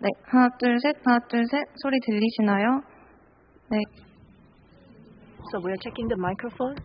네, 하나, 둘, 셋, 하나, 둘, 셋. 소리 들리시나요? 네. So we are checking the microphone.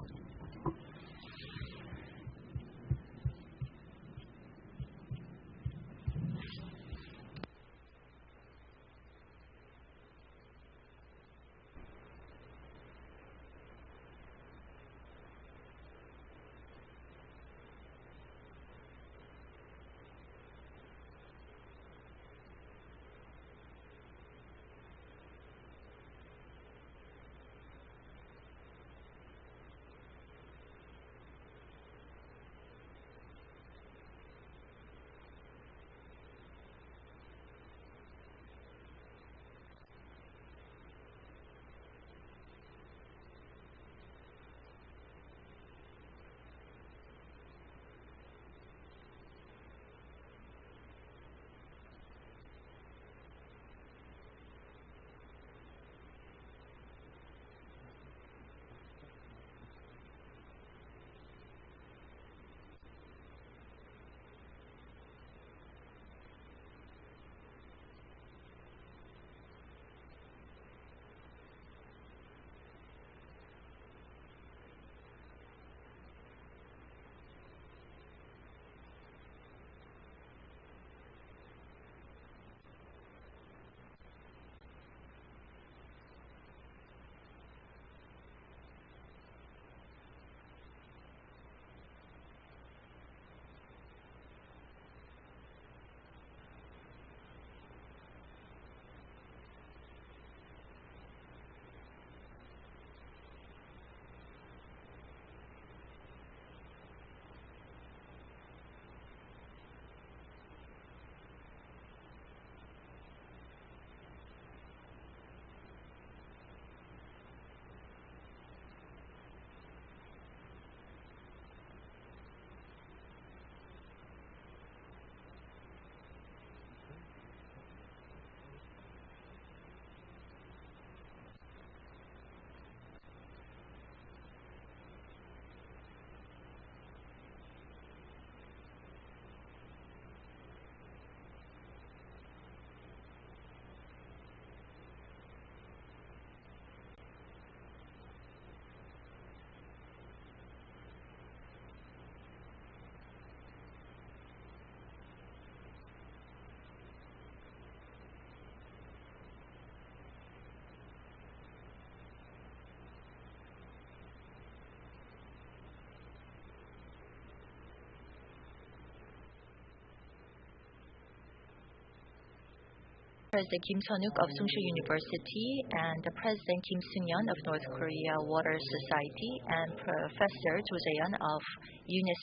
President Kim Chun-wook of Sungshu University and President Kim Seung-yeon of North Korea Water Society and Professor JoJe원 of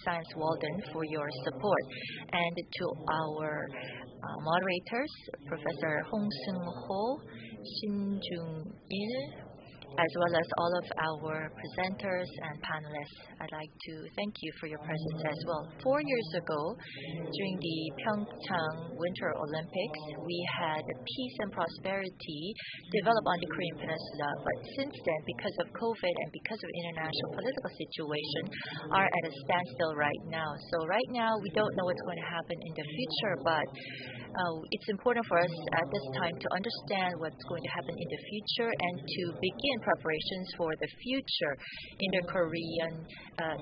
ScienceWalden for your support. And to our moderators, Professor Hong Seung-ho, Shin Jung-il, as well as all of our presenters and panelists. I'd like to thank you for your presence as well. 4 years ago, during the Pyeongchang Winter Olympics, we had peace and prosperity develop on the Korean Peninsula. But since then, because of COVID and because of international political situation, are at a standstill right now. So right now, we don't know what's going to happen in the future, but it's important for us at this time to understand what's going to happen in the future and to begin preparations for the future in the Korean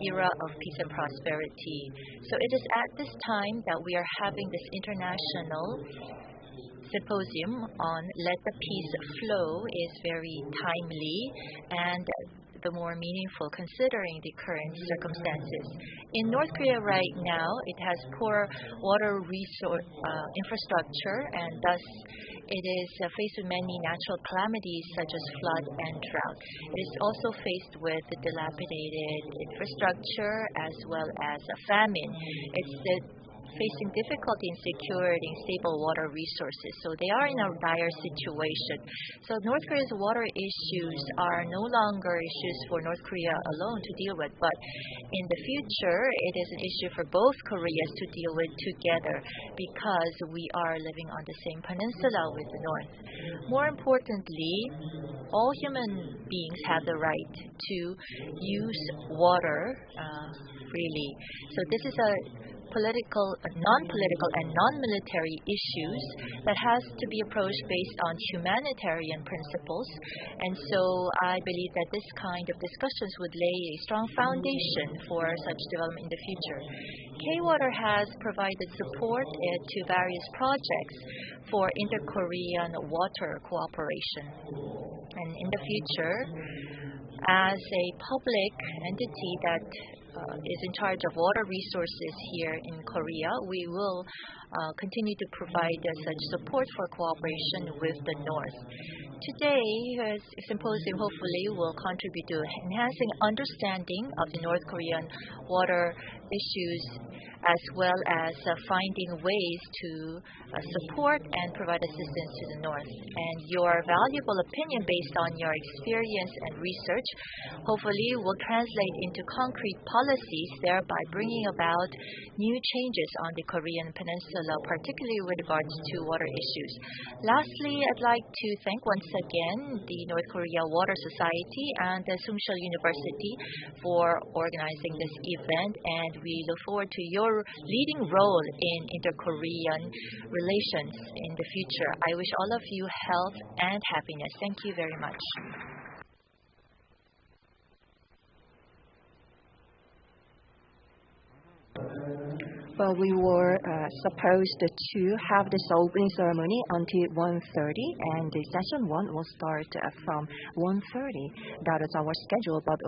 era of peace and prosperity. So it is at this time that we are having this international symposium on Let the Peace Flow is very timely and the more meaningful considering the current circumstances. In North Korea right now, it has poor water resource infrastructure, and thus it is faced with many natural calamities such as flood and drought. It is also faced with dilapidated infrastructure as well as a famine. It's facing difficulty in securing stable water resources. So they are in a dire situation. So North Korea's water issues are no longer issues for North Korea alone to deal with, but in the future, it is an issue for both Koreas to deal with together because we are living on the same peninsula with the North. More importantly, all human beings have the right to use water freely. So this is a non-political and non-military issues that has to be approached based on humanitarian principles. And so I believe that this kind of discussions would lay a strong foundation for such development in the future. K-Water has provided support to various projects for inter-Korean water cooperation. And in the future, as a public entity that is in charge of water resources here in Korea, we will continue to provide such support for cooperation with the North. Today's symposium hopefully will contribute to enhancing understanding of the North Korean water issues, as well as finding ways to support and provide assistance to the North. And your valuable opinion based on your experience and research hopefully will translate into concrete policies, thereby bringing about new changes on the Korean Peninsula, particularly with regards to water issues. Lastly, I'd like to thank once again the North Korea Water Society and the Sungcheon University for organizing this event, and we look forward to your leading role in inter-Korean relations in the future. I wish all of you health and happiness. Thank you very much. Well, we were supposed to have this opening ceremony until 1:30, and the session 1 will start from 1:30. That is our schedule, but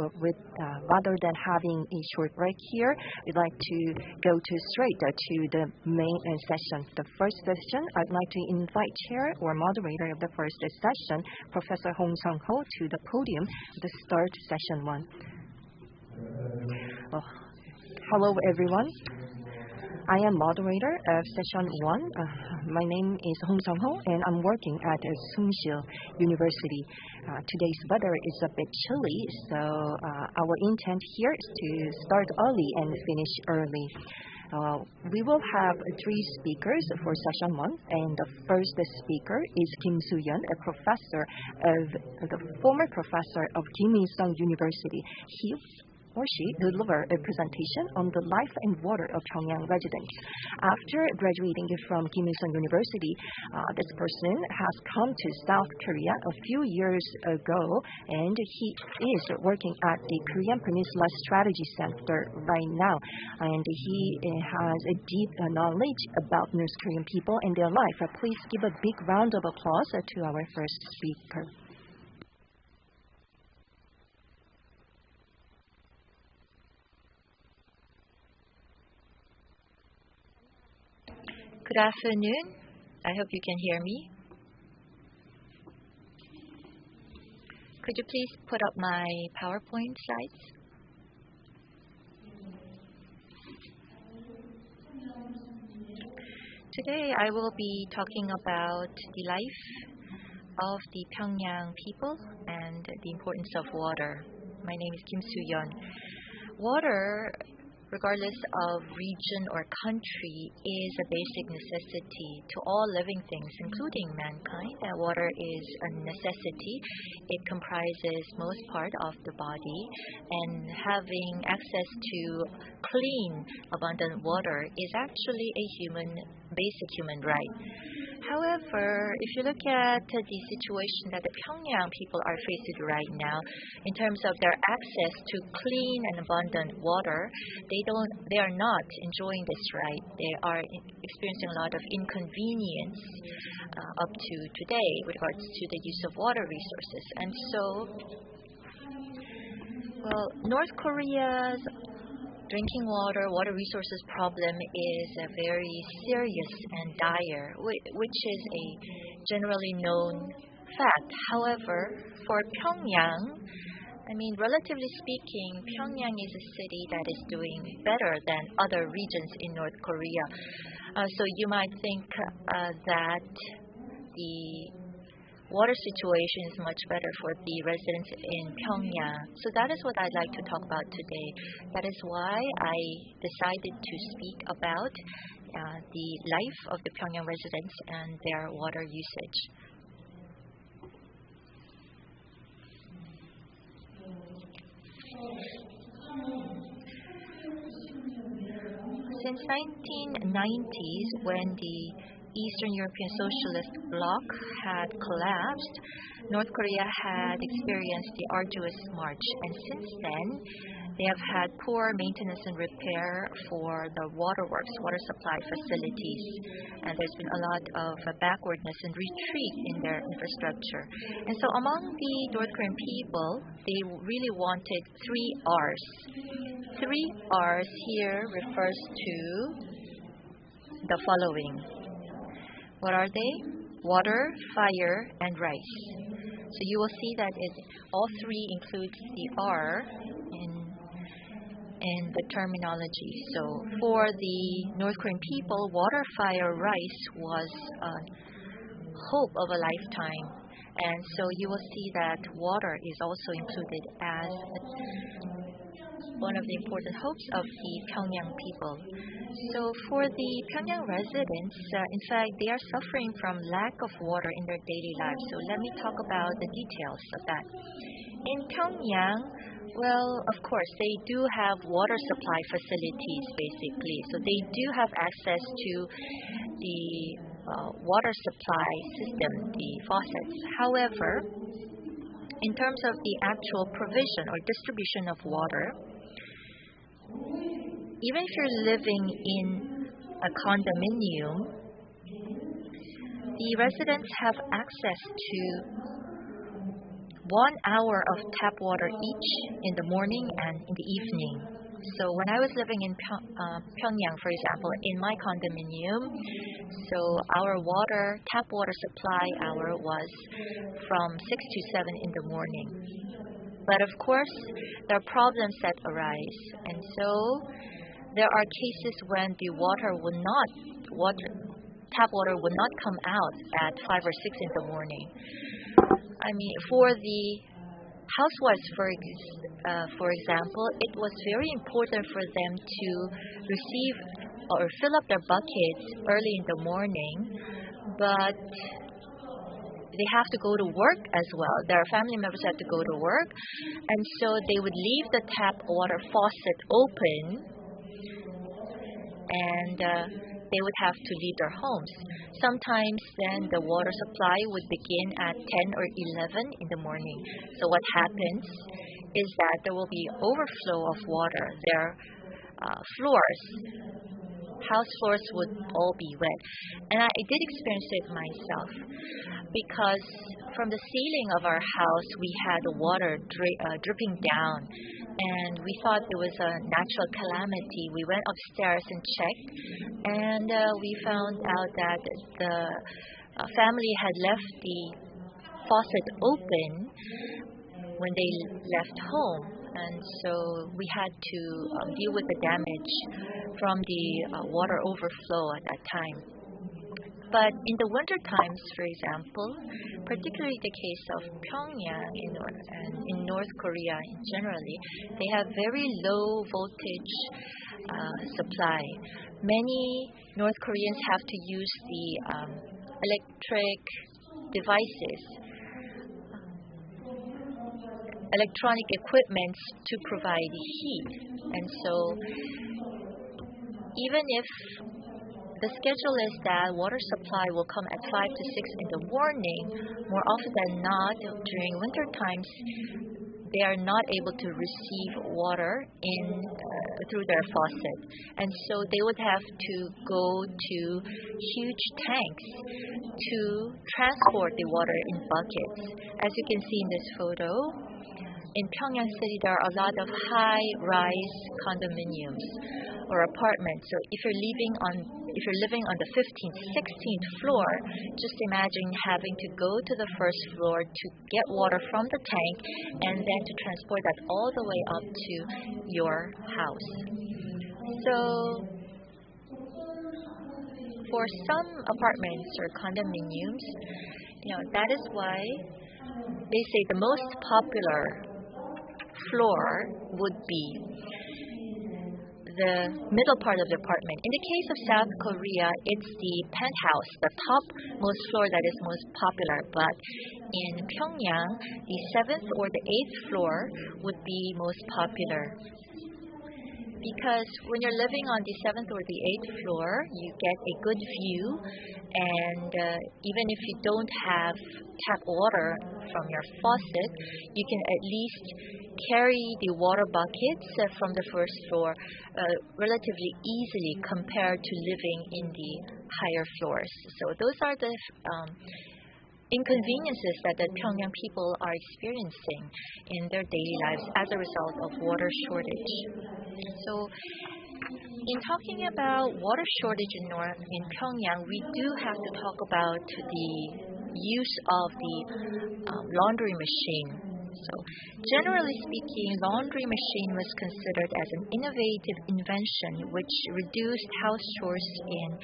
rather than having a short break here, we'd like to go straight to the main session. The first session, I'd like to invite chair or moderator of the first session, Professor Hong Sung-ho, to the podium to start session 1. Hello, everyone. I am moderator of session 1. My name is Hong Sung-ho, and I'm working at Sungcheon University. Today's weather is a bit chilly, so our intent here is to start early and finish early. We will have 3 speakers for session 1, and the first speaker is Kim Soo-yeon, the former professor of Kim Il-sung University. He or she deliver a presentation on the life and water of Pyongyang residents. After graduating from Kim Il-sung University, this person has come to South Korea a few years ago, and he is working at the Korean Peninsula Strategy Center right now. And he has a deep knowledge about North Korean people and their life. Please give a big round of applause to our first speaker. Good afternoon. I hope you can hear me. Could you please put up my PowerPoint slides? Today I will be talking about the life of the Pyongyang people and the importance of water. My name is Kim Soo-yeon. Water, regardless of region or country, is a basic necessity to all living things, including mankind. Water is a necessity. It comprises most part of the body, and having access to clean, abundant water is actually a basic human right. However, if you look at the situation that the Pyongyang people are facing right now, in terms of their access to clean and abundant water, they are not enjoying this right. They are experiencing a lot of inconvenience up to today with regards to the use of water resources. And so, North Korea's drinking water resources problem is very serious and dire, which is a generally known fact. However, for Pyongyang, relatively speaking, Pyongyang is a city that is doing better than other regions in North Korea. So you might think that the water situation is much better for the residents in Pyongyang. So that is what I'd like to talk about today. That is why I decided to speak about the life of the Pyongyang residents and their water usage. Since Since 1990s, when the Eastern European Socialist bloc had collapsed, North Korea had experienced the arduous march, and since then, they have had poor maintenance and repair for the waterworks, water supply facilities, and there's been a lot of backwardness and retreat in their infrastructure. And so among the North Korean people, they really wanted 3 R's. 3 R's here refers to the following. What are they? Water, fire, and rice. So you will see that all 3 includes the R in the terminology. So for the North Korean people, water, fire, rice was a hope of a lifetime. And so you will see that water is also included as one of the important hopes of the Pyongyang people. So for the Pyongyang residents, in fact, they are suffering from lack of water in their daily lives. So let me talk about the details of that. In Pyongyang, well, of course, they do have water supply facilities, basically. So they do have access to the water supply system, the faucets. However, in terms of the actual provision or distribution of water, even if you're living in a condominium, the residents have access to 1 hour of tap water each in the morning and in the evening. So when I was living in Pyongyang, for example, in my condominium, so our tap water supply hour was from 6 to 7 in the morning. But of course, there are problems that arise, and so there are cases when the tap water would not come out at 5 or 6 in the morning. I mean, for the housewives, for example, it was very important for them to receive or fill up their buckets early in the morning, but they have to go to work as well. Their family members have to go to work, and so they would leave the tap water faucet open, and they would have to leave their homes. Sometimes then the water supply would begin at 10 or 11 in the morning. So what happens is that there will be overflow of water. Their house floors would all be wet. And I did experience it myself, because from the ceiling of our house we had water dripping down, and we thought it was a natural calamity. We went upstairs and checked, and we found out that the family had left the faucet open when they left home, and so we had to deal with the damage from the water overflow at that time. But in the winter times, for example, particularly the case of Pyongyang and in North Korea generally, they have very low voltage supply. Many North Koreans have to use the electric devices, electronic equipment to provide heat. And so even if the schedule is that water supply will come at 5 to 6 in the morning, more often than not, during winter times, they are not able to receive water through their faucet. And so they would have to go to huge tanks to transport the water in buckets. As you can see in this photo, in Pyongyang City, there are a lot of high-rise condominiums or apartments. So if you're living on the 15th, 16th floor, just imagine having to go to the first floor to get water from the tank and then to transport that all the way up to your house. So for some apartments or condominiums, that is why they say the most popular floor would be the middle part of the apartment. In the case of South Korea, it's the penthouse, the topmost floor that is most popular. But in Pyongyang, the 7th or the 8th floor would be most popular. because when you're living on the 7th or the 8th floor, you get a good view, and even if you don't have tap water from your faucet, you can at least carry the water buckets from the first floor relatively easily compared to living in the higher floors. So those are the inconveniences that the Pyongyang people are experiencing in their daily lives as a result of water shortage. So in talking about water shortage in Pyongyang, we do have to talk about the use of the laundry machine. So generally speaking, laundry machine was considered as an innovative invention which reduced house chores in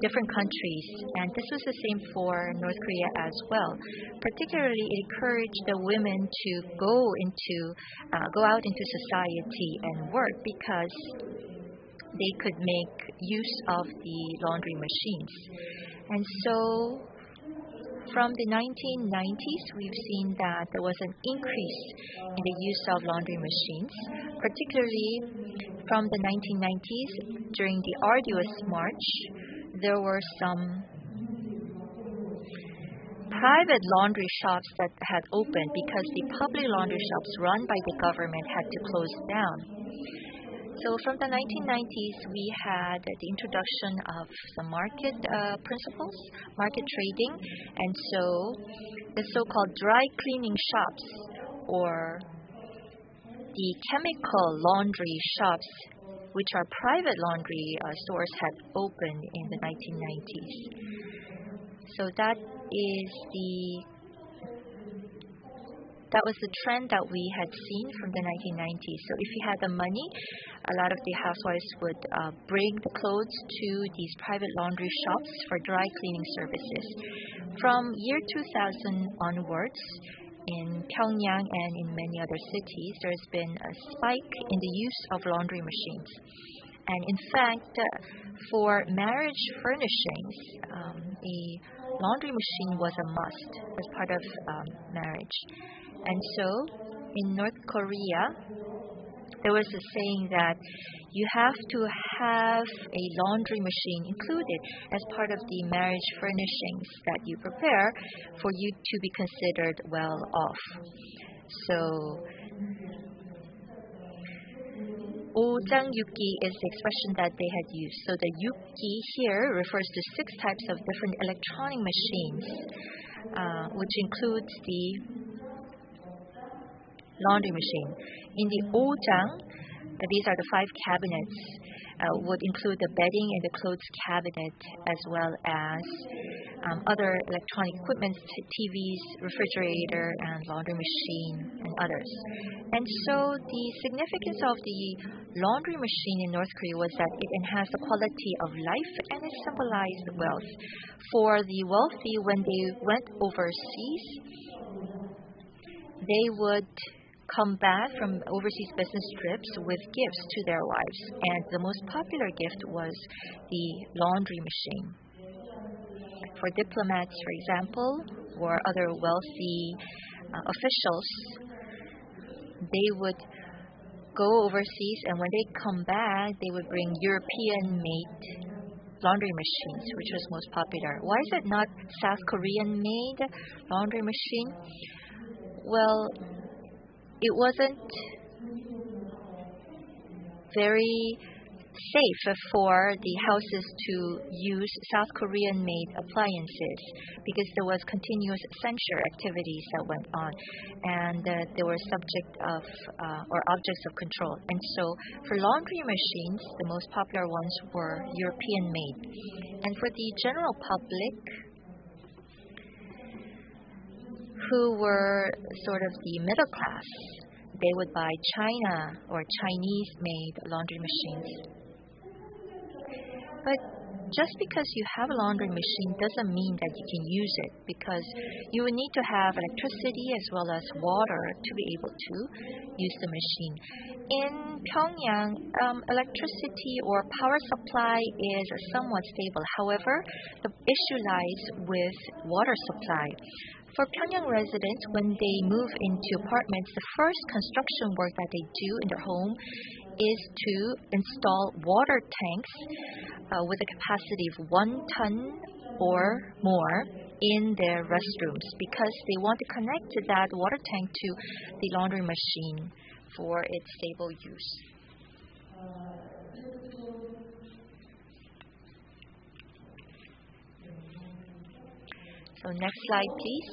different countries, and this was the same for North Korea as well. Particularly, it encouraged the women to go out into society and work because they could make use of the laundry machines. And so from the 1990s, we've seen that there was an increase in the use of laundry machines, particularly from the 1990s during the arduous march. There were some private laundry shops that had opened because the public laundry shops run by the government had to close down. So from the 1990s, we had the introduction of some market principles, market trading, and so the so-called dry cleaning shops or the chemical laundry shops, which are private laundry stores, had opened in the 1990s. So that was the trend that we had seen from the 1990s. So if you had the money, a lot of the housewives would bring the clothes to these private laundry shops for dry cleaning services. From year 2000 onwards, in Pyongyang and in many other cities, there's been a spike in the use of laundry machines. And in fact, for marriage furnishings, a laundry machine was a must as part of marriage. And so in North Korea, there was a saying that you have to have a laundry machine included as part of the marriage furnishings that you prepare for you to be considered well off. So 오장육기 is the expression that they had used. So the yukki here refers to 6 types of different electronic machines, which includes the laundry machine. In the ojang, these are the 5 cabinets, would include the bedding and the clothes cabinet, as well as other electronic equipment, TVs, refrigerator, and laundry machine, and others. And so the significance of the laundry machine in North Korea was that it enhanced the quality of life and it symbolized wealth. For the wealthy, when they went overseas, they would come back from overseas business trips with gifts to their wives, and the most popular gift was the laundry machine. For diplomats, for example, or other wealthy officials, they would go overseas, and when they come back, they would bring European-made laundry machines, which was most popular. Why is it not South Korean-made laundry machine? Well, it wasn't very safe for the houses to use South Korean-made appliances because there was continuous censure activities that went on, and they were subject of or objects of control. And so for laundry machines, the most popular ones were European-made. And for the general public, who were sort of the middle class, they would buy China or Chinese-made laundry machines. But just because you have a laundry machine doesn't mean that you can use it, because you would need to have electricity as well as water to be able to use the machine. In Pyongyang, electricity or power supply is somewhat stable. However, the issue lies with water supply. For Pyongyang residents, when they move into apartments, the first construction work that they do in their home is to install water tanks with a capacity of 1 ton or more in their restrooms, because they want to connect that water tank to the laundry machine for its stable use. So next slide, please.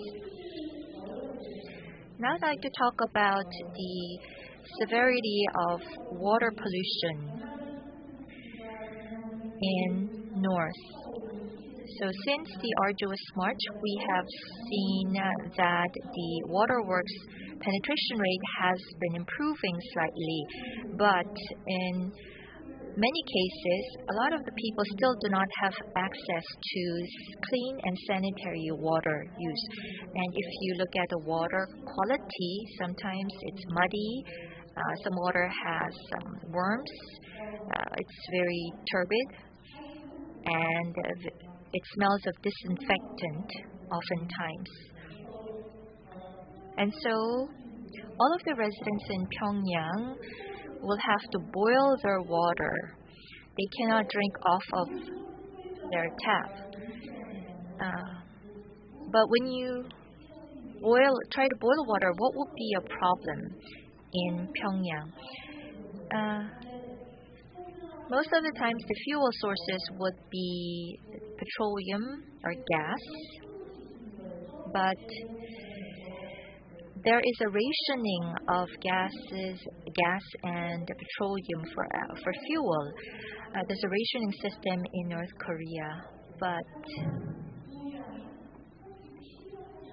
Now I'd like to talk about the severity of water pollution in North. So since the arduous march, we have seen that the waterworks penetration rate has been improving slightly, but in many cases, a lot of the people still do not have access to clean and sanitary water use. And if you look at the water quality, sometimes it's muddy, some water has worms, it's very turbid, and it smells of disinfectant oftentimes. And so all of the residents in Pyongyang will have to boil their water. They cannot drink off of their tap. But when you try to boil water, what would be a problem in Pyongyang? Most of the times the fuel sources would be petroleum or gas, but there is a rationing of gas and petroleum for fuel. There's a rationing system in North Korea, but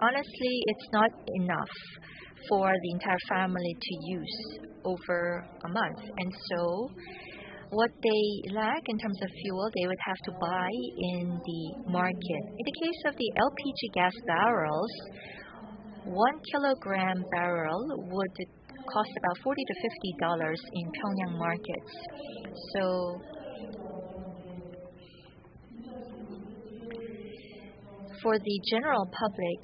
honestly, it's not enough for the entire family to use over a month. And so what they lack in terms of fuel, they would have to buy in the market. In the case of the LPG gas barrels, 1 kilogram barrel would cost about $40 to $50 in Pyongyang markets. So for the general public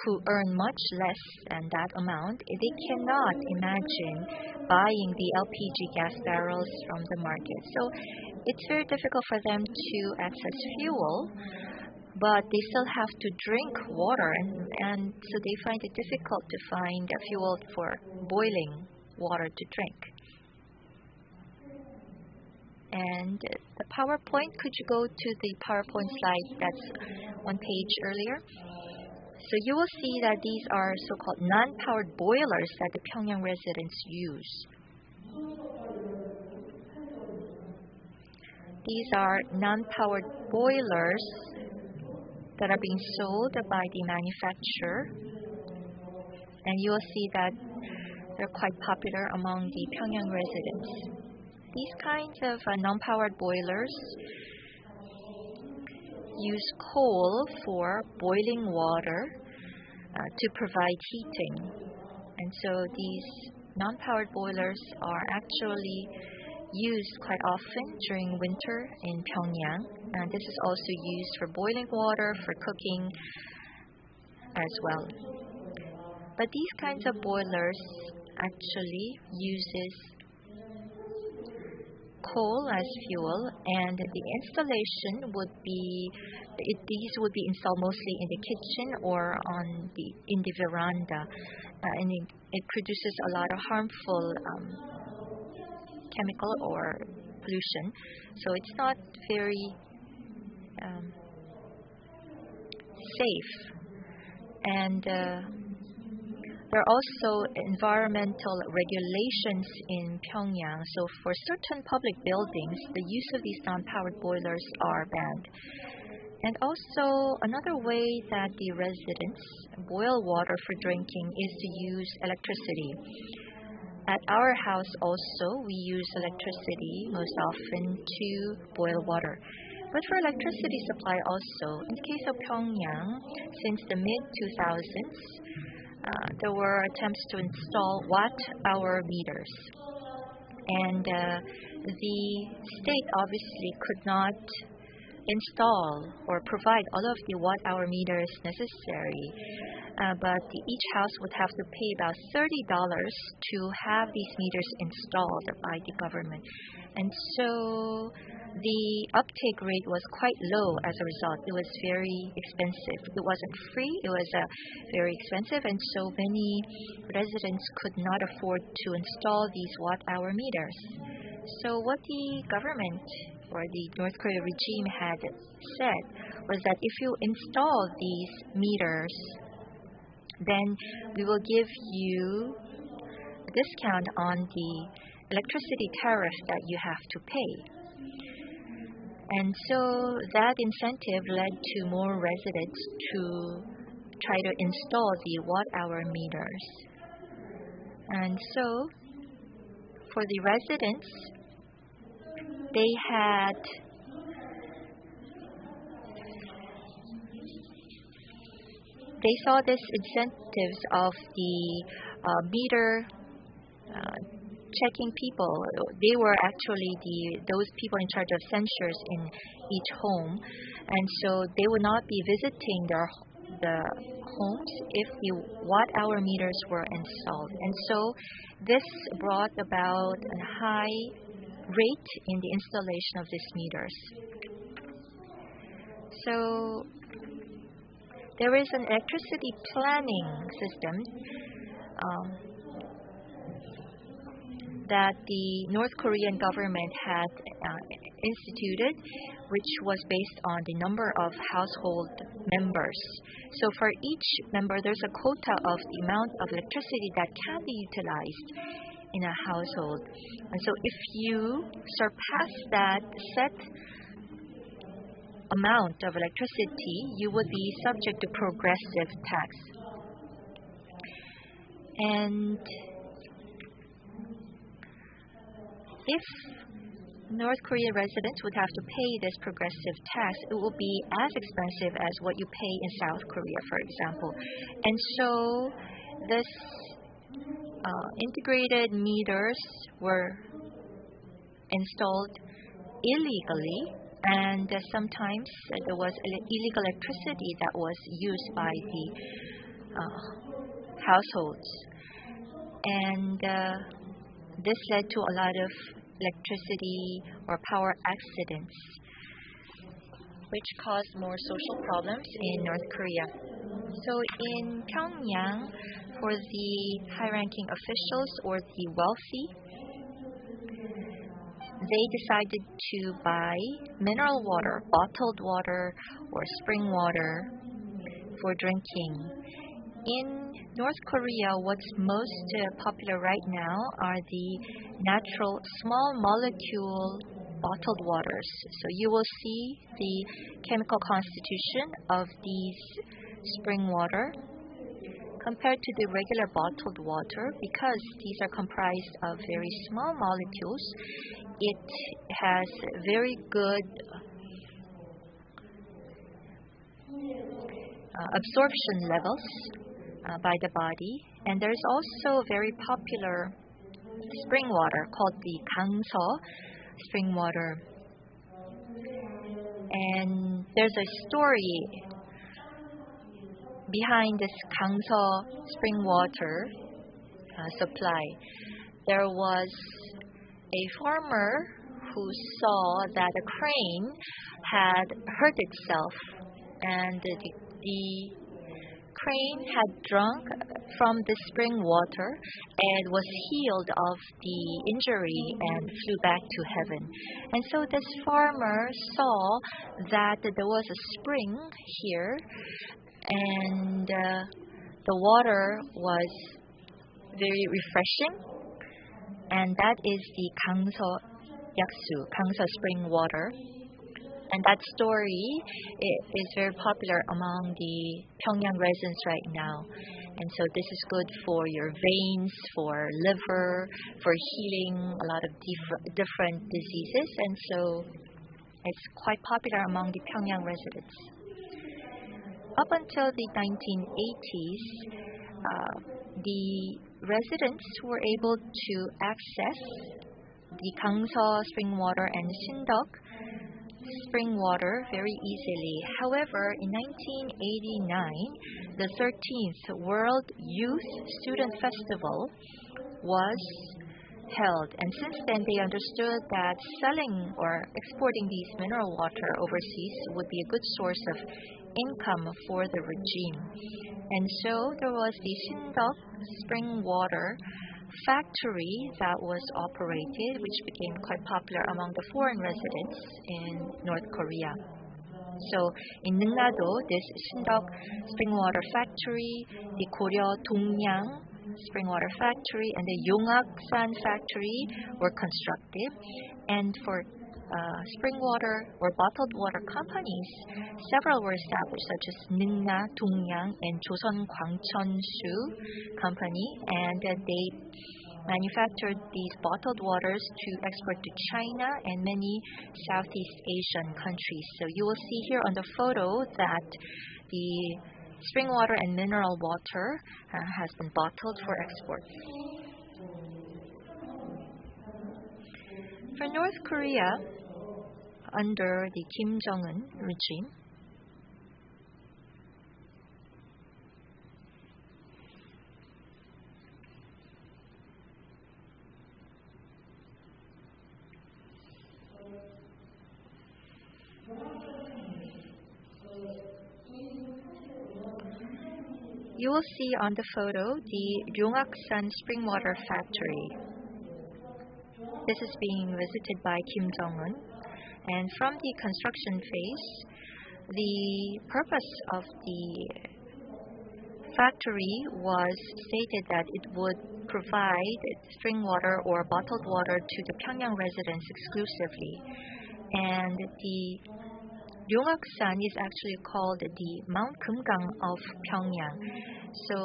who earn much less than that amount, they cannot imagine buying the LPG gas barrels from the market. So it's very difficult for them to access fuel, but they still have to drink water, and so they find it difficult to find fuel for boiling water to drink. And the PowerPoint, could you go to the PowerPoint slide that's one page earlier? So you will see that these are so-called non-powered boilers that the Pyongyang residents use. These are non-powered boilers that are being sold by the manufacturer, and you will see that they're quite popular among the Pyongyang residents. These kinds of non-powered boilers use coal for boiling water to provide heating, and so these non-powered boilers are actually used quite often during winter in Pyongyang, and this is also used for boiling water, for cooking as well. But these kinds of boilers actually uses coal as fuel, and the installation would be, these would be installed mostly in the kitchen or in the veranda, and it produces a lot of harmful chemical or pollution, so it's not very safe. And there are also environmental regulations in Pyongyang, so for certain public buildings, the use of these non-powered boilers are banned. And also, another way that the residents boil water for drinking is to use electricity. At our house also, we use electricity most often to boil water. But for electricity supply also, in the case of Pyongyang, since the mid-2000s, there were attempts to install watt-hour meters. And the state obviously could not install or provide all of the watt-hour meters necessary, but each house would have to pay about $30 to have these meters installed by the government. And so the uptake rate was quite low as a result. It was very expensive. It wasn't free. It was very expensive, and so many residents could not afford to install these watt-hour meters. So what the government or the North Korea regime had said was that if you install these meters, then we will give you a discount on the electricity tariff that you have to pay. And so that incentive led to more residents to try to install the watt-hour meters. And so for the residents, they saw this incentives of the meter checking people. They were actually those people in charge of sensors in each home, and so they would not be visiting the homes if the watt-hour meters were installed. And so this brought about a high rate in the installation of these meters. So there is an electricity planning system that the North Korean government had instituted, which was based on the number of household members. So for each member, there's a quota of the amount of electricity that can be utilized in a household. And so if you surpass that set amount of electricity, you would be subject to progressive tax. And if North Korean residents would have to pay this progressive tax, it will be as expensive as what you pay in South Korea, for example. And so this integrated meters were installed illegally, and sometimes there was illegal electricity that was used by the households. And this led to a lot of electricity or power accidents, which caused more social problems in North Korea. So in Pyongyang, for the high-ranking officials or the wealthy, they decided to buy mineral water, bottled water, or spring water for drinking. In North Korea, what's most popular right now are the natural small molecule bottled waters. So you will see the chemical constitution of these spring water compared to the regular bottled water. Because these are comprised of very small molecules, it has very good absorption levels by the body. And there's also very popular spring water called the Kanto spring water. And there's a story behind this Kanto spring water supply. There was a farmer who saw that a crane had hurt itself, and the crane had drunk from the spring water and was healed of the injury and flew back to heaven. And so this farmer saw that there was a spring here, and the water was very refreshing, and that is the Kanto spring water. And that story is very popular among the Pyongyang residents right now. And so this is good for your veins, for liver, for healing a lot of different diseases. And so it's quite popular among the Pyongyang residents. Up until the 1980s, the residents were able to access the Kanto spring water and Sindok spring water very easily. However, in 1989, the 13th World Youth Student Festival was held, and since then they understood that selling or exporting these mineral water overseas would be a good source of income for the regime. And so there was the Sindok spring water factory that was operated, which became quite popular among the foreign residents in North Korea. So in Neungna-do, this Sindok spring water factory, the Koryo Dongyang spring water factory, and the Yongak-san factory were constructed. And for spring water or bottled water companies, several were established, such as Neungna, Dongyang, and Joseon Gwangcheonsu company, and they manufactured these bottled waters to export to China and many Southeast Asian countries. So you will see here on the photo that the spring water and mineral water has been bottled for export. For North Korea, under the Kim Jong-un regime, you will see on the photo the Ryongak-san spring water factory. This is being visited by Kim Jong-un. And from the construction phase, the purpose of the factory was stated that it would provide spring water or bottled water to the Pyongyang residents exclusively. And the Ryongak-san is actually called the Mount Kumgang of Pyongyang. So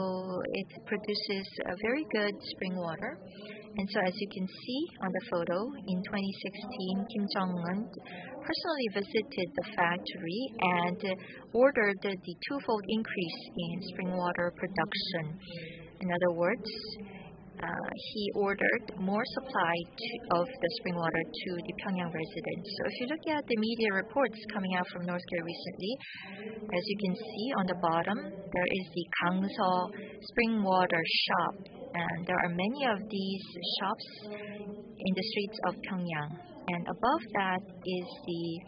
it produces a very good spring water. And so as you can see on the photo, in 2016, Kim Jong-un personally visited the factory and ordered the twofold increase in spring water production. In other words, he ordered more supply of the spring water to the Pyongyang residents. So if you look at the media reports coming out from North Korea recently, as you can see on the bottom, there is the Gangso spring water shop. And there are many of these shops in the streets of Pyongyang. And above that is the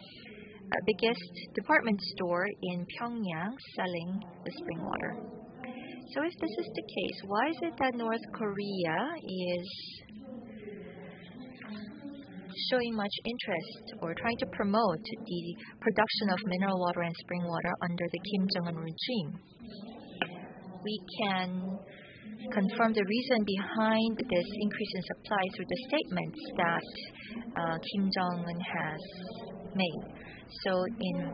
biggest department store in Pyongyang selling the spring water. So if this is the case, why is it that North Korea is showing much interest or trying to promote the production of mineral water and spring water under the Kim Jong-un regime? We can confirm the reason behind this increase in supply through the statements that Kim Jong-un has made. So in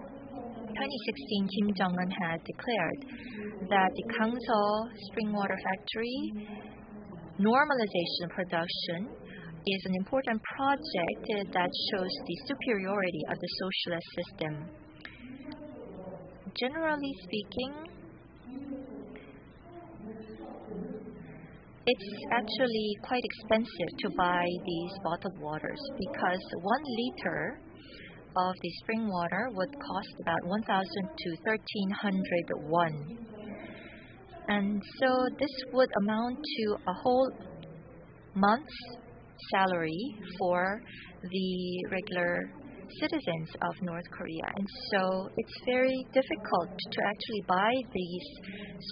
2016, Kim Jong-un had declared that the Gangso spring water factory normalization production is an important project that shows the superiority of the socialist system. Generally speaking, it's actually quite expensive to buy these bottled waters because 1 liter of the spring water would cost about 1,000 to 1,300 won. And so this would amount to a whole month's salary for the regular citizens of North Korea. And so it's very difficult to actually buy these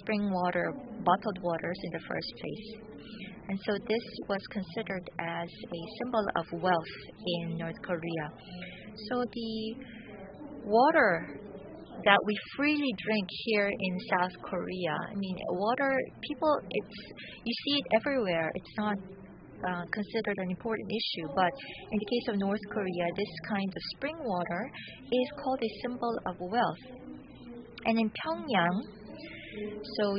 spring water, bottled waters in the first place. And so this was considered as a symbol of wealth in North Korea. So the water that we freely drink here in South Korea, water, you see it everywhere. It's not considered an important issue, but in the case of North Korea, this kind of spring water is called a symbol of wealth. And in Pyongyang, so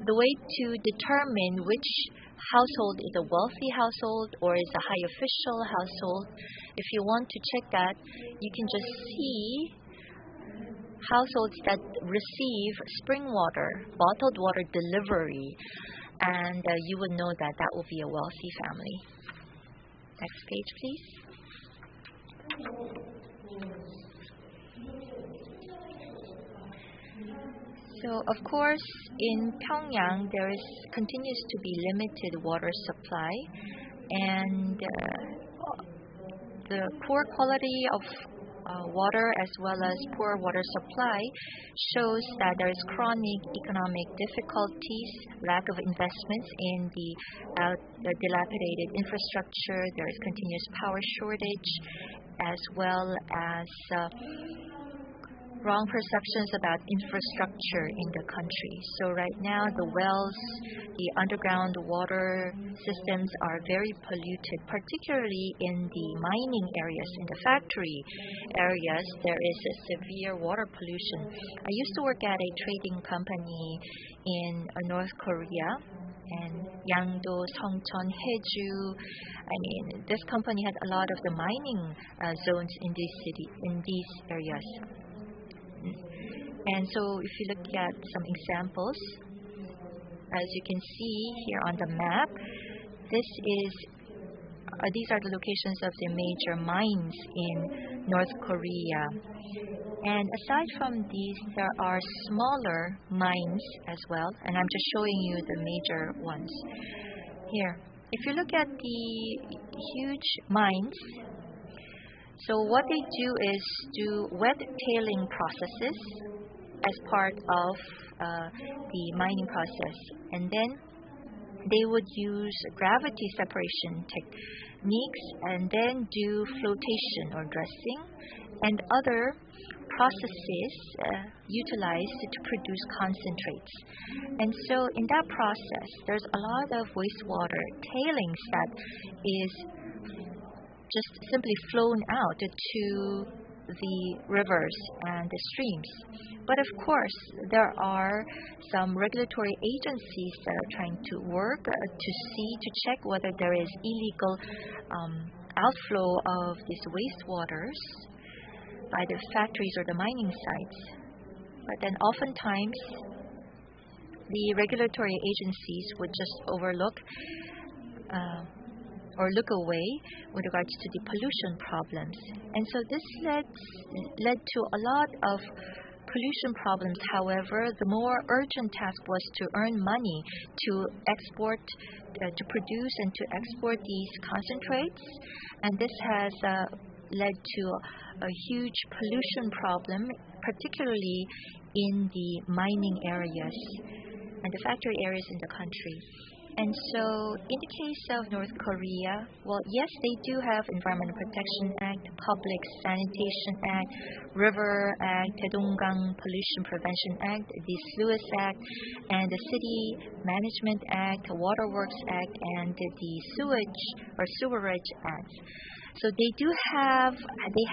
the way to determine which household is a wealthy household or is a high official household, if you want to check that, you can just see households that receive spring water, bottled water delivery, and you would know that that will be a wealthy family. Next page, please. So, of course, in Pyongyang, there continues to be limited water supply, and the poor quality of water as well as poor water supply shows that there is chronic economic difficulties, lack of investments in the dilapidated infrastructure. There is continuous power shortage, as well as wrong perceptions about infrastructure in the country. So right now, the wells, the underground water systems are very polluted, particularly in the mining areas. In the factory areas, there is a severe water pollution. I used to work at a trading company in North Korea, and Yangdo, Songcheon, Haeju. I mean, this company had a lot of the mining zones in these areas. And so if you look at some examples, as you can see here on the map, these are the locations of the major mines in North Korea. And aside from these, there are smaller mines as well, and I'm just showing you the major ones here. If you look at the huge mines, so what they do is do wet tailing processes as part of the mining process, and then they would use gravity separation techniques and then do flotation or dressing and other processes utilized to produce concentrates. And so in that process, there's a lot of wastewater tailings that is just simply flown out to the rivers and the streams. But of course, there are some regulatory agencies that are trying to work to check whether there is illegal outflow of these wastewaters by the factories or the mining sites. But then oftentimes, the regulatory agencies would just overlook or look away with regards to the pollution problems. And so this led to a lot of pollution problems. However, the more urgent task was to earn money to export, to produce and to export these concentrates. And this has led to a huge pollution problem, particularly in the mining areas and the factory areas in the country. And so in the case of North Korea, well, yes, they do have Environmental Protection Act, Public Sanitation Act, River Act, Taedonggang Pollution Prevention Act, the Sluice Act, and the City Management Act, Waterworks Act, and the Sewage or Sewerage Act. So they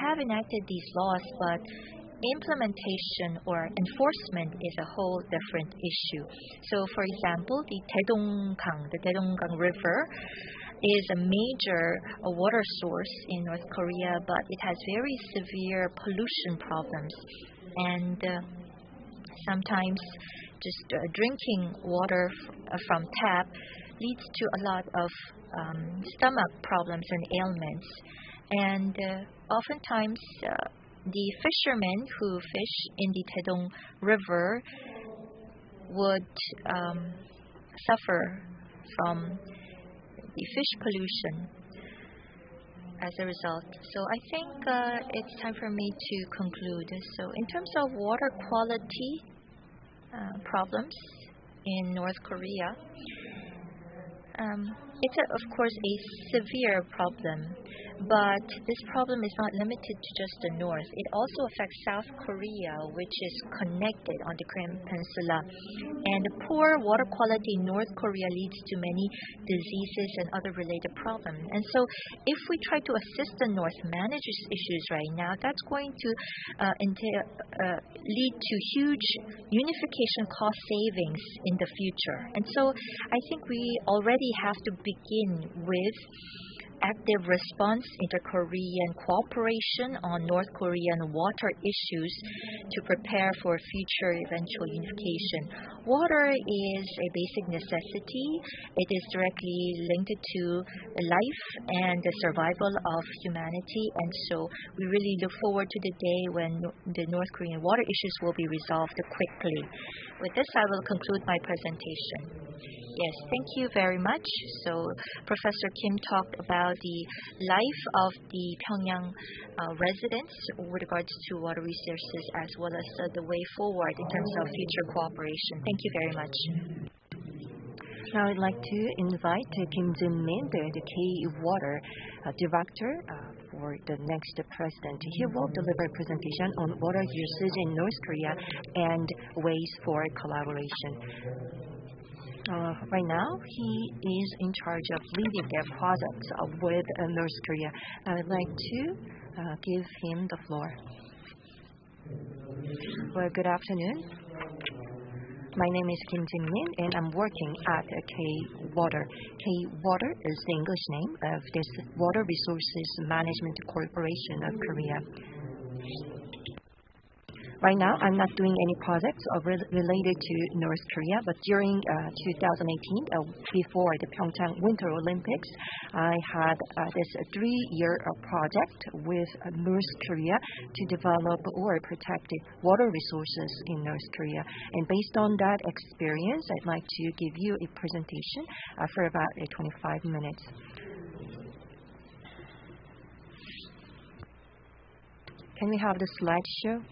have enacted these laws, but implementation or enforcement is a whole different issue. So, for example, the Taedonggang River is a major water source in North Korea, but it has very severe pollution problems. And sometimes just drinking water from tap leads to a lot of stomach problems and ailments. And oftentimes, the fishermen who fish in the Taedong River would suffer from the fish pollution as a result. So I think it's time for me to conclude. So in terms of water quality problems in North Korea, it's of course a severe problem. But this problem is not limited to just the north. It also affects South Korea, which is connected on the Korean Peninsula. And the poor water quality in North Korea leads to many diseases and other related problems. And so if we try to assist the north manage these issues right now, that's going to lead to huge unification cost savings in the future. And so I think we already have to begin with active response, inter-Korean cooperation on North Korean water issues to prepare for future eventual unification. Water is a basic necessity. It is directly linked to life and the survival of humanity, and so we really look forward to the day when the North Korean water issues will be resolved quickly. With this, I will conclude my presentation. Yes, thank you very much. So Professor Kim talked about the life of the Pyongyang residents with regards to water resources as well as the way forward in terms of future cooperation. Thank you very much. Now I'd like to invite Kim Jin-min, the K-Water Director for the next president. He will deliver a presentation on water usage in North Korea and ways for collaboration. Right now, he is in charge of leading their projects with North Korea. I would like to give him the floor. Well, good afternoon. My name is Kim Jin-min, and I'm working at K-Water. K-Water is the English name of this Water Resources Management Corporation of Korea. Right now, I'm not doing any projects related to North Korea, but during 2018, before the Pyeongchang Winter Olympics, I had this 3-year project with North Korea to develop or protect the water resources in North Korea. And based on that experience, I'd like to give you a presentation for about 25 minutes. Can we have the slideshow?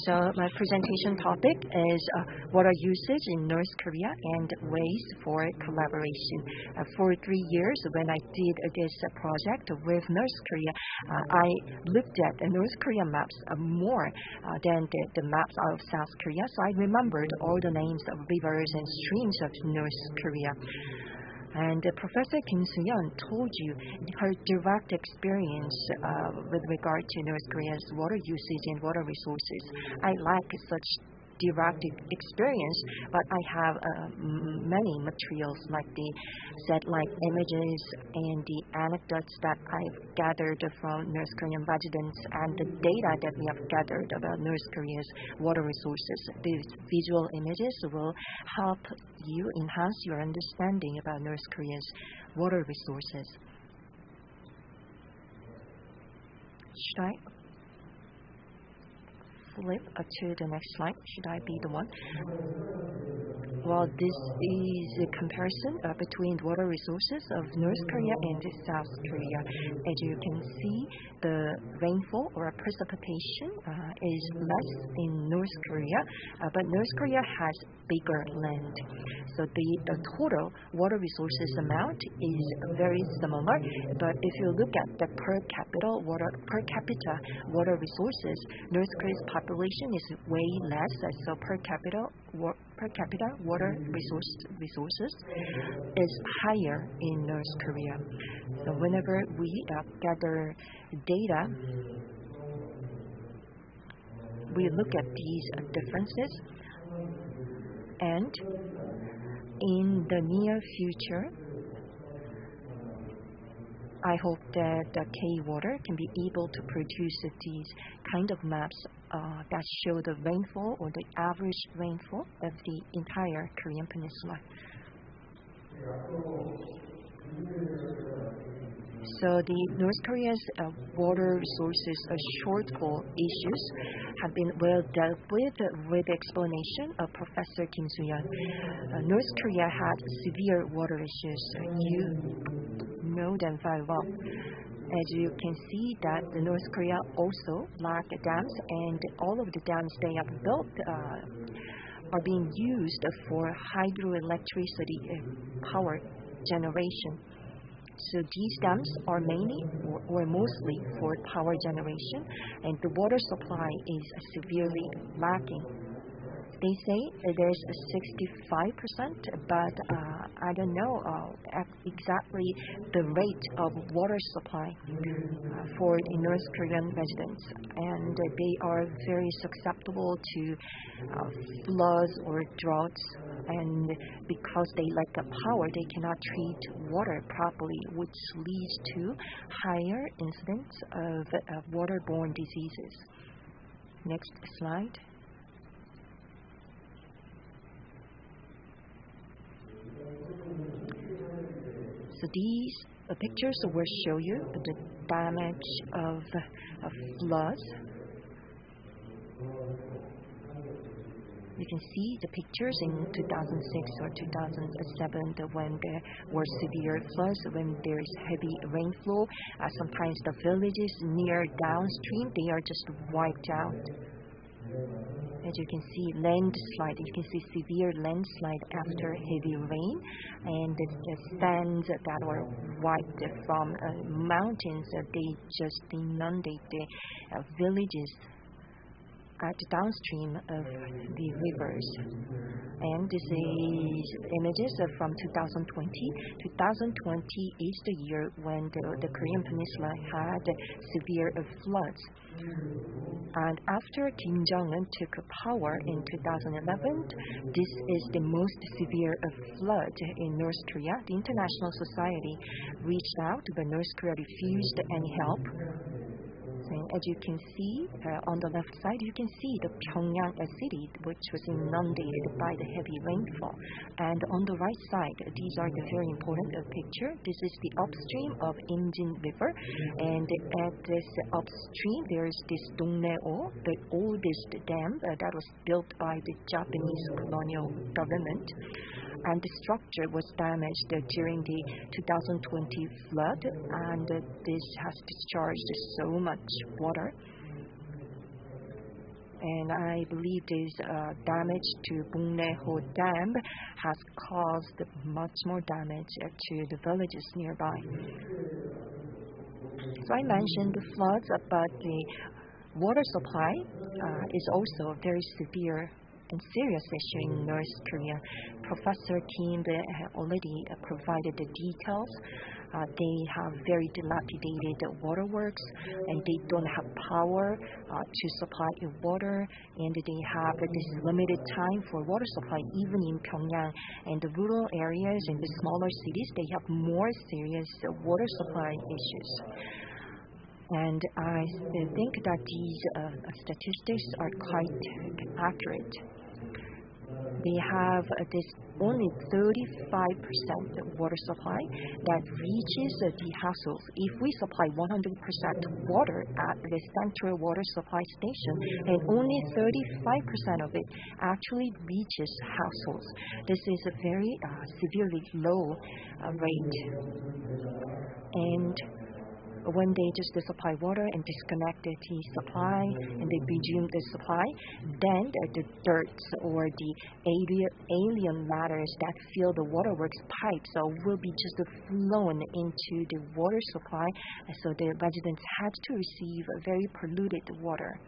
So my presentation topic is water usage in North Korea and ways for collaboration. For 3 years, when I did this project with North Korea, I looked at North Korea maps more than the maps of South Korea. So I remembered all the names of rivers and streams of North Korea. And Professor Kim Soo-yeon told you her direct experience with regard to North Korea's water usage and water resources. I like such direct experience, but I have many materials like the satellite images and the anecdotes that I've gathered from North Korean residents and the data that we have gathered about North Korea's water resources. These visual images will help you enhance your understanding about North Korea's water resources. Should I flip to the next slide? Should I be the one? Well, this is a comparison between water resources of North Korea and South Korea. As you can see, the rainfall or precipitation is less in North Korea, but North Korea has bigger land. So the total water resources amount is very similar, but if you look at the per capita water resources, North Korea's population is way less, so per capita water resources is higher in North Korea. So whenever we gather data, we look at these differences, and in the near future, I hope that the K-Water can be able to produce these kind of maps that show the rainfall or the average rainfall of the entire Korean peninsula. So the North Korea's water resources shortfall issues have been well dealt with the explanation of Professor Kim Soo-yeon. North Korea had severe water issues. You know them very well. As you can see that the North Korea also lack dams, and all of the dams they have built are being used for hydroelectricity power generation. So these dams are mainly or mostly for power generation, and the water supply is severely lacking. They say there's 65%, but I don't know exactly the rate of water supply for the North Korean residents, and they are very susceptible to floods or droughts, and because they lack the power, they cannot treat water properly, which leads to higher incidence of waterborne diseases. Next slide. So these pictures will show you the damage of floods. You can see the pictures in 2006 or 2007 when there were severe floods, when there is heavy rainfall. Sometimes the villages near downstream, they are just wiped out. As you can see, landslide. You can see severe landslide after heavy rain, and the sands that were wiped from mountains, they just inundate the villages at the downstream of the rivers. And this is images from 2020. 2020 is the year when the Korean Peninsula had severe floods. And after Kim Jong-un took power in 2011, this is the most severe flood in North Korea. The international society reached out, but North Korea refused any help. And as you can see on the left side, you can see the Pyongyang city, which was inundated by the heavy rainfall. And on the right side, these are the very important picture. This is the upstream of Imjin River, and at this upstream, there is this Dongnaeo, the oldest dam that was built by the Japanese colonial government. And the structure was damaged during the 2020 flood, and this has discharged so much water. And I believe this damage to Dongnaeo Dam has caused much more damage to the villages nearby. So I mentioned the floods, but the water supply is also very severe and serious issue in North Korea. Professor Kim already provided the details. They have very dilapidated waterworks, and they don't have power to supply water, and they have this limited time for water supply. Even in Pyongyang and the rural areas and the smaller cities, they have more serious water supply issues. And I think that these statistics are quite accurate. They have this only 35% water supply that reaches the households. If we supply 100% water at the central water supply station, and only 35% of it actually reaches households. This is a very severely low rate. And when they just supply water and disconnect the supply and they resume the supply, then the dirt or the alien matters that fill the waterworks pipes will be just flown into the water supply, so the residents had to receive very polluted water.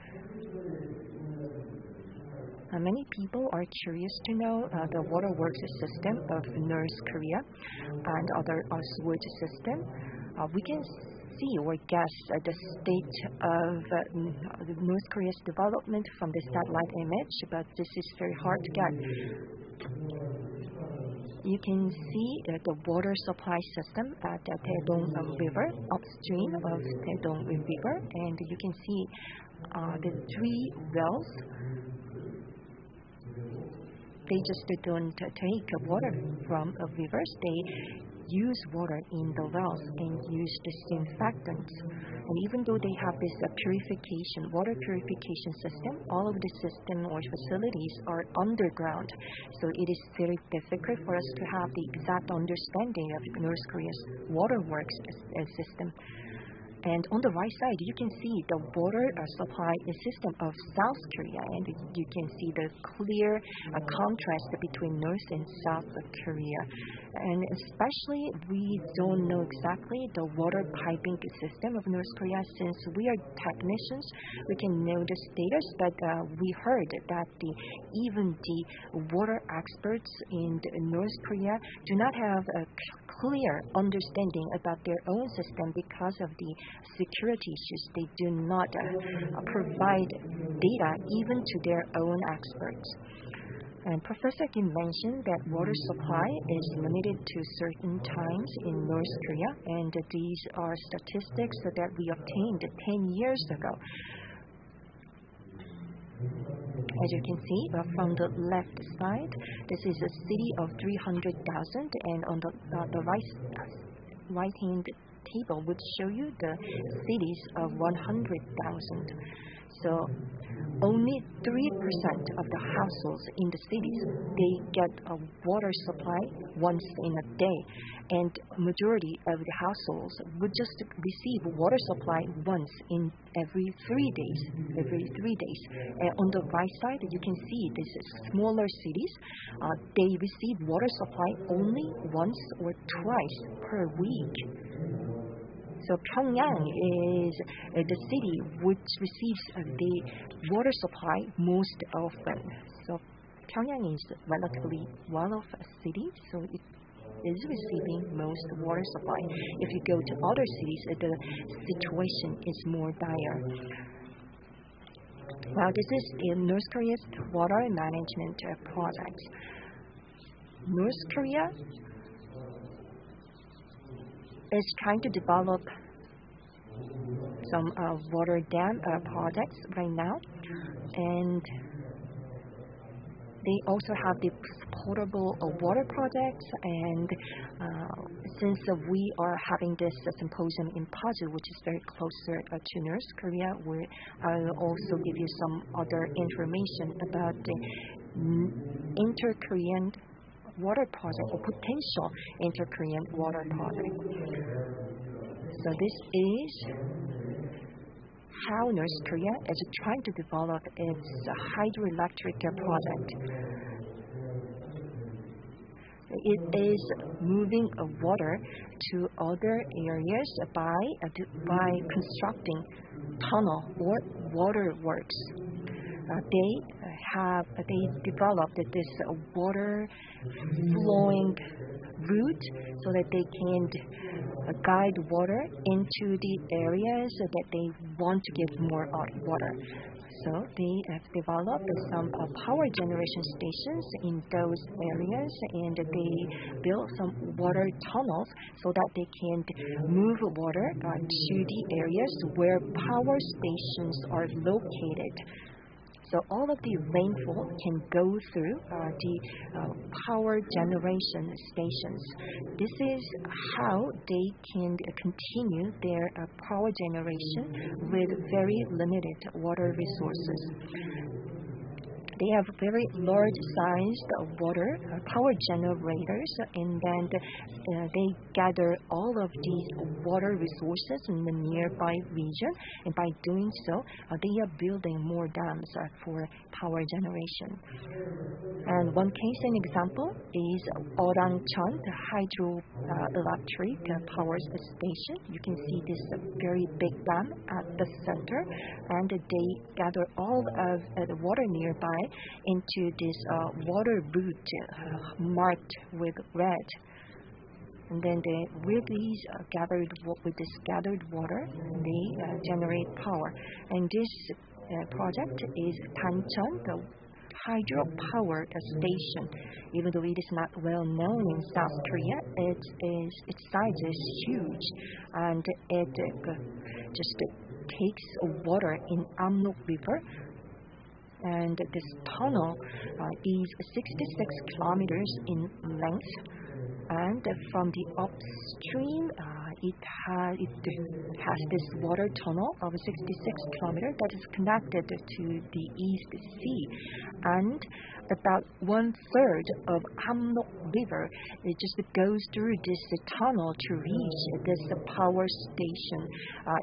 Many people are curious to know the waterworks system of North Korea and other sewage system. We can see or guess the state of North Korea's development from the satellite image, but this is very hard to get. You can see the water supply system at the Taedong River, upstream of Taedong River, and you can see the three wells. They just don't take water from rivers. They use water in the wells and use disinfectants. And even though they have this water purification system, all of the system or facilities are underground. So it is very difficult for us to have the exact understanding of North Korea's waterworks system. And on the right side, you can see the water supply system of South Korea, and you can see the clear contrast between North and South Korea. And especially, we don't know exactly the water piping system of North Korea. Since we are technicians, we can know the status, but we heard that even the water experts in North Korea do not have a clear understanding about their own system because of the security issues. They do not provide data even to their own experts. And Professor Kim mentioned that water supply is limited to certain times in North Korea, and these are statistics that we obtained 10 years ago. As you can see from the left side, this is a city of 300,000, and on the right-hand table would show you the cities of 100,000. So only 3% of the households in the cities, they get a water supply once in a day, and majority of the households would just receive water supply once in every 3 days. And on the right side, you can see these smaller cities, they receive water supply only once or twice per week. So Pyongyang is the city which receives the water supply most often. So Pyongyang is relatively one-off city, so it is receiving most water supply. If you go to other cities, the situation is more dire. Now, this is in North Korea's water management project. North Korea is trying to develop some water dam projects right now, and they also have the potable water projects. And since we are having this symposium in Paju, which is very closer to North Korea, I'll also give you some other information about the inter-Korean water project or potential inter-Korean water project. So this is how North Korea is trying to develop its hydroelectric project. It is moving water to other areas by constructing tunnel or waterworks. They developed this water flowing route so that they can guide water into the areas that they want to give more water. So they have developed some power generation stations in those areas, and they built some water tunnels so that they can move water to the areas where power stations are located. So all of the rainfall can go through the power generation stations. This is how they can continue their power generation with very limited water resources. They have very large-sized water power generators, and then they gather all of these water resources in the nearby region, and by doing so, they are building more dams for power generation. And one case and example is Orangcheon, the hydroelectric power station. You can see this very big dam at the center, and they gather all of the water nearby into this water route marked with red. And then with this gathered water, they generate power. And this project is Tancheon, the Hydropower station. Even though it is not well known in South Korea, its size is huge, and it just takes water in Amnok River. And this tunnel is 66 kilometers in length, and from the upstream it has this water tunnel of 66 kilometers that is connected to the East Sea, and about 1/3 of Hamnok River, it just goes through this tunnel to reach this power station.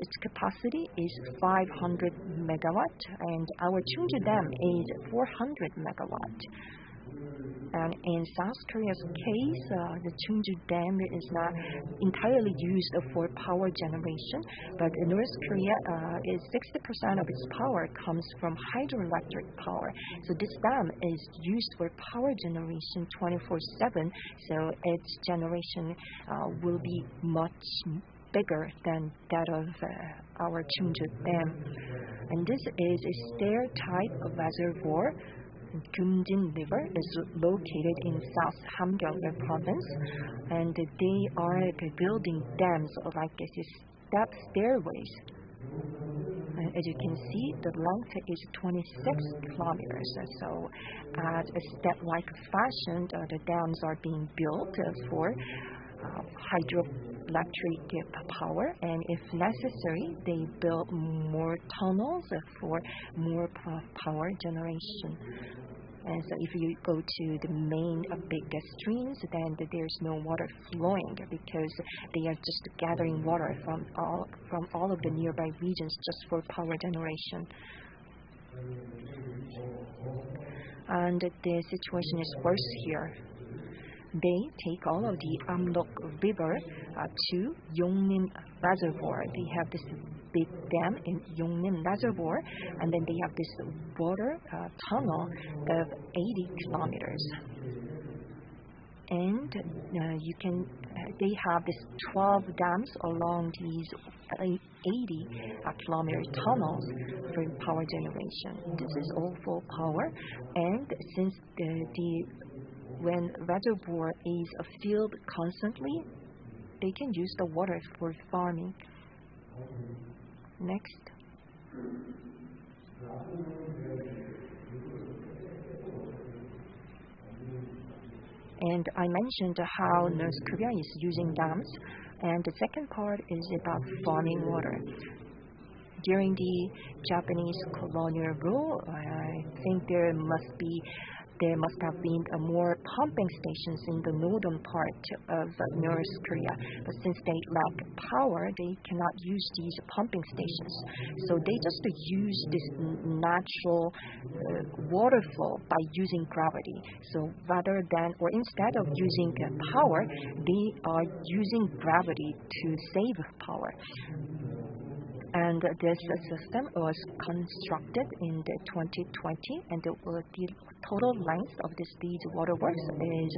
Its capacity is 500 megawatt, and our Chungju Dam is 400 megawatt. And in South Korea's case, the Chungju Dam is not entirely used for power generation, but in North Korea, 60% of its power comes from hydroelectric power. So this dam is used for power generation 24/7, so its generation will be much bigger than that of our Chungju Dam. And this is a stair-type reservoir. Gumjin River is located in South Hamgyong province, and they are building dams like step stairways. As you can see, the length is 26 kilometers. So, at a step-like fashion, the dams are being built for hydroelectric power, and if necessary, they build more tunnels for more power generation. And so if you go to the main big streams, then there's no water flowing because they are just gathering water from all of the nearby regions just for power generation. And the situation is worse here. They take all of the Amlok River to Yongnim Reservoir. They have this big dam in Yongnim Reservoir, and then they have this water tunnel of 80 kilometers. And they have this 12 dams along these 80 kilometer tunnels for power generation. This is all full power, and since when reservoir is filled constantly, they can use the water for farming. Next. And I mentioned how North Korea is using dams, and the second part is about farming water. During the Japanese colonial rule, I think there must have been more pumping stations in the northern part of North Korea. But since they lack power, they cannot use these pumping stations. So they just use this natural water flow by using gravity. So instead of using power, they are using gravity to save power. And this system was constructed in the 2020, and the total length of these waterworks is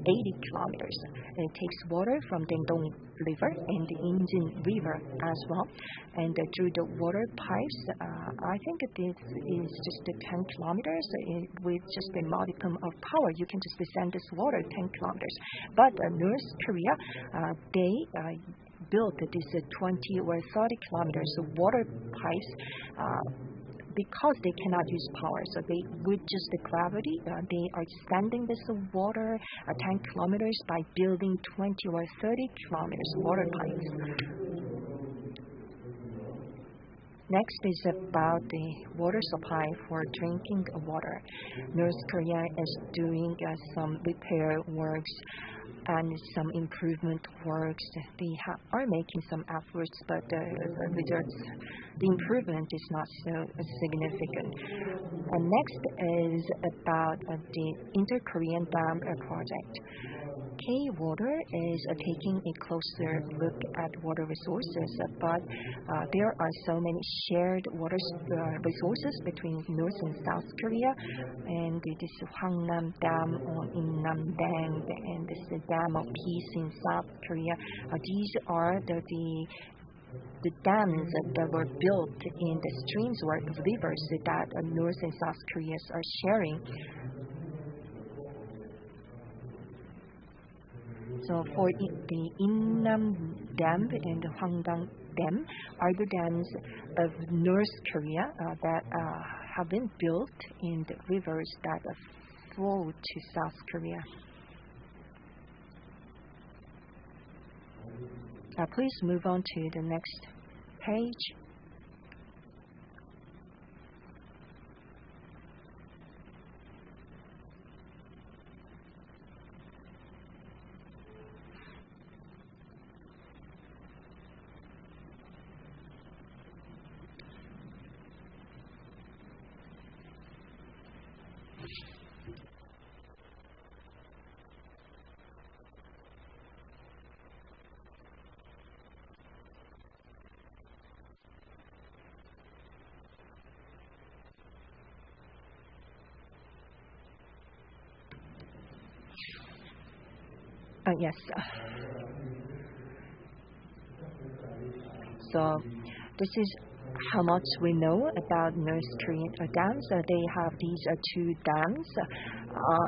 80 kilometers. And it takes water from Dengdong River and the Injin River as well. And through the water pipes, I think this is just 10 kilometers with just a modicum of power. You can just send this water 10 kilometers. But North Korea, they built these 20 or 30 kilometers of water pipes because they cannot use power. So with just the gravity, they are sending this water 10 kilometers by building 20 or 30 kilometers water pipes. Next is about the water supply for drinking water. North Korea is doing some repair works and some improvement works. They are making some efforts, but the improvement is not so significant. And next is about the Inter-Korean Dam project. K-Water is taking a closer look at water resources, but there are so many shared water resources between North and South Korea, and this Hwangnam Dam or Innam Dam and this Dam of Peace in South Korea. These are the dams that were built in the streams or rivers that North and South Koreas are sharing. So for the Innam Dam and the Hwangdang Dam are the dams of North Korea that have been built in the rivers that flow to South Korea. Please move on to the next page. Yes. So this is how much we know about North Korean dams. They have these two dams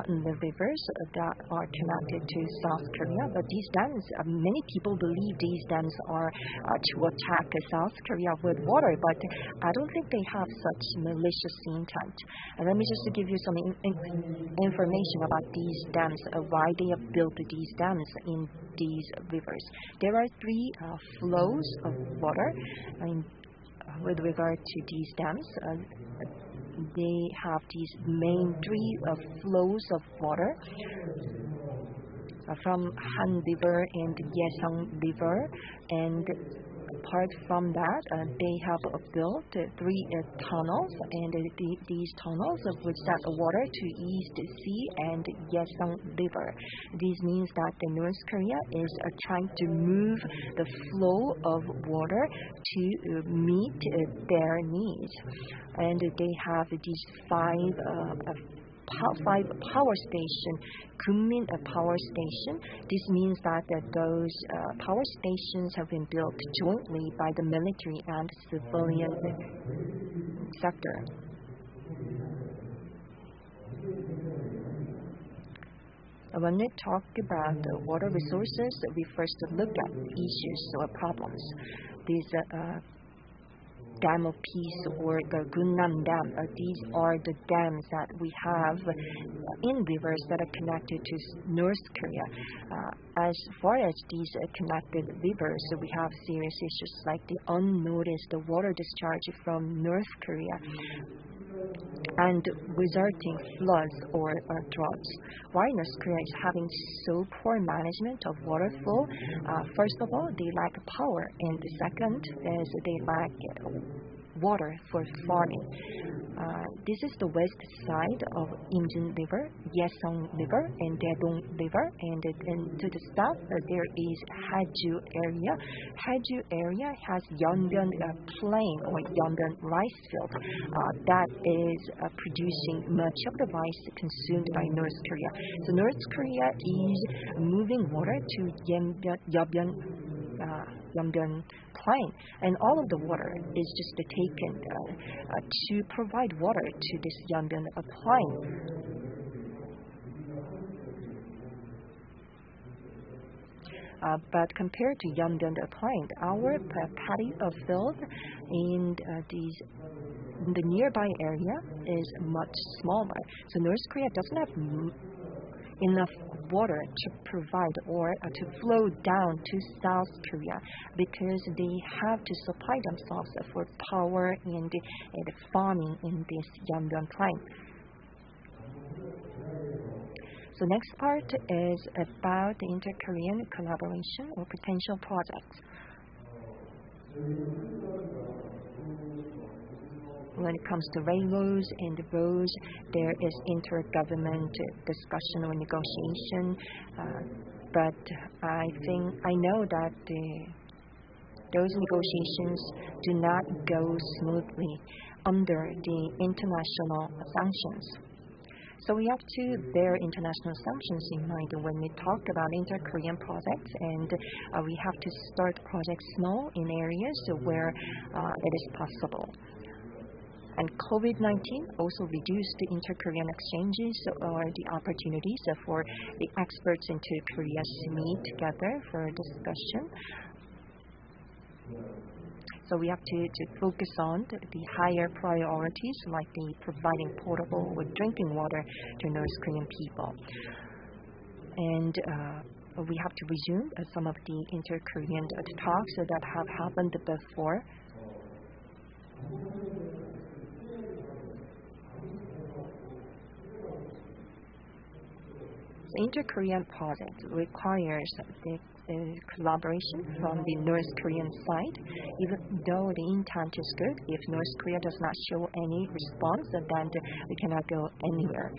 in the rivers that are connected to South Korea. But these dams, many people believe these dams are to attack South Korea with water, but I don't think they have such malicious intent. And let me just give you some information about these dams, why they have built these dams in these rivers. There are three flows of water. With regard to these dams, they have these main three flows of water from Han River and Yeseong River, and apart from that, they have built three tunnels, and these tunnels which send water to East Sea and Yeseong River. This means that North Korea is trying to move the flow of water to meet their needs, and they have these five power station, Kunmin Power Station. This means that those power stations have been built jointly by the military and civilian sector. When we talk about water resources, we first look at issues or problems. These Dam of Peace or the Gunnam Dam. These are the dams that we have in rivers that are connected to North Korea. As far as these connected rivers, we have serious issues like the unnoticed water discharge from North Korea and resulting floods or droughts. Why North Korea is having so poor management of water flow? First of all, they lack power, and the second is they lack water for farming. This is the west side of Imjin River, Yeseong River, and Daedong River, and to the south there is Haju area. Haju area has Yeonbyeon plain or Yeonbyeon rice field that is producing much of the rice consumed by North Korea. So North Korea is moving water to Yeonbyeon plain, and all of the water is just taken to provide water to this Yeonbyeon plain. But compared to Yeonbyeon plain, our paddy field in the nearby area is much smaller. So North Korea doesn't have enough water to provide or to flow down to South Korea because they have to supply themselves for power and farming in this Yeonbyeon plain. So next part is about the inter-Korean collaboration or potential projects. When it comes to railroads and roads, there is intergovernment discussion or negotiation, but I know that those negotiations do not go smoothly under the international sanctions. So we have to bear international sanctions in mind when we talk about inter-Korean projects, and we have to start projects small in areas where it is possible. And COVID-19 also reduced the inter-Korean exchanges or the opportunities for the experts into Korea to meet together for discussion. So we have to focus on the higher priorities like the providing potable or drinking water to North Korean people. And we have to resume some of the inter-Korean talks that have happened before. The inter-Korean project requires the collaboration from the North Korean side. Even though the intent is good, if North Korea does not show any response, then we cannot go anywhere.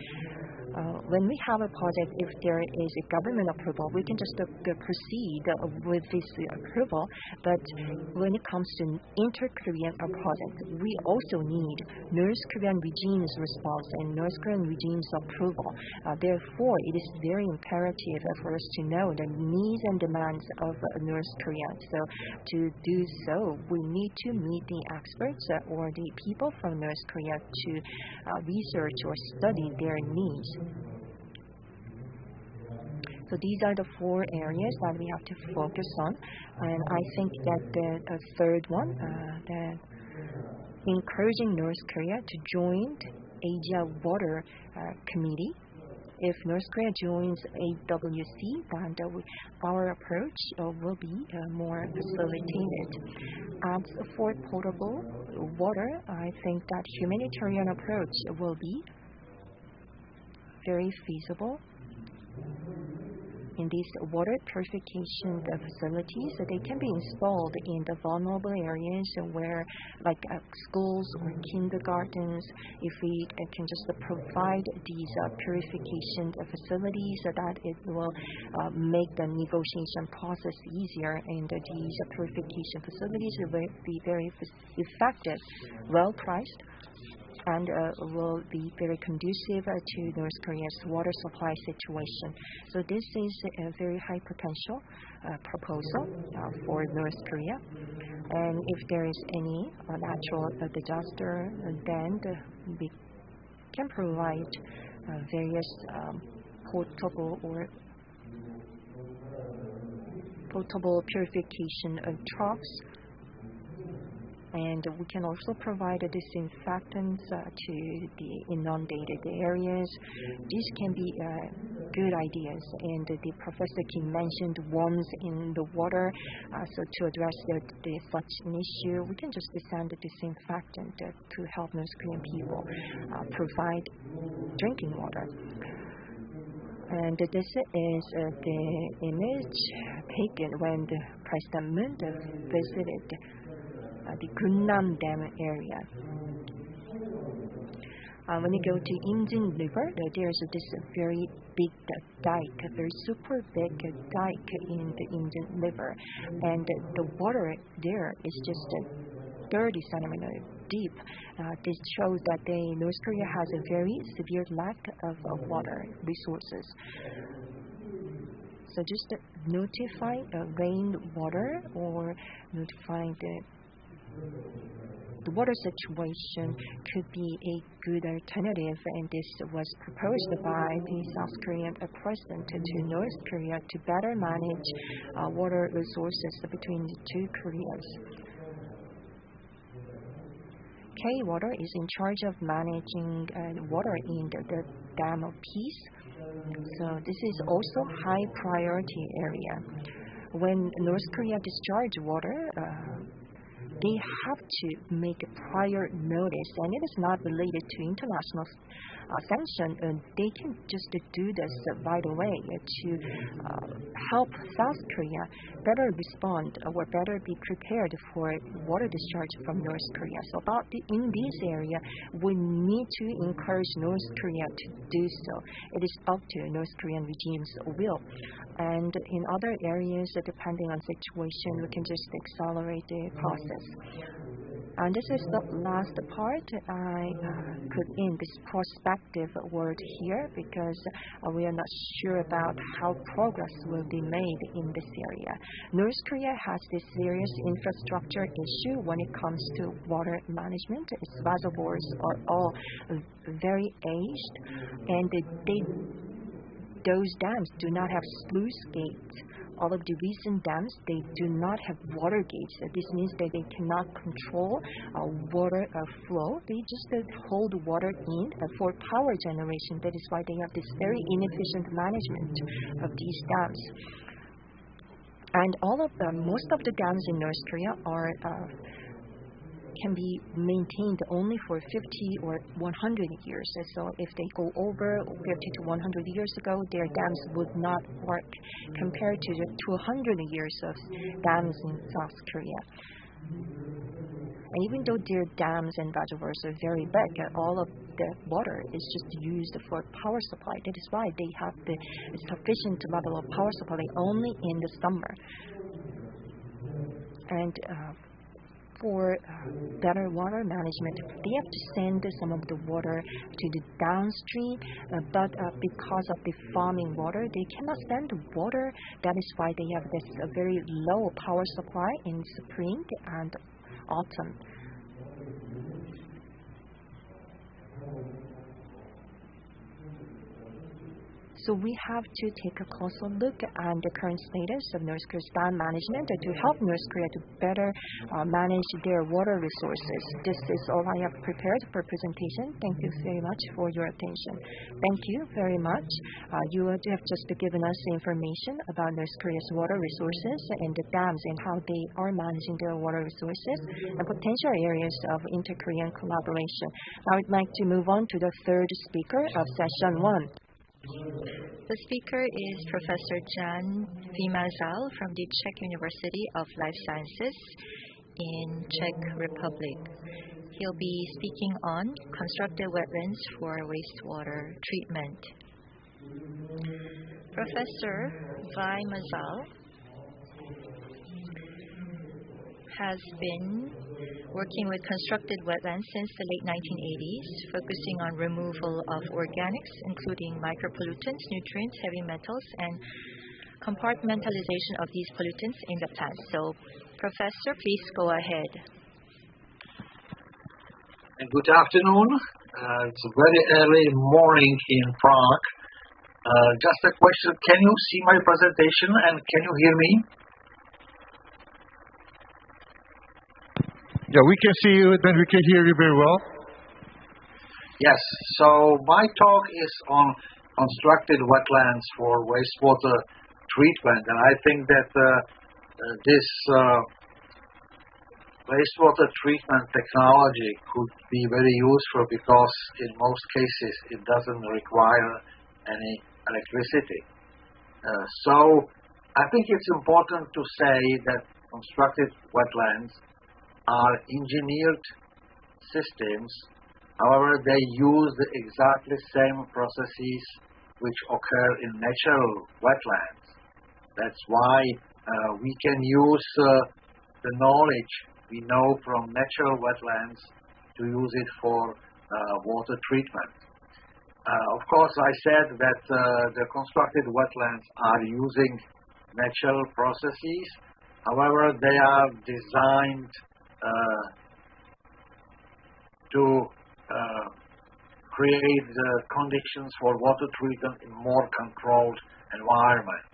When we have a project, if there is a government approval, we can just proceed with this approval. But when it comes to inter-Korean project, we also need North Korean regime's response and North Korean regime's approval. Therefore, it is very imperative for us to know the needs and demands of North Korea. So to do so, we need to meet the experts or the people from North Korea to research or study their needs. So these are the 4 areas that we have to focus on. And I think that the third one, that encouraging North Korea to join Asia Water Committee. If North Korea joins AWC, then our approach will be more facilitated. As for potable water, I think that humanitarian approach will be very feasible. In these water purification facilities, they can be installed in the vulnerable areas where, like schools or kindergartens. If we can just provide these purification facilities, so that it will make the negotiation process easier, and these purification facilities will be very effective, well priced, and will be very conducive to North Korea's water supply situation. So this is a very high potential proposal for North Korea. And if there is any natural disaster, then we can provide various potable purification trucks. And we can also provide disinfectants to the inundated areas. These can be good ideas. And the Professor Kim mentioned worms in the water. So to address such an issue, we can just send a disinfectant to help North Korean people provide drinking water. And this is the image taken when the President Moon visited the Gunnam Dam area. When you go to Injin River, there's this very big dike, very super big dike in the Injin River, and the water there is just 30 centimeters deep. This shows that North Korea has a very severe lack of water resources. So just notify rainwater or notifying the water situation could be a good alternative, and this was proposed by the South Korean president to North Korea to better manage water resources between the two Koreas. K-Water is in charge of managing water in the Dam of Peace. So this is also high priority area. When North Korea discharge water, they have to make a prior notice, and it is not related to international sanction. They can just do this right away to help South Korea better respond or better be prepared for water discharge from North Korea. So in this area, we need to encourage North Korea to do so. It is up to North Korean regime's will. And in other areas, depending on situation, we can just accelerate the process. And this is the last part. I put in this prospective word here because we are not sure about how progress will be made in this area. North Korea has this serious infrastructure issue when it comes to water management. Its reservoirs are all very aged, and those dams do not have sluice gates all of the recent dams, they do not have water gates. This means that they cannot control water flow. They just hold water in for power generation. That is why they have this very inefficient management of these dams. And most of the dams in North Korea can be maintained only for 50 or 100 years. So if they go over 50 to 100 years ago, their dams would not work compared to the 200 years of dams in South Korea. And even though their dams and reservoirs are very big, all of the water is just used for power supply. That is why they have the sufficient level of power supply only in the summer. And for better water management, they have to send some of the water to the downstream, but because of the farming water, they cannot send water. That is why they have this very low power supply in spring and autumn. So we have to take a closer look at the current status of North Korea's dam management to help North Korea to better manage their water resources. This is all I have prepared for presentation. Thank you very much for your attention. Thank you very much. You have just given us information about North Korea's water resources and the dams and how they are managing their water resources and potential areas of inter-Korean collaboration. Now I'd like to move on to the third speaker of session 1. The speaker is Professor Jan Vymazal from the Czech University of Life Sciences in Czech Republic. He'll be speaking on constructive wetlands for wastewater treatment. Professor Vymazal has been working with constructed wetlands since the late 1980s, focusing on removal of organics, including micropollutants, nutrients, heavy metals, and compartmentalization of these pollutants in the plants. So, Professor, please go ahead. Good afternoon. It's a very early morning in Prague. Just a question, can you see my presentation and can you hear me? Yeah, we can see you, then we can hear you very well. Yes, so my talk is on constructed wetlands for wastewater treatment, and I think that this wastewater treatment technology could be very useful because in most cases it doesn't require any electricity. So I think it's important to say that constructed wetlands are engineered systems. However, they use the exactly same processes which occur in natural wetlands. That's why we can use the knowledge we know from natural wetlands to use it for water treatment. Of course, I said that the constructed wetlands are using natural processes. However, they are designed to create the conditions for water treatment in more controlled environment.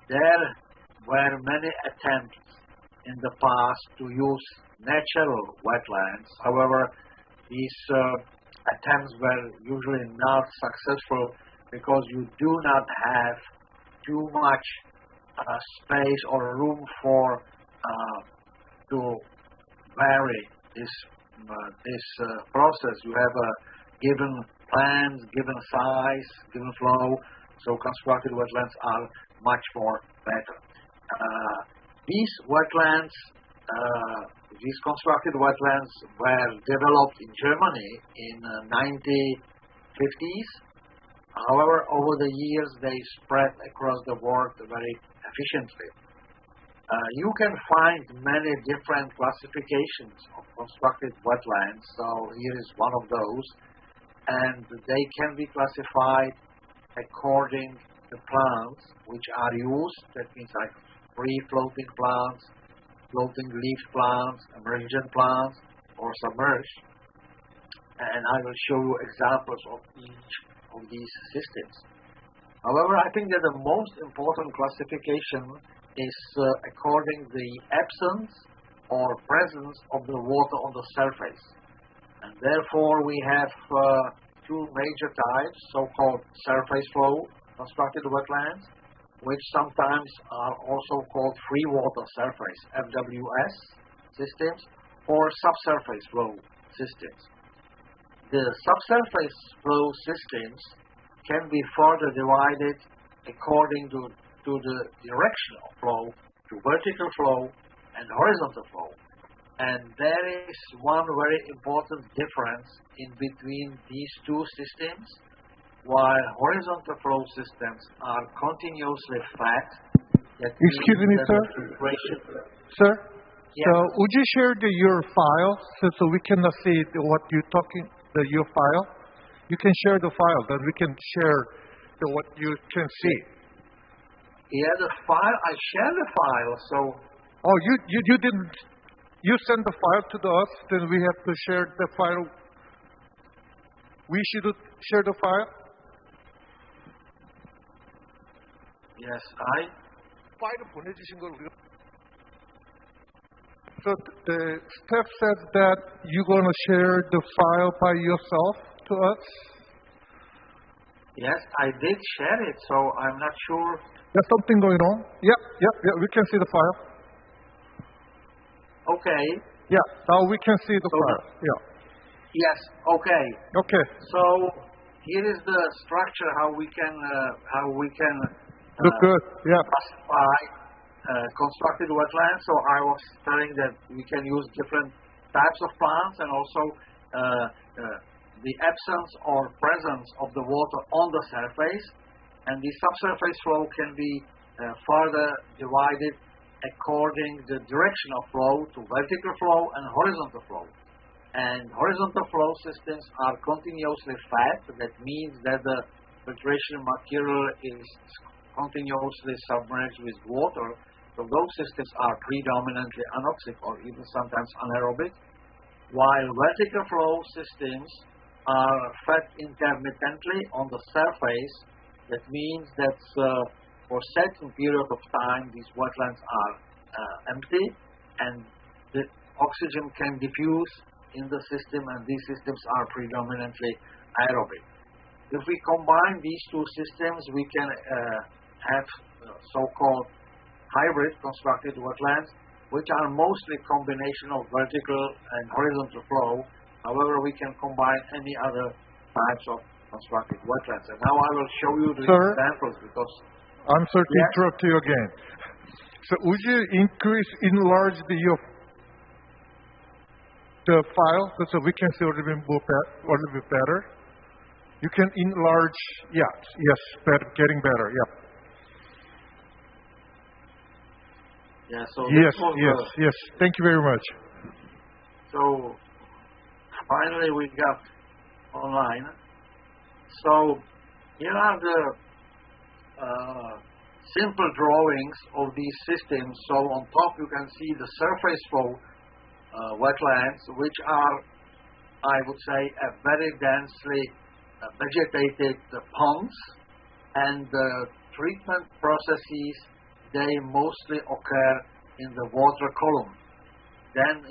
There were many attempts in the past to use natural wetlands. However, these attempts were usually not successful because you do not have too much space or room for to vary this process. You have a given plans, given size, given flow, so constructed wetlands are much more better. These wetlands, these constructed wetlands were developed in Germany in the 1950s. However, over the years they spread across the world very efficiently. You can find many different classifications of constructed wetlands, so here is one of those, and they can be classified according to plants which are used. That means like free-floating plants, floating leaf plants, emergent plants, or submerged. And I will show you examples of each of these systems. However, I think that the most important classification is according the absence or presence of the water on the surface. And therefore, we have two major types, so-called surface flow constructed wetlands, which sometimes are also called free water surface, FWS systems, or subsurface flow systems. The subsurface flow systems can be further divided according to the direction of flow, to vertical flow and horizontal flow. And there is one very important difference in between these two systems. While horizontal flow systems are continuously flat, Excuse me, sir. Sir? Yes. So would you share your file so we can see what you're talking, your file? You can share the file, then we can share what you can see. Yeah, the file, I share the file, so... Oh, you didn't, you send the file to us, then we have to share the file. We should share the file? Yes, 파일을 보내주신 걸 우리가. So the staff said that you're going to share the file by yourself to us? Yes, I did share it, so I'm not sure. There's something going on? Yeah, we can see the file. Okay. Yeah, now we can see the file. Yeah. Yes, okay. Okay. So here is the structure, how we can Look good, yeah. classify constructed wetlands. So I was telling that we can use different types of plants and also the absence or presence of the water on the surface. And the subsurface flow can be further divided according the direction of flow to vertical flow and horizontal flow. And horizontal flow systems are continuously flat. That means that the filtration material is continuously submerged with water. So those systems are predominantly anoxic or even sometimes anaerobic, while vertical flow systems are fed intermittently on the surface. That means that for certain period of time these wetlands are empty and the oxygen can diffuse in the system, and these systems are predominantly aerobic. If we combine these two systems, we can have so-called hybrid constructed wetlands, which are mostly combination of vertical and horizontal flow. However, we can combine any other types of constructed wetlands. And now I will show you the examples because... I'm sorry to interrupt you again. So would you enlarge the file so we can see a little bit better? You can enlarge, yes, better, getting better, yeah. Yeah, so yes. Thank you very much. So finally we got online. So here are the simple drawings of these systems. So on top you can see the surface flow wetlands, which are, I would say, a very densely vegetated ponds, and the treatment processes, they mostly occur in the water column. Then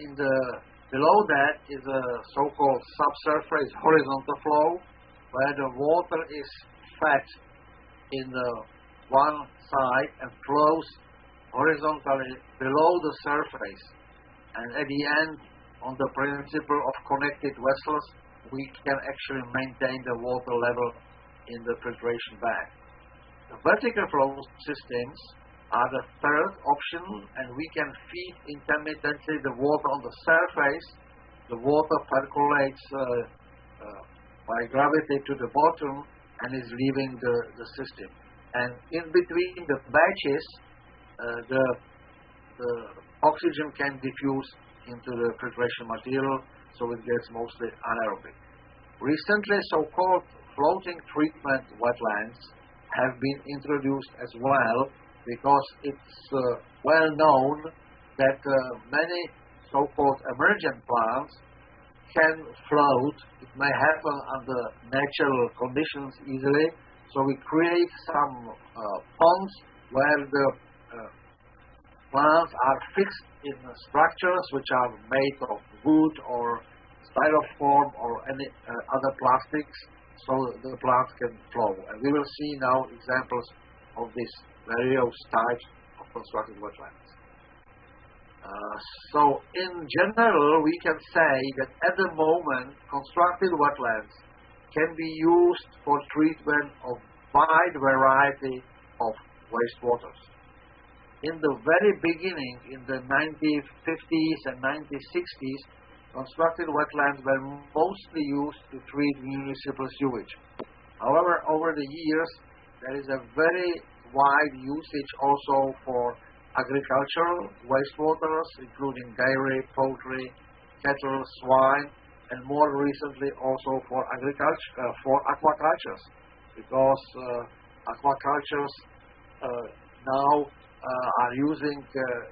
below that is a so-called subsurface horizontal flow, where the water is fed in the one side and flows horizontally below the surface. And at the end, on the principle of connected vessels, we can actually maintain the water level in the filtration bag. The vertical flow systems are the third option, and we can feed intermittently the water on the surface. The water percolates by gravity to the bottom and is leaving the system. And in between the batches, the oxygen can diffuse into the filtration material, so it gets mostly anaerobic. Recently, so-called floating treatment wetlands have been introduced as well, because it's well known that many so-called emergent plants can float. It may happen under natural conditions easily, So we create some ponds where the plants are fixed in structures which are made of wood or styrofoam or any other plastics, so the plants can flow. And we will see now examples of these various types of constructed wetlands. So in general, we can say that at the moment, constructed wetlands can be used for treatment of wide variety of wastewaters. In the very beginning, in the 1950s and 1960s, constructed wetlands were mostly used to treat municipal sewage. However, over the years, there is a very wide usage also for agricultural wastewaters, including dairy, poultry, cattle, swine, and more recently also for agriculture, for aquacultures, because aquacultures now are using,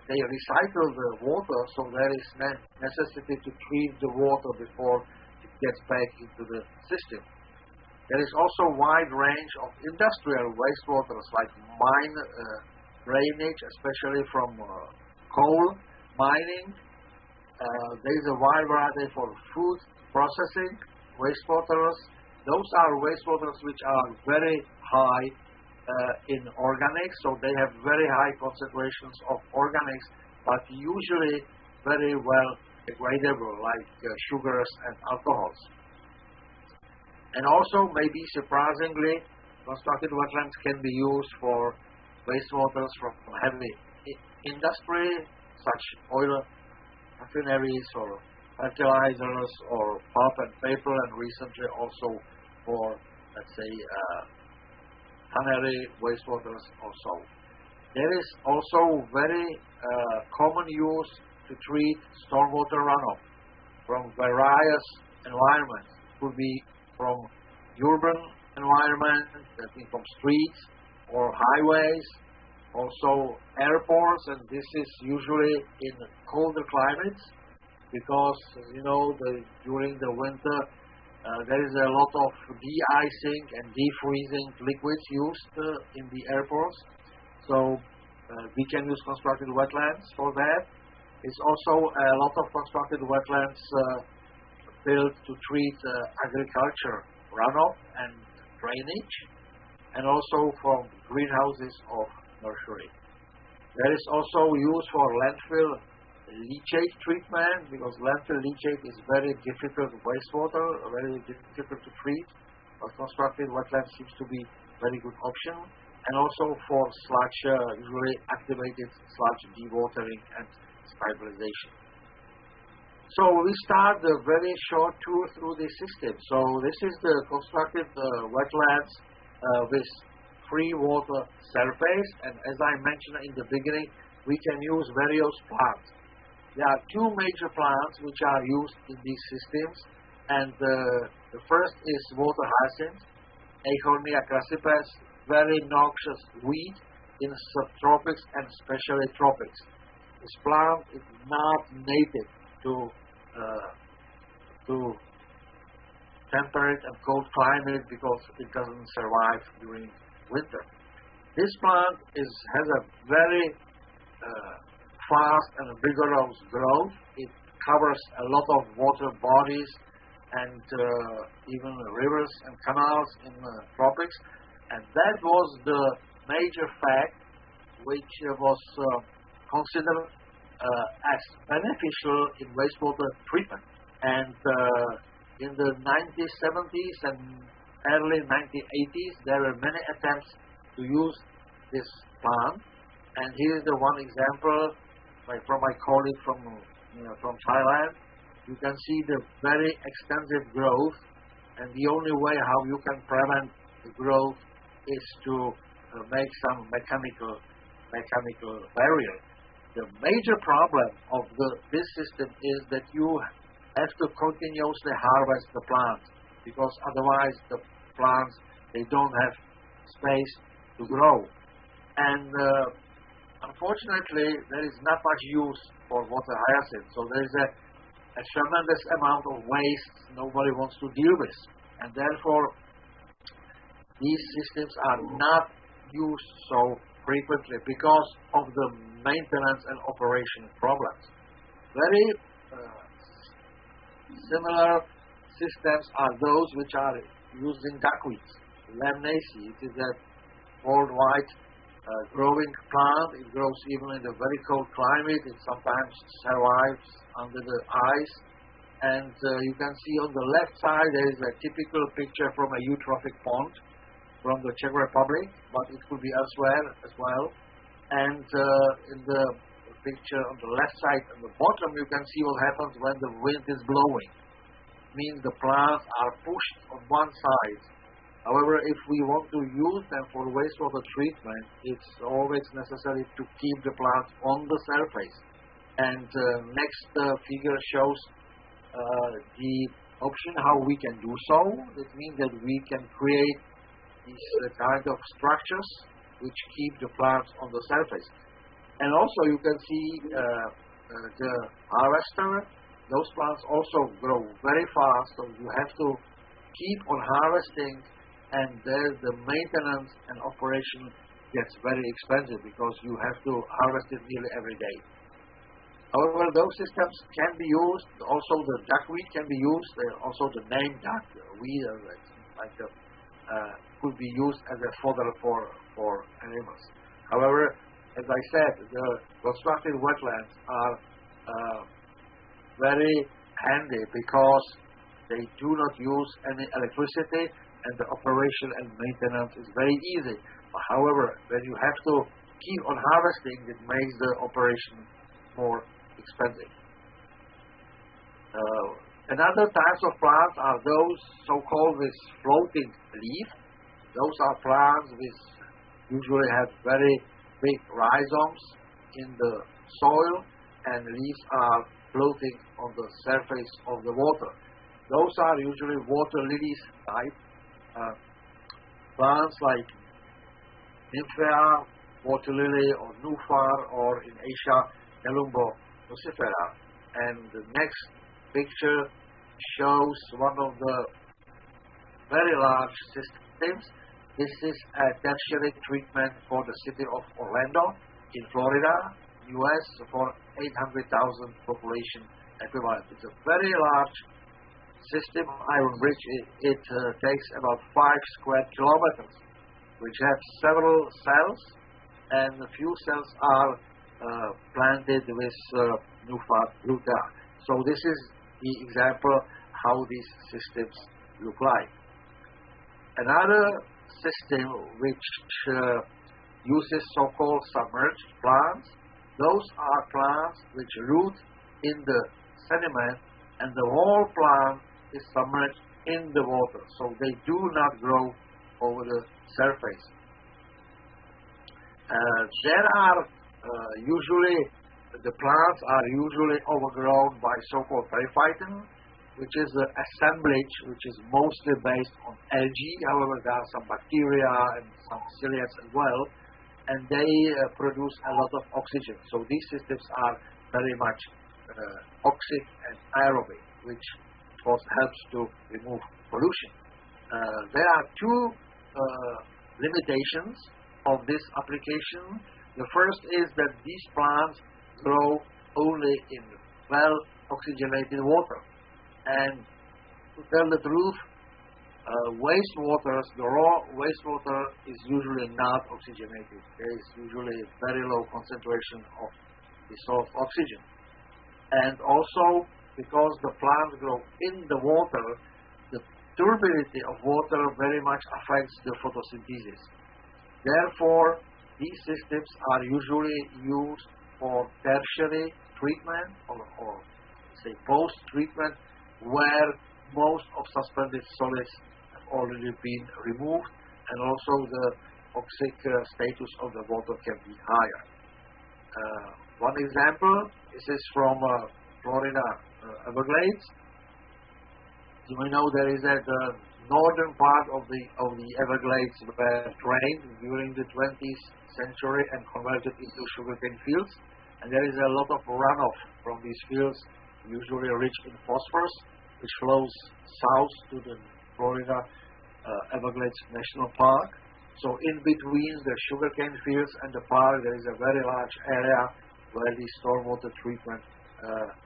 they recycle the water, so there is necessity to treat the water before it gets back into the system. There is also a wide range of industrial wastewaters like mine drainage, especially from coal mining. There is a wide variety for food processing wastewaters. Those are wastewaters which are very high in organics, so they have very high concentrations of organics, but usually very well degradable, like sugars and alcohols. And also, maybe surprisingly, constructed wetlands can be used for wastewaters from heavy industry, such oil refineries or fertilizers or pulp and paper, and recently also for, let's say, tannery wastewaters also. There is also very common use to treat stormwater runoff from various environments. It could be from urban environment, that means from streets or highways, also airports, and this is usually in colder climates because, you know, during the winter there is a lot of de-icing and defreezing liquids used in the airports. So we can use constructed wetlands for that. It's also a lot of constructed wetlands built to treat agriculture runoff and drainage, and also from greenhouses of nursery. There is also use for landfill leachate treatment, because landfill leachate is very difficult wastewater, very difficult to treat, but constructed wetlands seems to be a very good option, and also for sludge, usually activated sludge dewatering and stabilization. So we start the very short tour through this system. So this is the constructed wetlands with free water surface, and as I mentioned in the beginning, we can use various plants. There are two major plants which are used in these systems, and the first is water hyacinth, Achornia crassipes, very noxious weed in subtropics and especially tropics. This plant is not native to temperate and cold climate because it doesn't survive during winter. This plant has a very fast and vigorous growth. It covers a lot of water bodies and even rivers and canals in the tropics, and that was the major fact which was considered as beneficial in wastewater treatment. And in the 1970s and early 1980s, there were many attempts to use this plant. And here is the one example from my colleague from Thailand. You can see the very extensive growth, and the only way how you can prevent the growth is to make some mechanical barrier. The major problem of this system is that you have to continuously harvest the plants, because otherwise the plants, they don't have space to grow. And unfortunately, there is not much use for water hyacinth, so there is a tremendous amount of waste nobody wants to deal with. And therefore, these systems are not used so frequently because of the maintenance and operation problems. Very similar systems are those which are using duckweed. Lemnaceae, it is a worldwide growing plant. It grows even in a very cold climate. It sometimes survives under the ice. And you can see on the left side there is a typical picture from a eutrophic pond from the Czech Republic, but it could be elsewhere as well. And in the picture on the left side at the bottom, you can see what happens when the wind is blowing. It means the plants are pushed on one side. However, if we want to use them for wastewater treatment, it's always necessary to keep the plants on the surface. And next figure shows the option how we can do so. It means that we can create these kind of structures which keep the plants on the surface. And also you can see the harvester. Those plants also grow very fast, so you have to keep on harvesting, and there the maintenance and operation gets very expensive because you have to harvest it nearly every day. However, those systems can be used. Also, the duckweed can be used. Also, the name duckweed could be used as a fodder for animals. However, as I said, the constructed wetlands are very handy because they do not use any electricity, and the operation and maintenance is very easy. However, when you have to keep on harvesting, it makes the operation more expensive. Another types of plants are those so-called with floating leaf. Those are plants which usually have very big rhizomes in the soil, and leaves are floating on the surface of the water. Those are usually water lilies type plants like Nymphaea, water lily, or Nufar, or in Asia, Nelumbo nucifera. And the next picture shows one of the very large systems. This is a tertiary treatment for the city of Orlando in Florida, US, for 800,000 population equivalent. It's a very large system, iron bridge. It takes about 5 square kilometers, which have several cells, and a few cells are planted with Nufar lutea. So this is the example how these systems look like. Another system which uses so-called submerged plants. Those are plants which root in the sediment, and the whole plant is submerged in the water, so they do not grow over the surface. There are usually, the plants are usually overgrown by so-called periphyton, which is an assemblage which is mostly based on algae. However, there are some bacteria and some ciliates as well, and they produce a lot of oxygen. So these systems are very much oxic and aerobic, which of course helps to remove pollution. There are two limitations of this application. The first is that these plants grow only in well oxygenated water. And to tell the truth, wastewater, the raw wastewater is usually not oxygenated. There is usually a very low concentration of dissolved oxygen. And also, because the plants grow in the water, the turbidity of water very much affects the photosynthesis. Therefore, these systems are usually used for tertiary treatment or say post-treatment, where most of suspended solids have already been removed, and also the oxic status of the water can be higher. One example, this is from Florida Everglades. You may know there is the northern part of the Everglades were drained during the 20th century and converted into sugarcane fields, and there is a lot of runoff from these fields, usually rich in phosphorus, which flows south to the Florida Everglades National Park. So in between the sugarcane fields and the park, there is a very large area where the stormwater treatment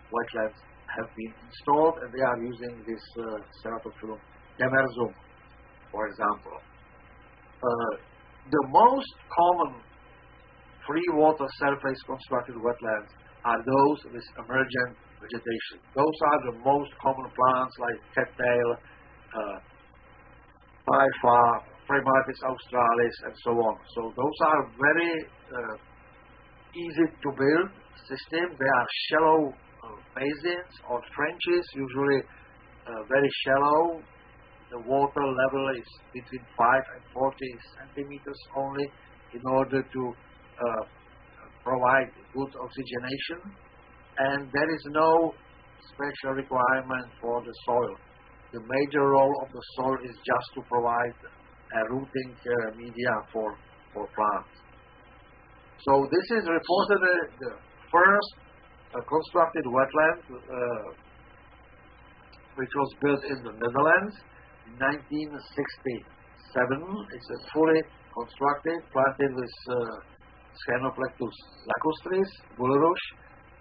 wetlands have been installed, and they are using this ceratophyllum demersum, for example. The most common free water surface constructed wetlands are those with emergent vegetation. Those are the most common plants like cattail, Typha, Phremartis australis, and so on. So those are very easy to build systems. They are shallow basins or trenches, usually very shallow. The water level is between 5 and 40 centimeters only in order to provide good oxygenation. And there is no special requirement for the soil. The major role of the soil is just to provide a rooting media for plants. So this is reportedly the first constructed wetland which was built in the Netherlands in 1967. It's a fully constructed, planted with Schenoplectus lacustris, bulrush,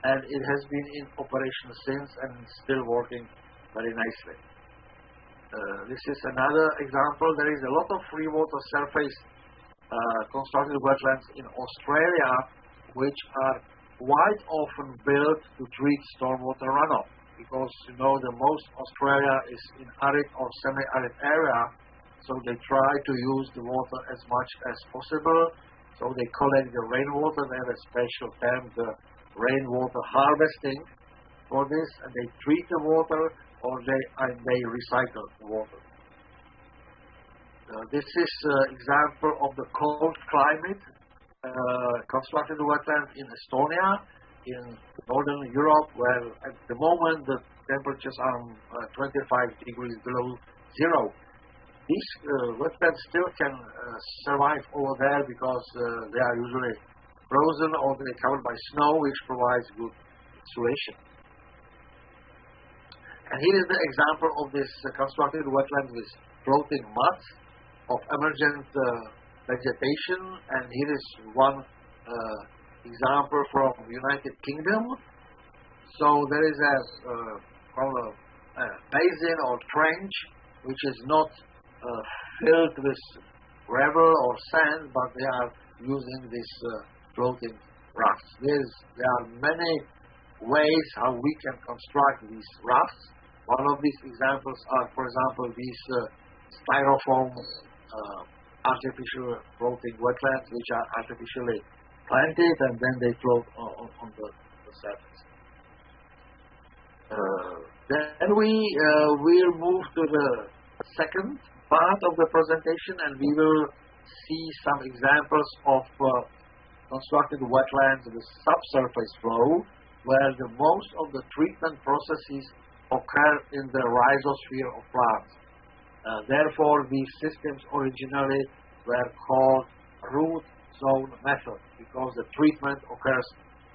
and it has been in operation since and still working very nicely. This is another example. There is a lot of free water surface constructed wetlands in Australia, which are quite often built to treat stormwater runoff, because the most Australia is in arid or semi-arid area, so they try to use the water as much as possible. So they collect the rainwater. They have a special term, the rainwater harvesting for this, and they treat the water or they recycle the water. This is an example of the cold climate constructed wetland in Estonia, in northern Europe, where at the moment the temperatures are 25 degrees below zero. These wetlands still can survive over there because they are usually frozen or they're covered by snow, which provides good insulation. And here is the example of this constructed wetland with floating mud of emergent vegetation, and here is one example from United Kingdom. So there is a basin or trench which is not filled with gravel or sand, but they are using this floating rafts. There are many ways how we can construct these rafts. One of these examples are, for example, these styrofoam artificial floating wetlands, which are artificially planted and then they float on the surface. Then we will move to the second part of the presentation, and we will see some examples of constructed wetlands with subsurface flow, where the most of the treatment processes occur in the rhizosphere of plants. Therefore, these systems originally were called root zone method, because the treatment occurs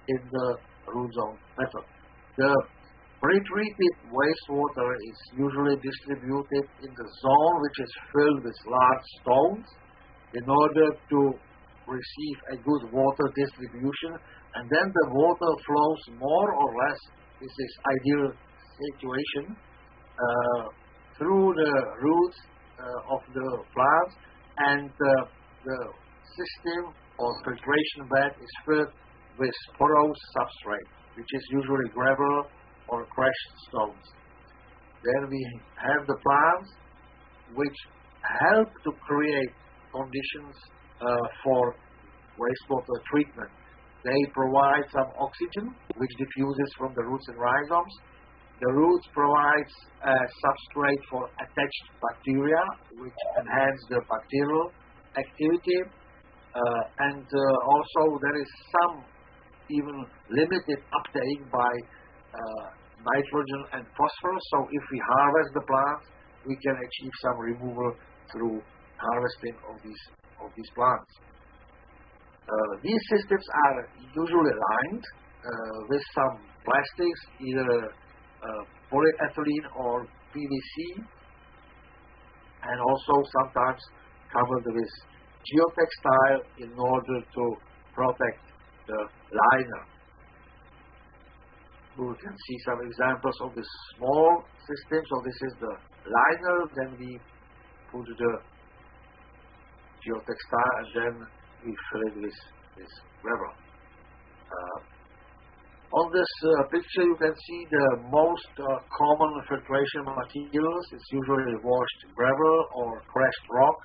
in the root zone method. The pre-treated wastewater is usually distributed in the zone which is filled with large stones in order to receive a good water distribution, and then the water flows more or less, this is ideal situation, through the roots of the plants, and the system or filtration bed is filled with porous substrate, which is usually gravel or crushed stones. Then we have the plants which help to create conditions for wastewater treatment. They provide some oxygen which diffuses from the roots and rhizomes. The roots provide a substrate for attached bacteria which enhance the bacterial activity, and also there is some even limited uptake by nitrogen and phosphorus. So if we harvest the plants, we can achieve some removal through harvesting of these plants. These systems are usually lined with some plastics, either polyethylene or PVC, and also sometimes covered with geotextile in order to protect the liner. We can see some examples of the small system. So this is the liner, then we put the geotextile, and then we fill it with gravel. On this picture you can see the most common filtration materials. It's usually washed gravel or crushed rock.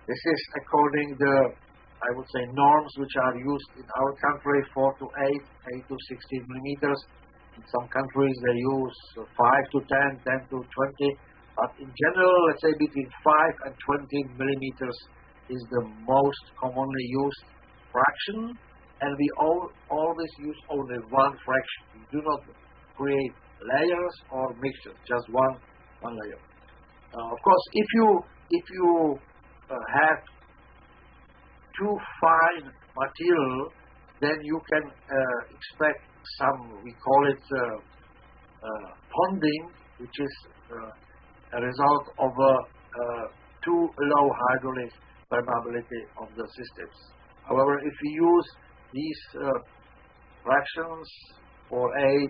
This is according the, I would say, norms which are used in our country, 4 to 8, 8 to 16 millimeters. In some countries they use 5 to 10, 10 to 20. But in general, let's say between 5 and 20 millimeters is the most commonly used fraction. And we always use only one fraction. We do not create layers or mixtures, just one layer. Of course, if you have too fine material, then you can expect some, we call it ponding, which is a result of too low hydraulic permeability of the systems. However, if we use these fractions for 8,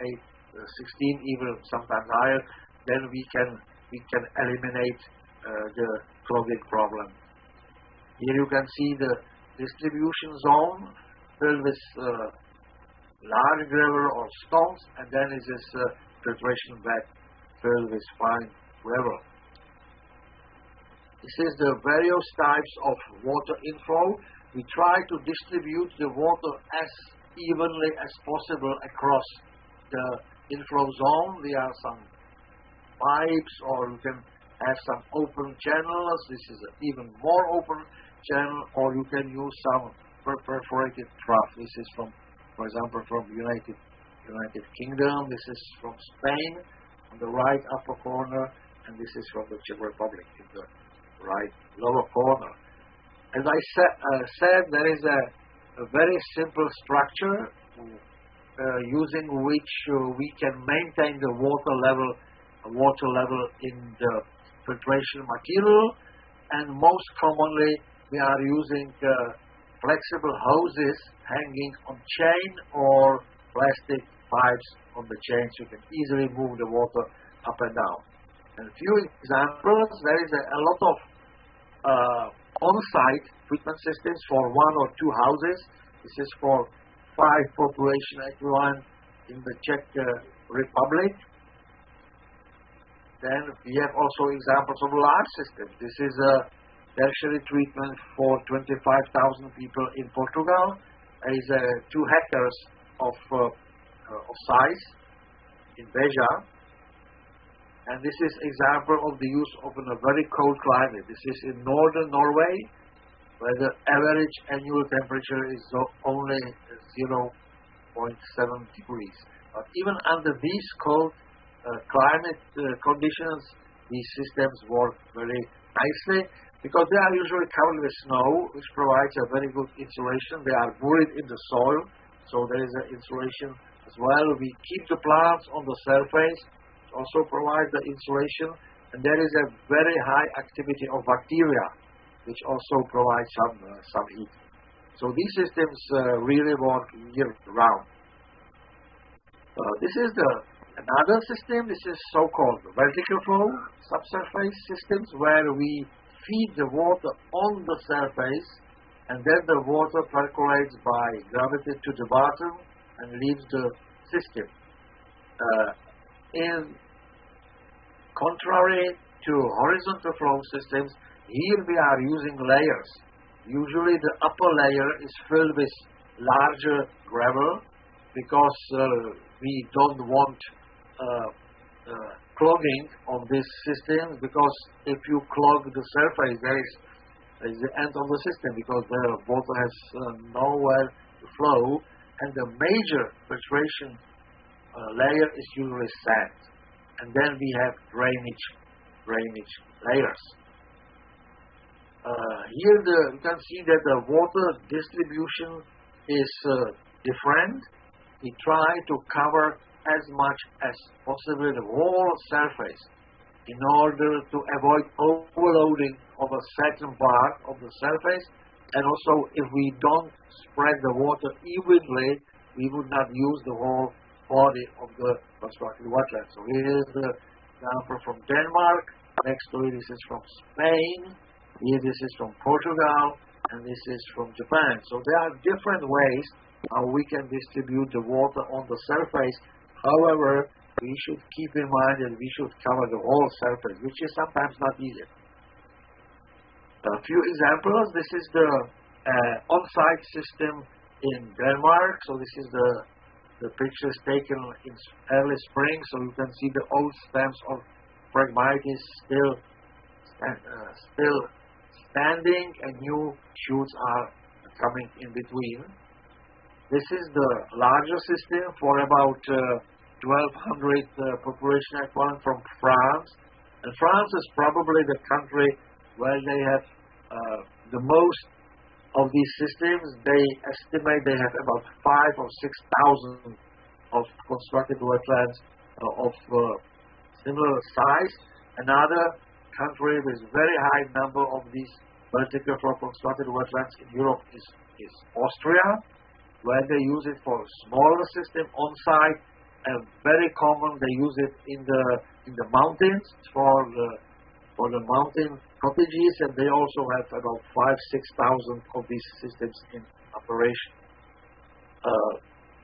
16, even sometimes higher, then we can eliminate the clogging problem. Here you can see the distribution zone filled with large gravel or stones, and then is this filtration bed filled with fine gravel. This is the various types of water inflow. We try to distribute the water as evenly as possible across the inflow zone. There are some pipes, or you can have some open channels. This is an even more open channel, or you can use some perforated trough. This is from, for example, from United Kingdom. This is from Spain on the right upper corner, and this is from the Czech Republic in the right lower corner. As I said, there is a very simple structure using which we can maintain the water level in the filtration material, and most commonly we are using flexible hoses hanging on chain or plastic pipes on the chain, so you can easily move the water up and down. And a few examples, there is a lot of on-site treatment systems for 1 or 2 houses. This is for 5 population equivalent in the Czech Republic. Then we have also examples of large systems. This is a tertiary treatment for 25,000 people in Portugal. There is 2 hectares of size in Beja. And this is example of the use of a very cold climate. This is in northern Norway, where the average annual temperature is only 0.7 degrees. But even under these cold climate conditions, these systems work very nicely, because they are usually covered with snow, which provides a very good insulation. They are buried in the soil, so there is an insulation as well. We keep the plants on the surface, also provide the insulation, and there is a very high activity of bacteria, which also provides some heat. So these systems really work year-round. This is another system. This is so-called vertical flow subsurface systems, where we feed the water on the surface, and then the water percolates by gravity to the bottom and leaves the system. In contrary to horizontal flow systems, here we are using layers. Usually the upper layer is filled with larger gravel, because we don't want clogging of this system, because if you clog the surface, there is the end of the system, because the water has nowhere to flow, and the major filtration layer is usually sand, and then we have drainage layers. Here you can see that the water distribution is different. We try to cover as much as possible the whole surface in order to avoid overloading of a certain part of the surface, and also if we don't spread the water evenly, we would not use the whole body of the constructed wetland. So here is the example from Denmark. Next to it, this is from Spain. Here this is from Portugal, and this is from Japan. So there are different ways how we can distribute the water on the surface. However, we should keep in mind that we should cover the whole surface, which is sometimes not easy. A few examples. This is the on-site system in Denmark. So this is the pictures taken in early spring. So you can see the old stems of Phragmites still standing, and new shoots are coming in between. This is the larger system for about 1,200 population equivalent from France. And France is probably the country where they have the most of these systems. They estimate they have about 5,000 or 6,000 of constructed wetlands of similar size. Another country with very high number of these vertical flow constructed wetlands in Europe is Austria, where they use it for smaller system on site, and very common they use it in the mountains for the mountain cottages, and they also have about 5,000 to 6,000 of these systems in operation.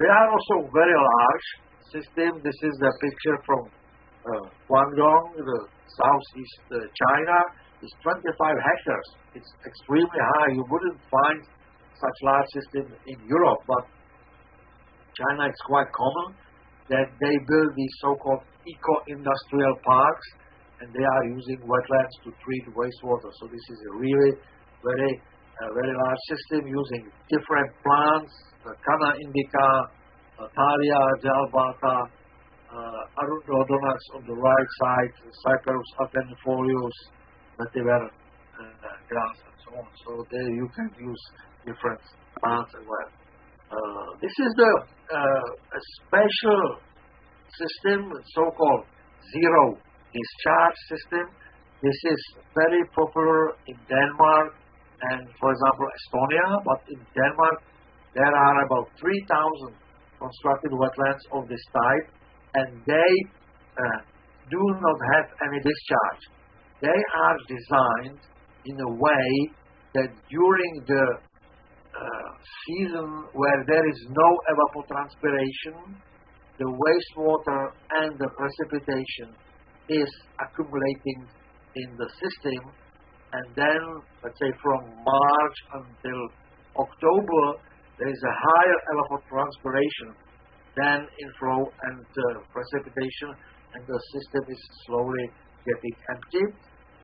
They are also very large systems. This is the picture from Guangdong, the southeast China. It's 25 hectares. It's extremely high. You wouldn't find such large systems in Europe, but China is quite common that they build these so-called eco-industrial parks, and they are using wetlands to treat wastewater. So this is a really very large system using different plants, Canna indica, Thalia, Jalbata, Arundrodonax on the right side, Cyperus alternifolius, vetiver grass, and so on. So there you can use different plants as well. This is a special system, so-called zero discharge system. This is very popular in Denmark and, for example, Estonia. But in Denmark, there are about 3,000 constructed wetlands of this type, and they do not have any discharge. They are designed in a way that during the season where there is no evapotranspiration, the wastewater and the precipitation is accumulating in the system, and then, let's say, from March until October, there is a higher evapotranspiration than inflow and precipitation, and the system is slowly getting emptied.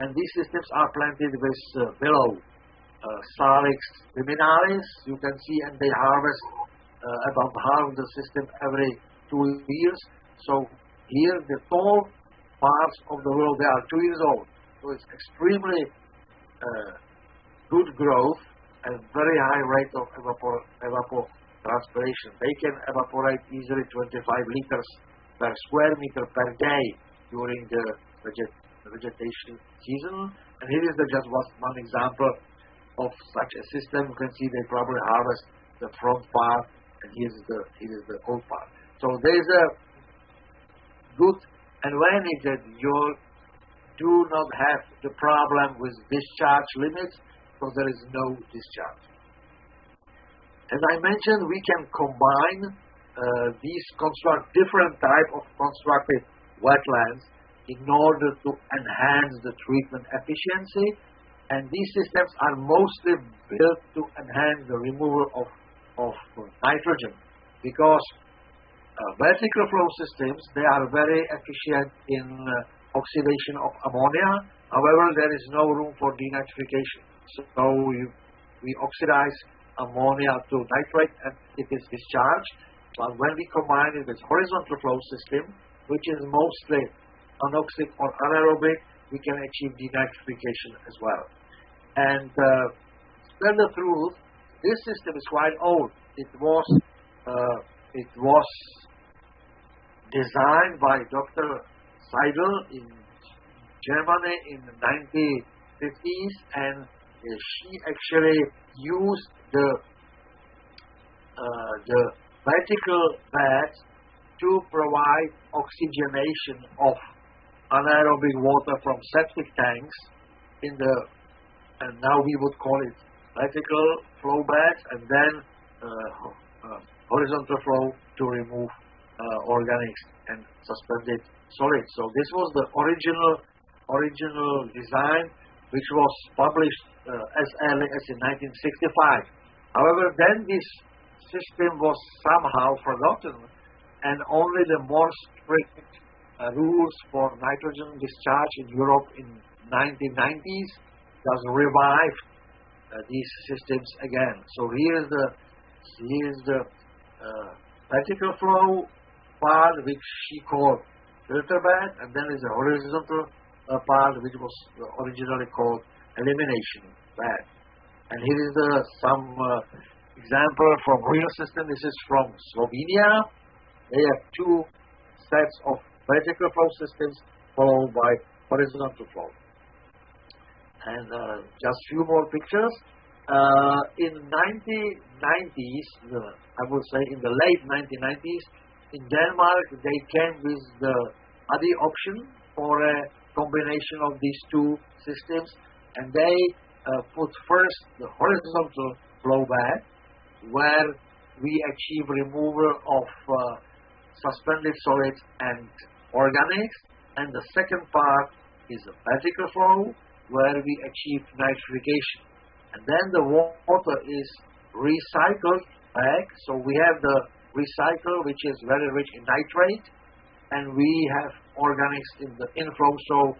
And these systems are planted with willow, Salix liminalis, you can see, and they harvest about half of the system every 2 years. So here the tall parts of the willow, they are 2 years old. So it's extremely good growth and very high rate of evapotranspiration. They can evaporate easily 25 liters per square meter per day during the vegetation season. And here is just one example of such a system. You can see they probably harvest the front part, and here is the old part. So there is a good advantage that you do not have the problem with discharge limits, because there is no discharge. As I mentioned, we can combine these different type of constructed wetlands in order to enhance the treatment efficiency. And these systems are mostly built to enhance the removal of nitrogen, because vertical flow systems, they are very efficient in oxidation of ammonia. However, there is no room for denitrification. So we oxidize ammonia to nitrate, and it is discharged. But when we combine it with horizontal flow system, which is mostly anoxic or anaerobic, we can achieve denitrification as well. And tell the truth, this system is quite old. It was designed by Dr. Seidel in Germany in the 1950s, and she actually used the vertical beds to provide oxygenation of anaerobic water from septic tanks in the, and now we would call it vertical flow beds, and then horizontal flow to remove organics and suspended solids. So this was the original design, which was published as early as in 1965. However, then this system was somehow forgotten, and only the more strict rules for nitrogen discharge in Europe in 1990s does revive these systems again. So here is the vertical flow part, which she called filter bed, and then is the horizontal part, which was originally called elimination bed. And here is some example from real system. This is from Slovenia. They have two sets of vertical flow systems followed by horizontal flow. And just few more pictures. In 1990s, I would say in the late 1990s, in Denmark, they came with the other option for a combination of these two systems, and they put first the horizontal flow bed, where we achieve removal of suspended solids and organics, and the second part is the vertical flow, where we achieve nitrification. And then the water is recycled back, so we have the recycle, which is very rich in nitrate, and we have organics in the inflow, so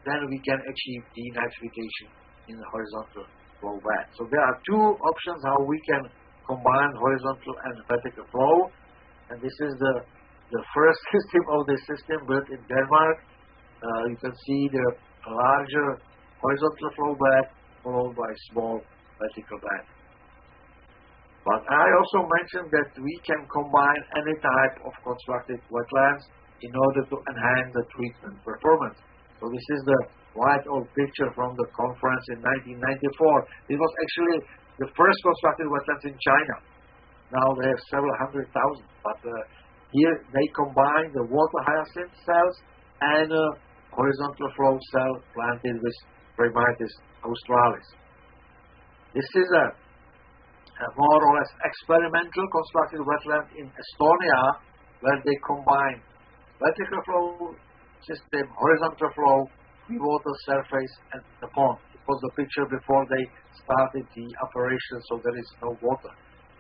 then we can achieve denitrification in the horizontal flow bed. So there are two options how we can combine horizontal and vertical flow, and this is the first system of the system built in Denmark. You can see the larger horizontal flow bed followed by small vertical bed. But I also mentioned that we can combine any type of constructed wetlands in order to enhance the treatment performance. So this is the white old picture from the conference in 1994. It was actually the first constructed wetlands in China. Now they have several hundred thousand, but here they combine the water hyacinth cells and horizontal flow cell planted with Primaritis australis. This is a more or less experimental constructed wetland in Estonia, where they combine vertical flow system, horizontal flow, free water surface, and the pond. It was the picture before they started the operation, so there is no water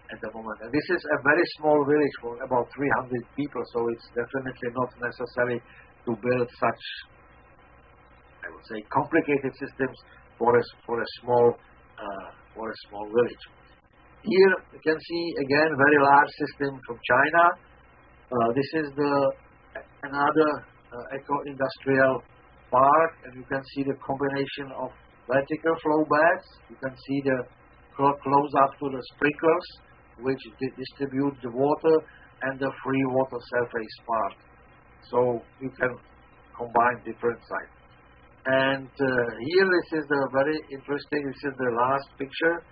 at the moment. And this is a very small village for about 300 people, so it's definitely not necessary to build such, I would say, complicated systems for a small village. Here you can see again very large system from China. This is another eco-industrial park, and you can see the combination of vertical flow beds. You can see the close up to the sprinklers, which distribute the water, and the free water surface part. So you can combine different sites. And here this is the very interesting, this is the last picture.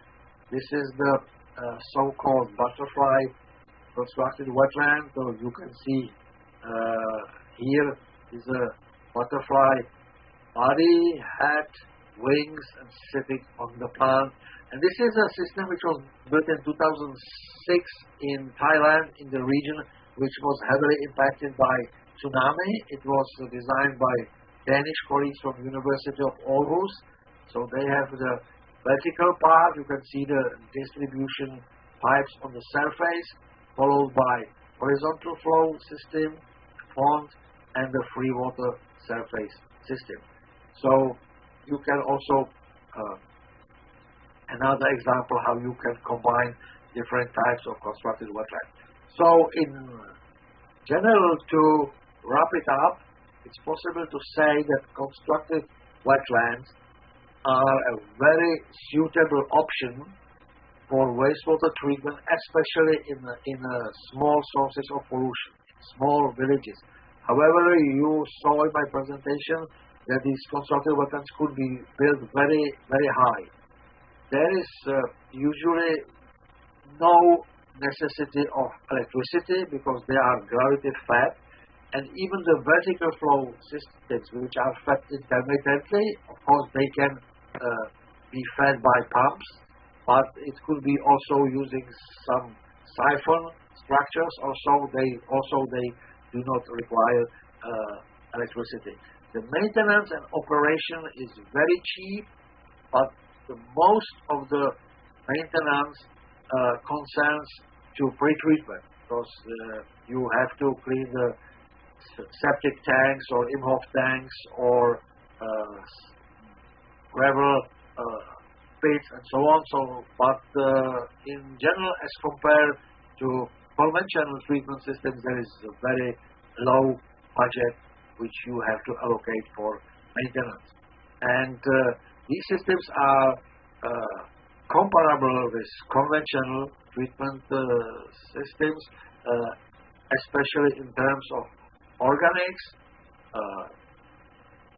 This is the so-called butterfly constructed wetland. So you can see here is a butterfly body, head, wings, and sitting on the plant. And this is a system which was built in 2006 in Thailand, in the region which was heavily impacted by tsunami. It was designed by Danish colleagues from University of Aarhus. So they have the vertical part. You can see the distribution pipes on the surface, followed by horizontal flow system, pond, and the free water surface system. So you can also another example how you can combine different types of constructed wetland. So in general, to wrap it up, it's possible to say that constructed wetlands are a very suitable option for wastewater treatment, especially in small sources of pollution, small villages. However, you saw in my presentation that these constructive wetlands could be built very, very high. There is usually no necessity of electricity because they are gravity-fed, and even the vertical flow systems, which are fed intermittently, of course they can be fed by pumps, but it could be also using some siphon structures. They do not require electricity. The maintenance and operation is very cheap, but the most of the maintenance concerns to pre-treatment, because you have to clean the septic tanks or imhoff tanks or gravel pits and so on. But in general, as compared to conventional treatment systems, there is a very low budget which you have to allocate for maintenance. And these systems are comparable with conventional treatment systems, especially in terms of organics,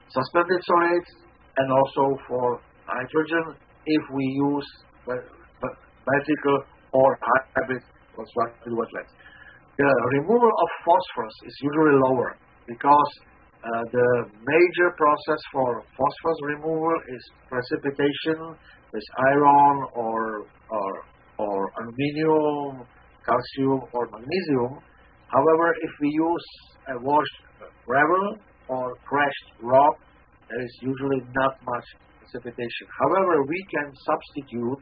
suspended solids, and also for nitrogen if we use vertical or hybrid constructed wetlands. The removal of phosphorus is usually lower because the major process for phosphorus removal is precipitation with iron or aluminium, calcium, or magnesium. However, if we use washed gravel or crushed rock, there is usually not much precipitation. However, we can substitute,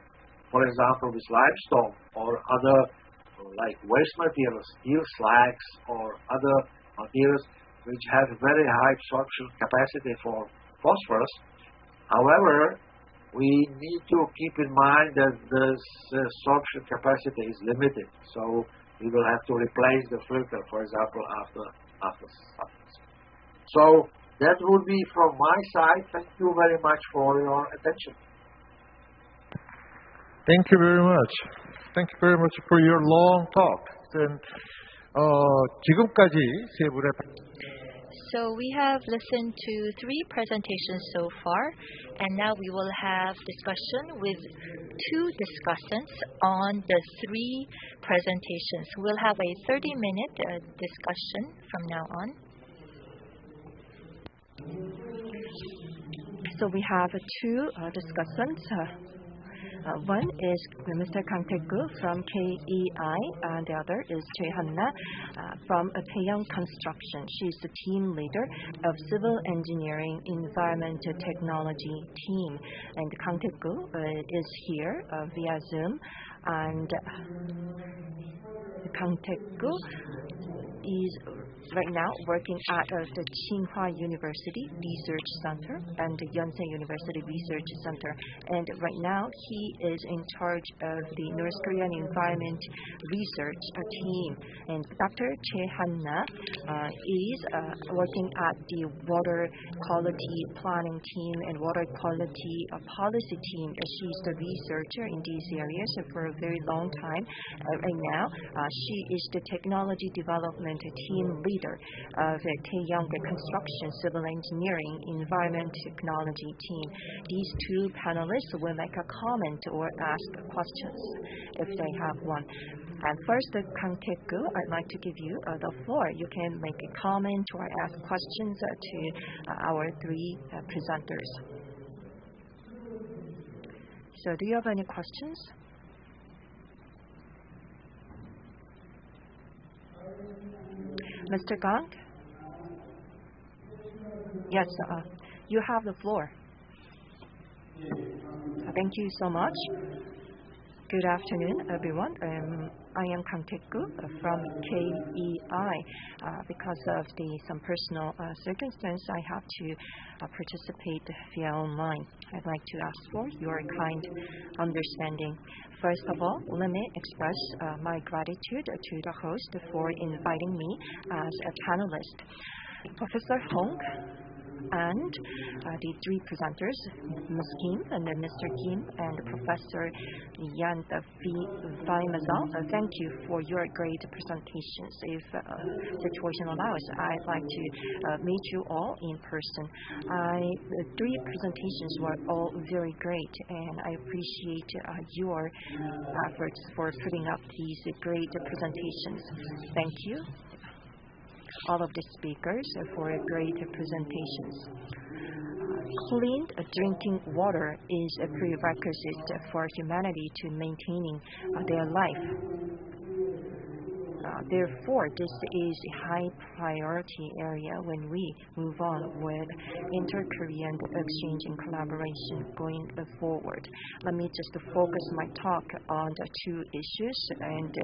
for example, with limestone or other like waste materials, steel slags or other materials which have very high absorption capacity for phosphorus. However, we need to keep in mind that this absorption capacity is limited, so we will have to replace the filter, for example, after substance. So that would be from my side. Thank you very much for your attention. Thank you very much. Thank you very much for your long talk. And 지금까지 세 분의 So we have listened to 3 presentations so far, and now we will have discussion with 2 discussants on the 3 presentations. We'll have a 30-minute discussion from now on. So we have 2 discussants. One is Mr. Kang Tae-gu from KEI, and the other is Choi Han-na from Taeyong Construction. She's the team leader of Civil Engineering Environmental Technology team. And Kang Tae-gu is here via Zoom. And Kang Tae-gu is right now working at the Tsinghua University Research Center and the Yonsei University Research Center. And right now he is in charge of the North Korean Environment Research team. And Dr. Choi Han-na is working at the Water Quality Planning team and Water Quality Policy team. She's the researcher in these areas for a very long time. Right now she is the Technology Development Team Leader of the Taeyong Construction Civil Engineering Environment Technology team. These 2 panelists will make a comment or ask questions if they have one. And first, Kang Tae-gu, I'd like to give you the floor. You can make a comment or ask questions to our 3 presenters. So do you have any questions? Mr. Kang? Yes, you have the floor. Thank you so much. Good afternoon, everyone. I am Kang Tae-gu from KEI. Because of some personal circumstance, I have to participate via online. I'd like to ask for your kind understanding. First of all, let me express my gratitude to the host for inviting me as a panelist. Professor Hong And the three presenters, Ms. Kim and Mr. Kim and Professor Yan Vaimazal, thank you for your great presentations. If situation allows, I'd like to meet you all in person. The three presentations were all very great, and I appreciate your efforts for putting up these great presentations. Thank you, all of the speakers, for great presentations. Clean drinking water is a prerequisite for humanity to maintaining their life. Therefore, this is a high priority area when we move on with inter-Korean exchange and collaboration going forward. Let me just focus my talk on the two issues and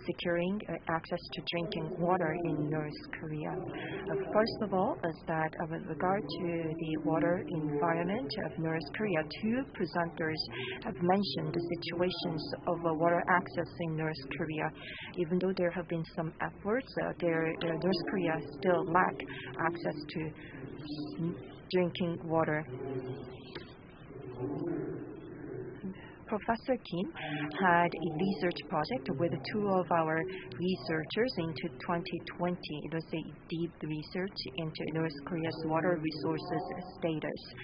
securing access to drinking water in North Korea. First of all, is that with regard to the water environment of North Korea, two presenters have mentioned the situations of water access in North Korea. Even though there have been some efforts, North Korea still lack access to drinking water. Professor Kim had a research project with two of our researchers into 2020. It was a deep research into North Korea's water resources status.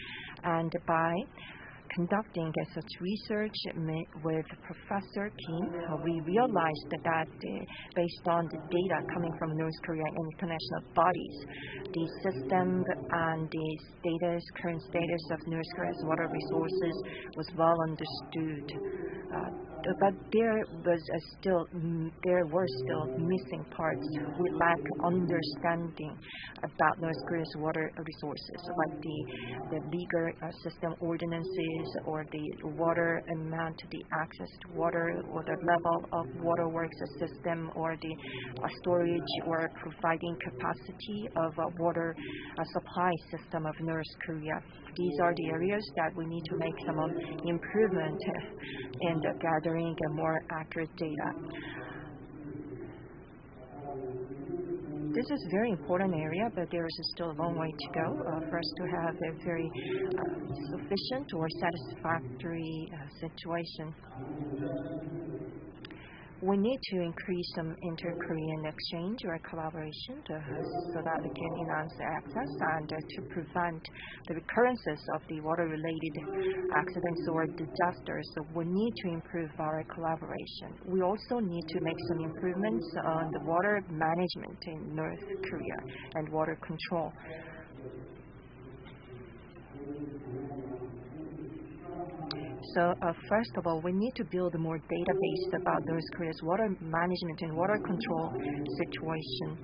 And by conducting such research with Professor Kim, we realized that based on the data coming from North Korea and international bodies, the system and the current status of North Korea's water resources was well understood. But there were still missing parts. We lack understanding about North Korea's water resources, like the legal system ordinances, or the water amount, the access to water, or the level of waterworks system, or the storage or providing capacity of water supply system of North Korea. These are the areas that we need to make some improvement in gathering more accurate data. This is a very important area, but there is still a long way to go for us to have a very sufficient or satisfactory situation. We need to increase some inter-Korean exchange or collaboration so that we can enhance the access and to prevent the recurrences of the water-related accidents or disasters. So we need to improve our collaboration. We also need to make some improvements on the water management in North Korea and water control. So first of all, we need to build more database about North Korea's water management and water control situation.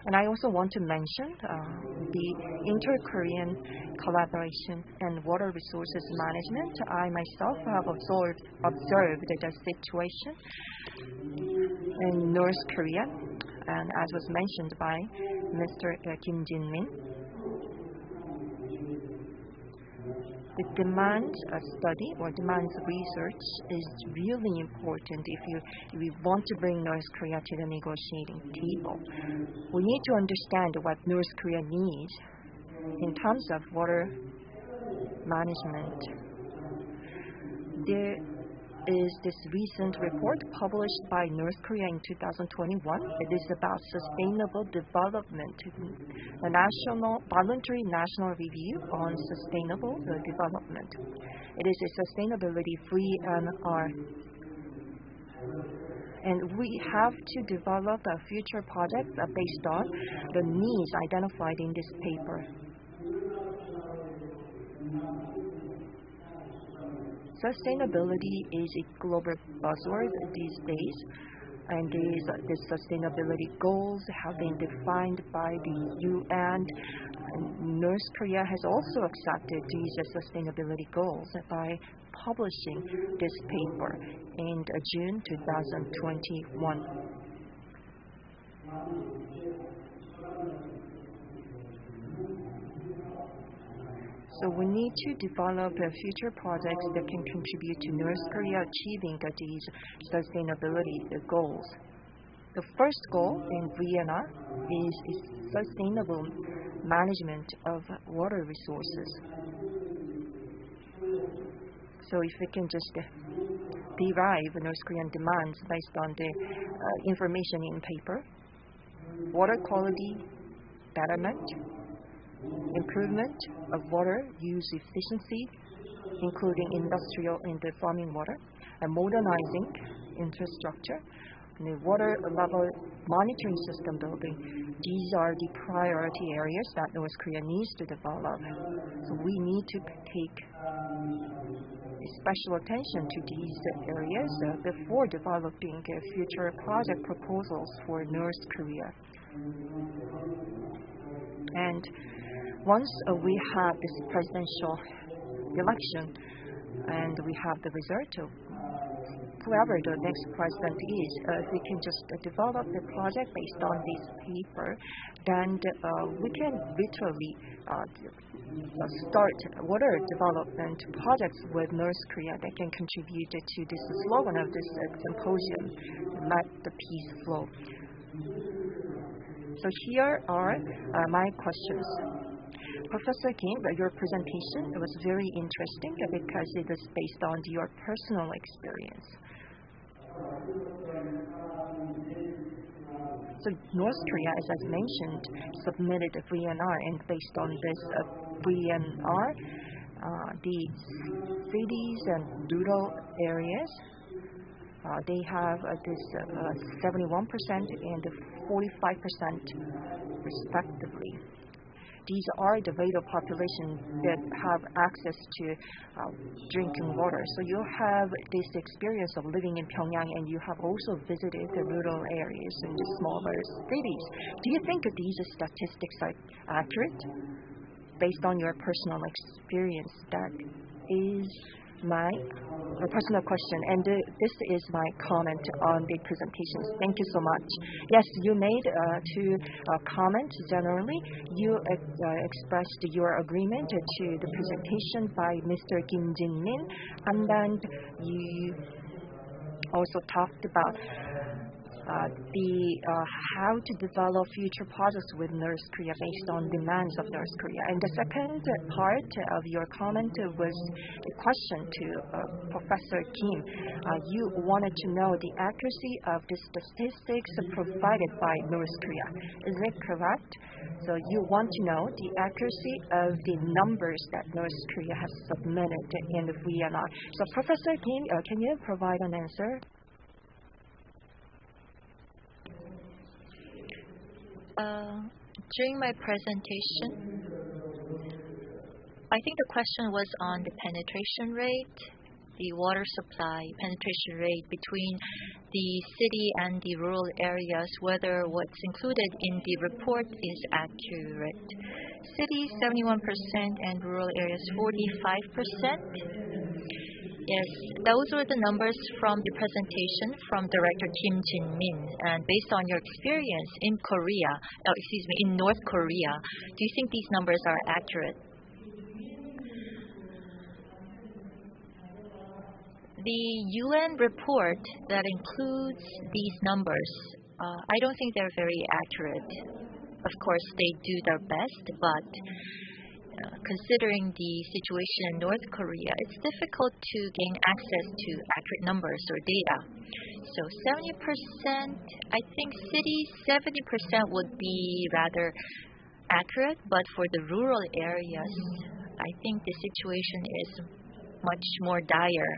And I also want to mention the inter-Korean collaboration and water resources management. I myself have observed the situation in North Korea, and as was mentioned by Mr. Kim Jin-min, the demand study or demand research is really important if we want to bring North Korea to the negotiating table. We need to understand what North Korea needs in terms of water management. There is this recent report published by North Korea in 2021. It is about sustainable development, a voluntary national review on sustainable development. It is a sustainability-free NR. And we have to develop future projects based on the needs identified in this paper. Sustainability is a global buzzword these days, and the sustainability goals have been defined by the UN. North Korea has also accepted these sustainability goals by publishing this paper in June 2021. So we need to develop future projects that can contribute to North Korea achieving these sustainability goals. The first goal in Vienna is sustainable management of water resources. So if we can just derive North Korean demands based on the information in paper, water quality betterment, improvement of water use efficiency, including industrial and farming water, and modernizing infrastructure, and the water level monitoring system building. These are the priority areas that North Korea needs to develop. So we need to take special attention to these areas before developing future project proposals for North Korea. And once we have this presidential election and we have the result of whoever the next president is, if we can just develop the project based on this paper, then we can literally start water development projects with North Korea that can contribute to this slogan of this symposium, let the peace flow. So here are my questions. Professor Kim, your presentation was very interesting because it is based on your personal experience. So North Korea, as I mentioned, submitted a VNR, and based on this VNR, the cities and rural areas, they have this 71% and 45% respectively. These are the rate of population that have access to drinking water. So you have this experience of living in Pyongyang, and you have also visited the rural areas and the smaller cities. Do you think that these statistics are accurate based on your personal experience? That is my personal question, and this is my comment on the presentations. Thank you so much. Yes, you made two comments generally. You expressed your agreement to the presentation by Mr. Kim Jin-min, and then you also talked about how to develop future projects with North Korea based on demands of North Korea. And the second part of your comment was a question to Professor Kim. You wanted to know the accuracy of the statistics provided by North Korea. Is it correct? So you want to know the accuracy of the numbers that North Korea has submitted in the VNR. So Professor Kim, can you provide an answer? During my presentation, I think the question was on the penetration rate, the water supply penetration rate between the city and the rural areas, whether what's included in the report is accurate. Cities 71% and rural areas 45%. Yes, those were the numbers from the presentation from Director Kim Jin-min. And based on your experience in in North Korea, do you think these numbers are accurate? The UN report that includes these numbers, I don't think they're very accurate. Of course, they do their best, but considering the situation in North Korea, it's difficult to gain access to accurate numbers or data. So 70%, I think cities, 70% would be rather accurate, but for the rural areas, I think the situation is much more dire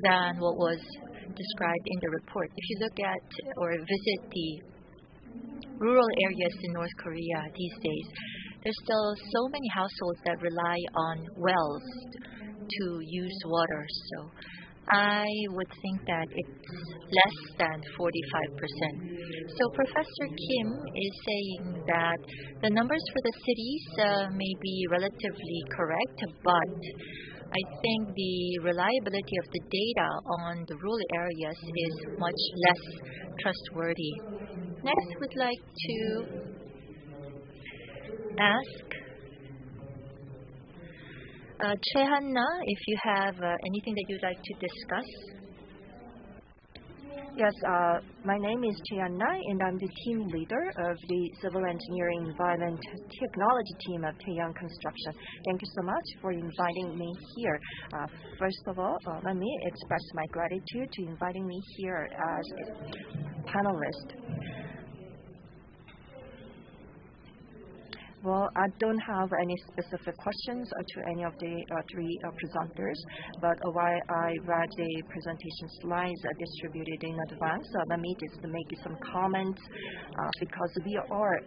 than what was described in the report. If you look at or visit the rural areas in North Korea these days, there's still so many households that rely on wells to use water. So I would think that it's less than 45%. So Professor Kim is saying that the numbers for the cities may be relatively correct, but I think the reliability of the data on the rural areas is much less trustworthy. Next, we'd like to ask Choi-Hanna if you have anything that you'd like to discuss. Yes, my name is Chean-na, and I'm the team leader of the Civil Engineering Environment Technology team of Taeyang Construction. Thank you so much for inviting me here. First of all, let me express my gratitude to inviting me here as a panelist. Well, I don't have any specific questions to any of the three presenters, but while I read the presentation slides distributed in advance, let me just make some comments because we are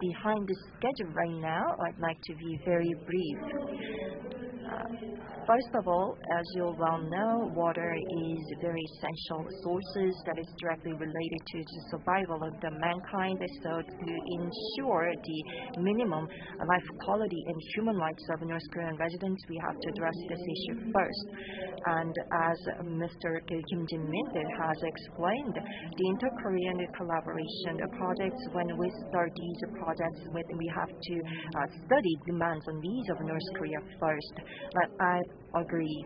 behind the schedule right now. I'd like to be very brief. First of all, as you well know, water is a very essential sources that is directly related to the survival of the mankind. So to ensure the minimum life quality and human rights of North Korean residents, we have to address this issue first. And as Mr. Kim Jin-min has explained, the inter-Korean collaboration projects, when we start these projects, we have to study demands and needs of North Korea first. But I agree.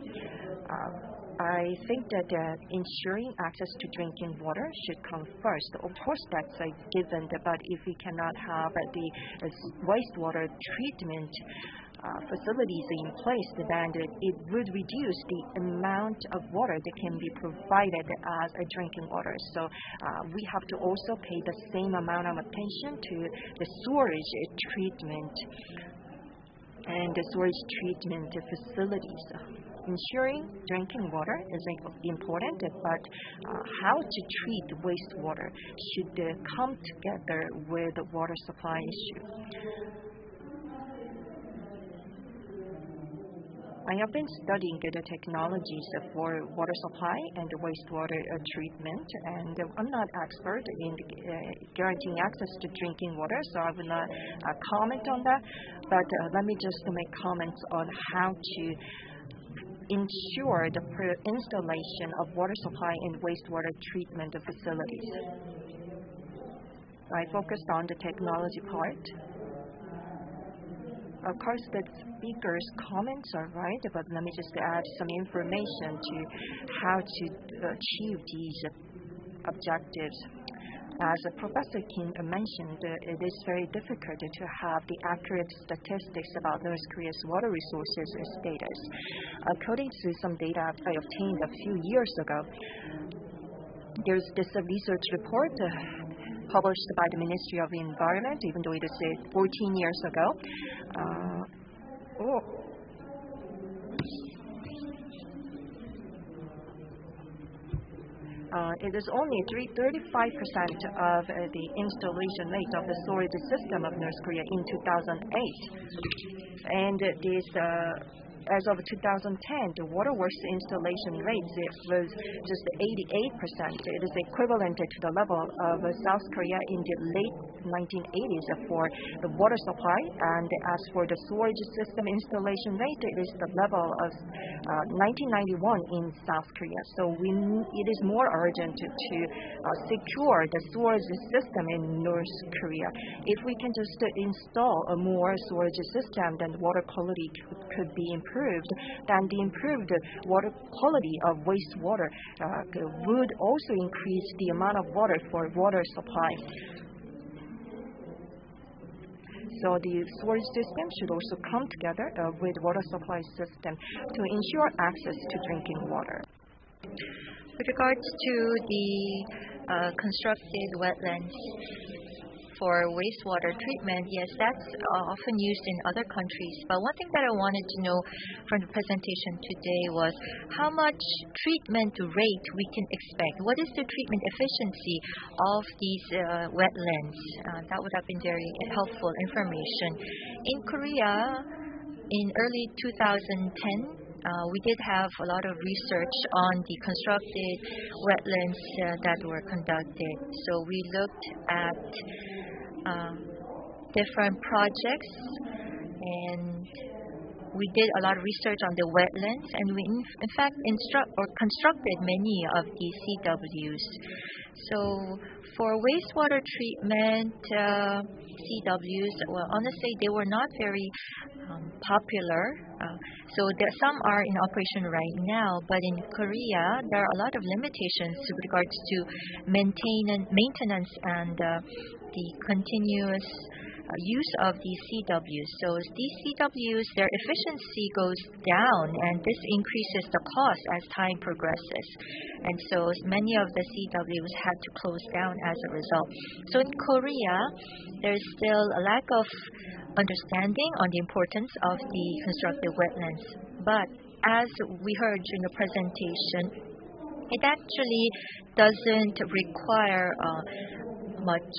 I think that ensuring access to drinking water should come first. Of course, that's a given, but if we cannot have the wastewater treatment facilities in place, then it would reduce the amount of water that can be provided as a drinking water. So we have to also pay the same amount of attention to the storage treatment and the storage treatment facilities. Ensuring drinking water is important, but how to treat wastewater should come together with the water supply issue. I have been studying the technologies for water supply and wastewater treatment, and I'm not expert in guaranteeing access to drinking water, so I will not comment on that. But let me just make comments on how to ensure the installation of water supply and wastewater treatment facilities. I focused on the technology part. Of course, the speaker's comments are right, but let me just add some information to how to achieve these objectives. As Professor Kim mentioned, it is very difficult to have the accurate statistics about North Korea's water resources status. According to some data I obtained a few years ago, there's this research report published by the Ministry of the Environment, even though it is 14 years ago. It is only 35% of the installation rate of the storage system of North Korea in 2008. And this as of 2010, the waterworks installation rate was just 88%. It is equivalent to the level of South Korea in the late 1980s for the water supply. And as for the storage system installation rate, it is the level of 1991 in South Korea. So it is more urgent to secure the storage system in North Korea. If we can just install a more storage system, then water quality could be improved. Then the improved water quality of wastewater would also increase the amount of water for water supply. So the storage system should also come together with water supply system to ensure access to drinking water. With regards to the constructed wetlands for wastewater treatment, yes, that's often used in other countries. But one thing that I wanted to know from the presentation today was how much treatment rate we can expect. What is the treatment efficiency of these wetlands? That would have been very helpful information. In Korea, in early 2010, we did have a lot of research on the constructed wetlands that were conducted. So we looked at different projects, and we did a lot of research on the wetlands, and we in fact constructed many of these CWs. So for wastewater treatment CWs, well, honestly, they were not very popular. Some are in operation right now, but in Korea, there are a lot of limitations with regards to maintenance and the continuous use of these CWs. So these CWs, their efficiency goes down, and this increases the cost as time progresses. And so many of the CWs had to close down as a result. So in Korea, there's still a lack of understanding on the importance of the constructive wetlands. But as we heard during the presentation, it actually doesn't require much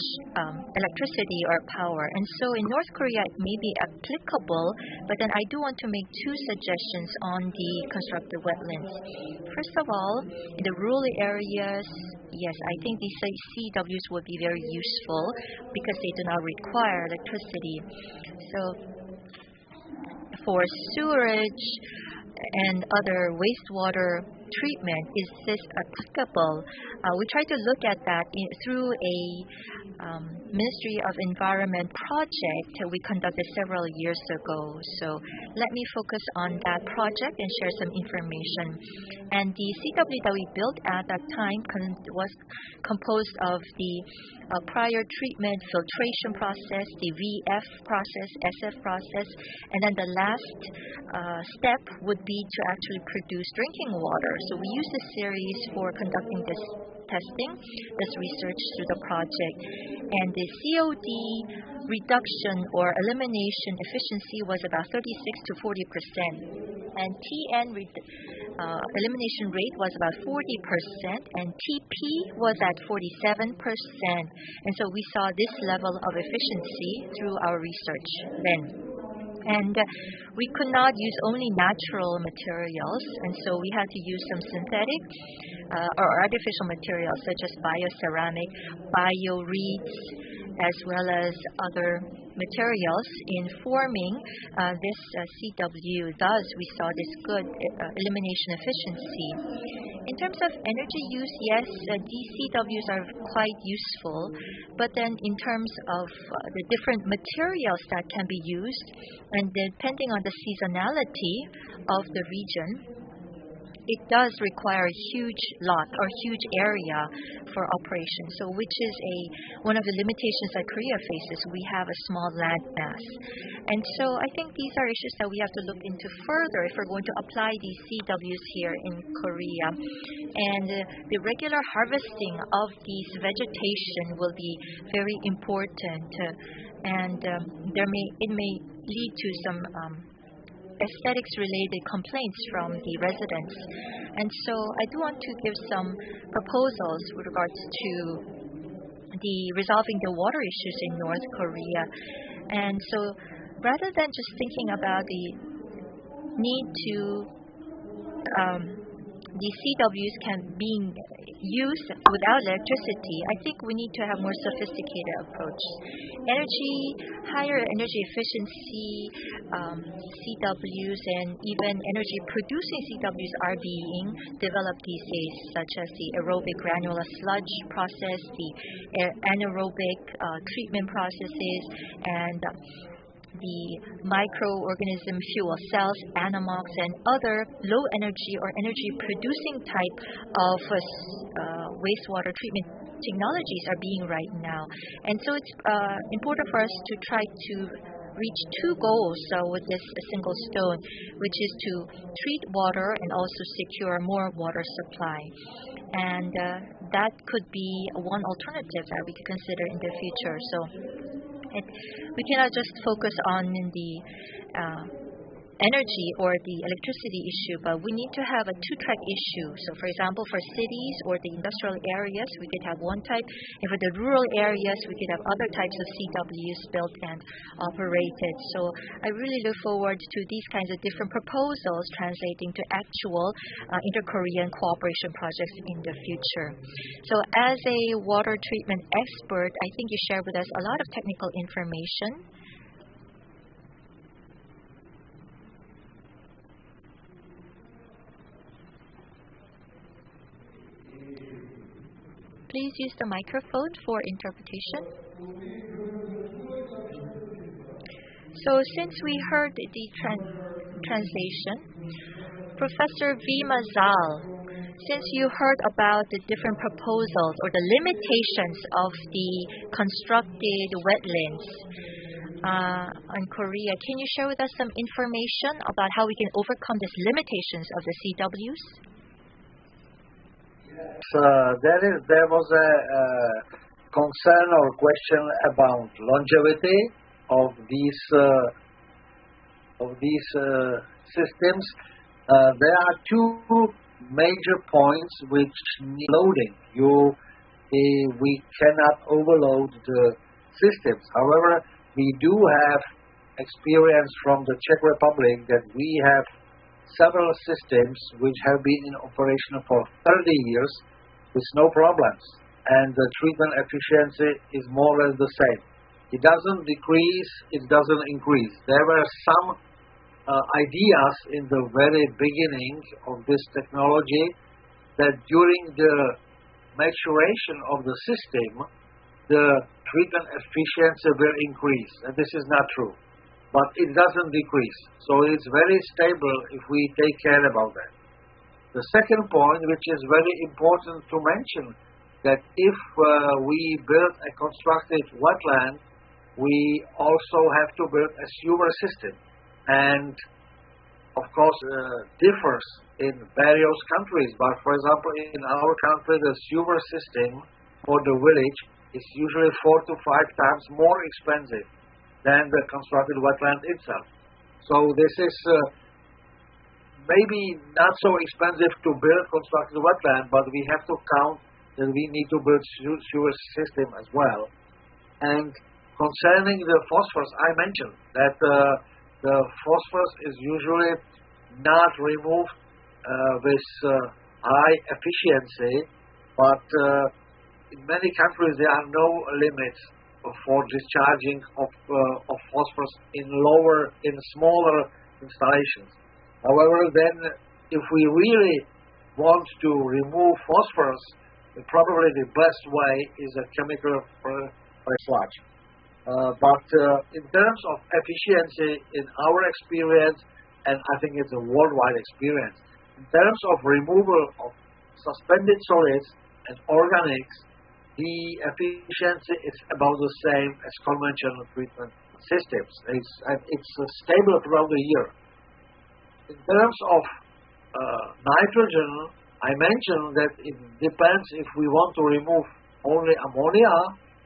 electricity or power. And so in North Korea, it may be applicable, but then I do want to make two suggestions on the constructive wetlands. First of all, in the rural areas, yes, I think these CWs would be very useful because they do not require electricity. So for sewerage and other wastewater treatment, is this applicable? We tried to look at that through a Ministry of Environment project we conducted several years ago. So let me focus on that project and share some information. And the CW that we built at that time was composed of the prior treatment filtration process, the VF process, SF process, and then the last step would be to actually produce drinking water. So we used a series for conducting this testing, this research through the project. And the COD reduction or elimination efficiency was about 36 to 40%. And TN elimination rate was about 40%, and TP was at 47%. And so we saw this level of efficiency through our research then. And we could not use only natural materials, and so we had to use some synthetic or artificial materials such as bioceramic, bioreeds, as well as other materials in forming this CW. Thus, we saw this good elimination efficiency. In terms of energy use, yes, these CWs are quite useful, but then in terms of the different materials that can be used, and depending on the seasonality of the region, it does require a huge lot or huge area for operation. So which is one of the limitations that Korea faces. We have a small land mass. And so I think these are issues that we have to look into further if we're going to apply these CWs here in Korea. And the regular harvesting of these vegetation will be very important. And it may lead to some aesthetics-related complaints from the residents. And so I do want to give some proposals with regards to the resolving the water issues in North Korea. And so rather than just thinking about the need to the CWs being used without electricity, I think we need to have more sophisticated approach. Higher energy efficiency CWs and even energy producing CWs are being developed these days, such as the aerobic granular sludge process, the anaerobic treatment processes, and the microorganism fuel cells, anammox, and other low energy or energy producing type of wastewater treatment technologies are being right now. And so it's important for us to try to reach two goals with this single stone, which is to treat water and also secure more water supply. And that could be one alternative that we could consider in the future. So we cannot just focus on the energy or the electricity issue, but we need to have a two-track issue. So for example, for cities or the industrial areas, we could have one type, and for the rural areas, we could have other types of CWs built and operated. So I really look forward to these kinds of different proposals translating to actual inter-Korean cooperation projects in the future. So as a water treatment expert, I think you shared with us a lot of technical information. Please use the microphone for interpretation. So since we heard the translation, Professor Vima Zal, since you heard about the different proposals or the limitations of the constructed wetlands in Korea, can you share with us some information about how we can overcome these limitations of the CWs? There was a concern or question about longevity of these systems. There are two major points which need loading. We cannot overload the systems. However, we do have experience from the Czech Republic that we have several systems which have been in operation for 30 years with no problems, and the treatment efficiency is more or less the same. It doesn't decrease, it doesn't increase. There were some ideas in the very beginning of this technology that during the maturation of the system, the treatment efficiency will increase, and this is not true. But it doesn't decrease, so it's very stable if we take care about that. The second point, which is very important to mention, that if we build a constructed wetland, we also have to build a sewer system. And of course, differs in various countries. But for example, in our country, the sewer system for the village is usually 4 to 5 times more expensive than the constructed wetland itself. So this is maybe not so expensive to build constructed wetland, but we have to count that we need to build sewer system as well. And concerning the phosphorus, I mentioned that the phosphorus is usually not removed with high efficiency, but in many countries there are no limits for discharging of phosphorus in smaller installations. However, then if we really want to remove phosphorus, probably the best way is a chemical sludge. But in terms of efficiency, in our experience, and I think it's a worldwide experience, in terms of removal of suspended solids and organics, the efficiency is about the same as conventional treatment systems. It's stable throughout the year. In terms of nitrogen, I mentioned that it depends if we want to remove only ammonia,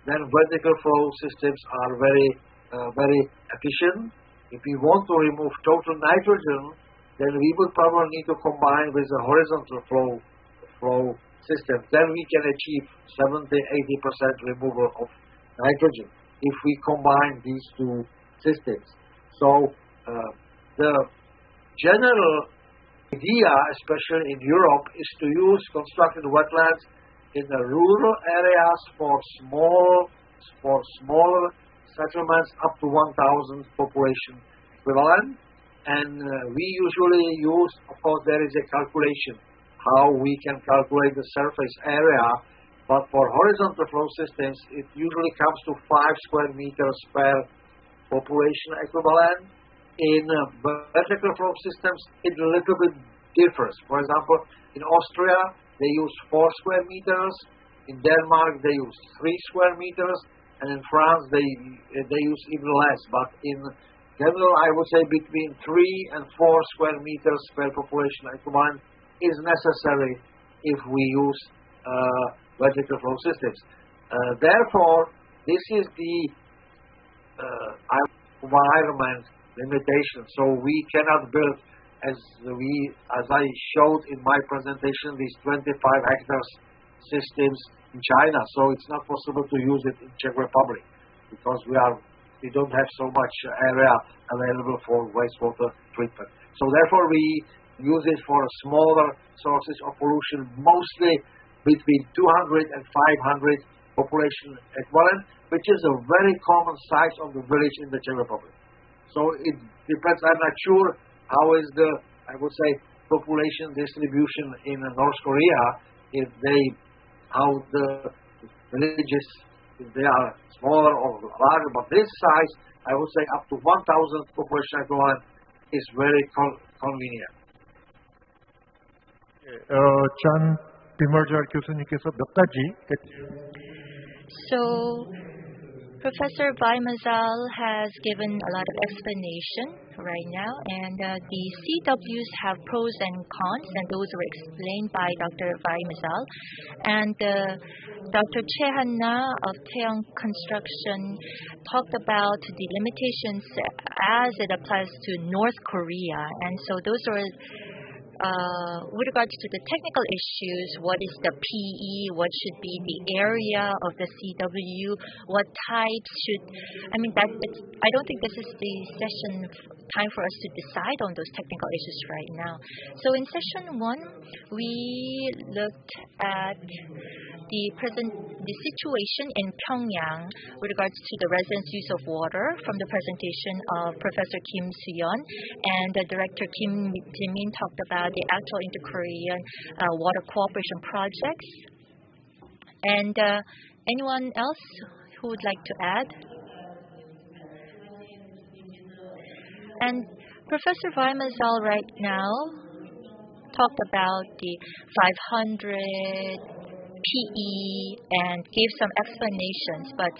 then vertical flow systems are very efficient. If we want to remove total nitrogen, then we would probably need to combine with a horizontal flow system. Then we can achieve 70-80% removal of nitrogen if we combine these two systems. So the general idea, especially in Europe, is to use constructed wetlands in the rural areas for smaller settlements up to 1,000 population equivalent. And we usually use, of course, there is a calculation how we can calculate the surface area, but for horizontal flow systems, it usually comes to 5 square meters per population equivalent. In vertical flow systems, it a little bit differs. For example, in Austria, they use 4 square meters. In Denmark, they use 3 square meters. And in France, they use even less. But in general, I would say between 3 and 4 square meters per population equivalent is necessary if we use vertical flow systems. Therefore, this is the environment limitation. So we cannot build, as I showed in my presentation, these 25 hectares systems in China. So it's not possible to use it in Czech Republic because we don't have so much area available for wastewater treatment. So therefore we use it for smaller sources of pollution, mostly between 200 and 500 population equivalent, which is a very common size of the village in the Czech Republic. So it depends. I'm not sure how is the, I would say, population distribution in North Korea, how the villages, if they are smaller or larger, but this size, I would say up to 1,000 population equivalent is very convenient. 존 비머저 교수님께서 몇 가지 So Professor Vaimazal has given a lot of explanation right now, and the CWs have pros and cons, and those were explained by Dr. Vaimazal. And Dr. Chehanna of Taeyong Construction talked about the limitations as it applies to North Korea, and so those are with regards to the technical issues, what is the PE, what should be the area of the CW, what types should, I don't think this is the time for us to decide on those technical issues right now. So in session 1, we looked at the situation in Pyongyang with regards to the residents' use of water from the presentation of Professor Kim Soo-yeon, and Director Kim Jae-min talked about the actual inter-Korean water cooperation projects. And anyone else who would like to add? And Professor Vaimazal right now talked about the 500 PE and gave some explanations, but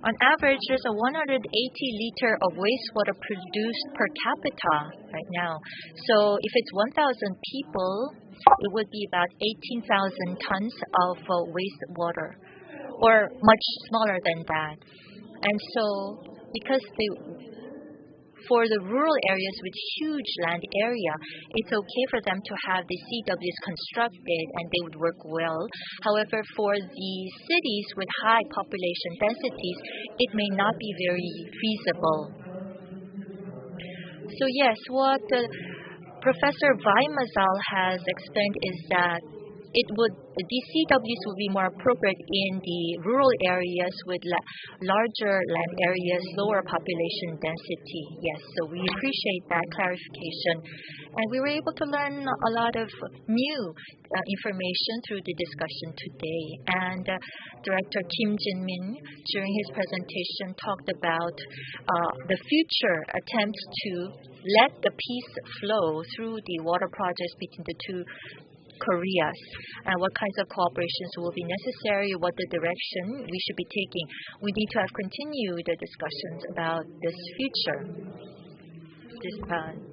on average, there's a 180 liter of wastewater produced per capita right now. So if it's 1,000 people, it would be about 18,000 tons of wastewater, or much smaller than that. And so because for the rural areas with huge land area, it's okay for them to have the CWs constructed and they would work well. However, for the cities with high population densities, it may not be very feasible. So yes, what Professor Vaimazal has explained is that these CWs would be more appropriate in the rural areas with larger land areas, lower population density. Yes, so we appreciate that clarification. And we were able to learn a lot of new information through the discussion today. And Director Kim Jae-min, during his presentation, talked about the future attempts to let the peace flow through the water projects between the two Koreas, and what kinds of cooperations will be necessary, what the direction we should be taking. We need to have continued the discussions about this future, this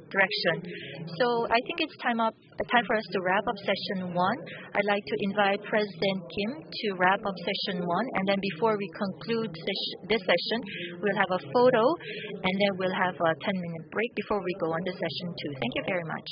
direction. So I think it's time for us to wrap up session 1. I'd like to invite President Kim to wrap up session 1, and then before we conclude this session, we'll have a photo, and then we'll have a 10-minute break before we go on to session 2. Thank you very much.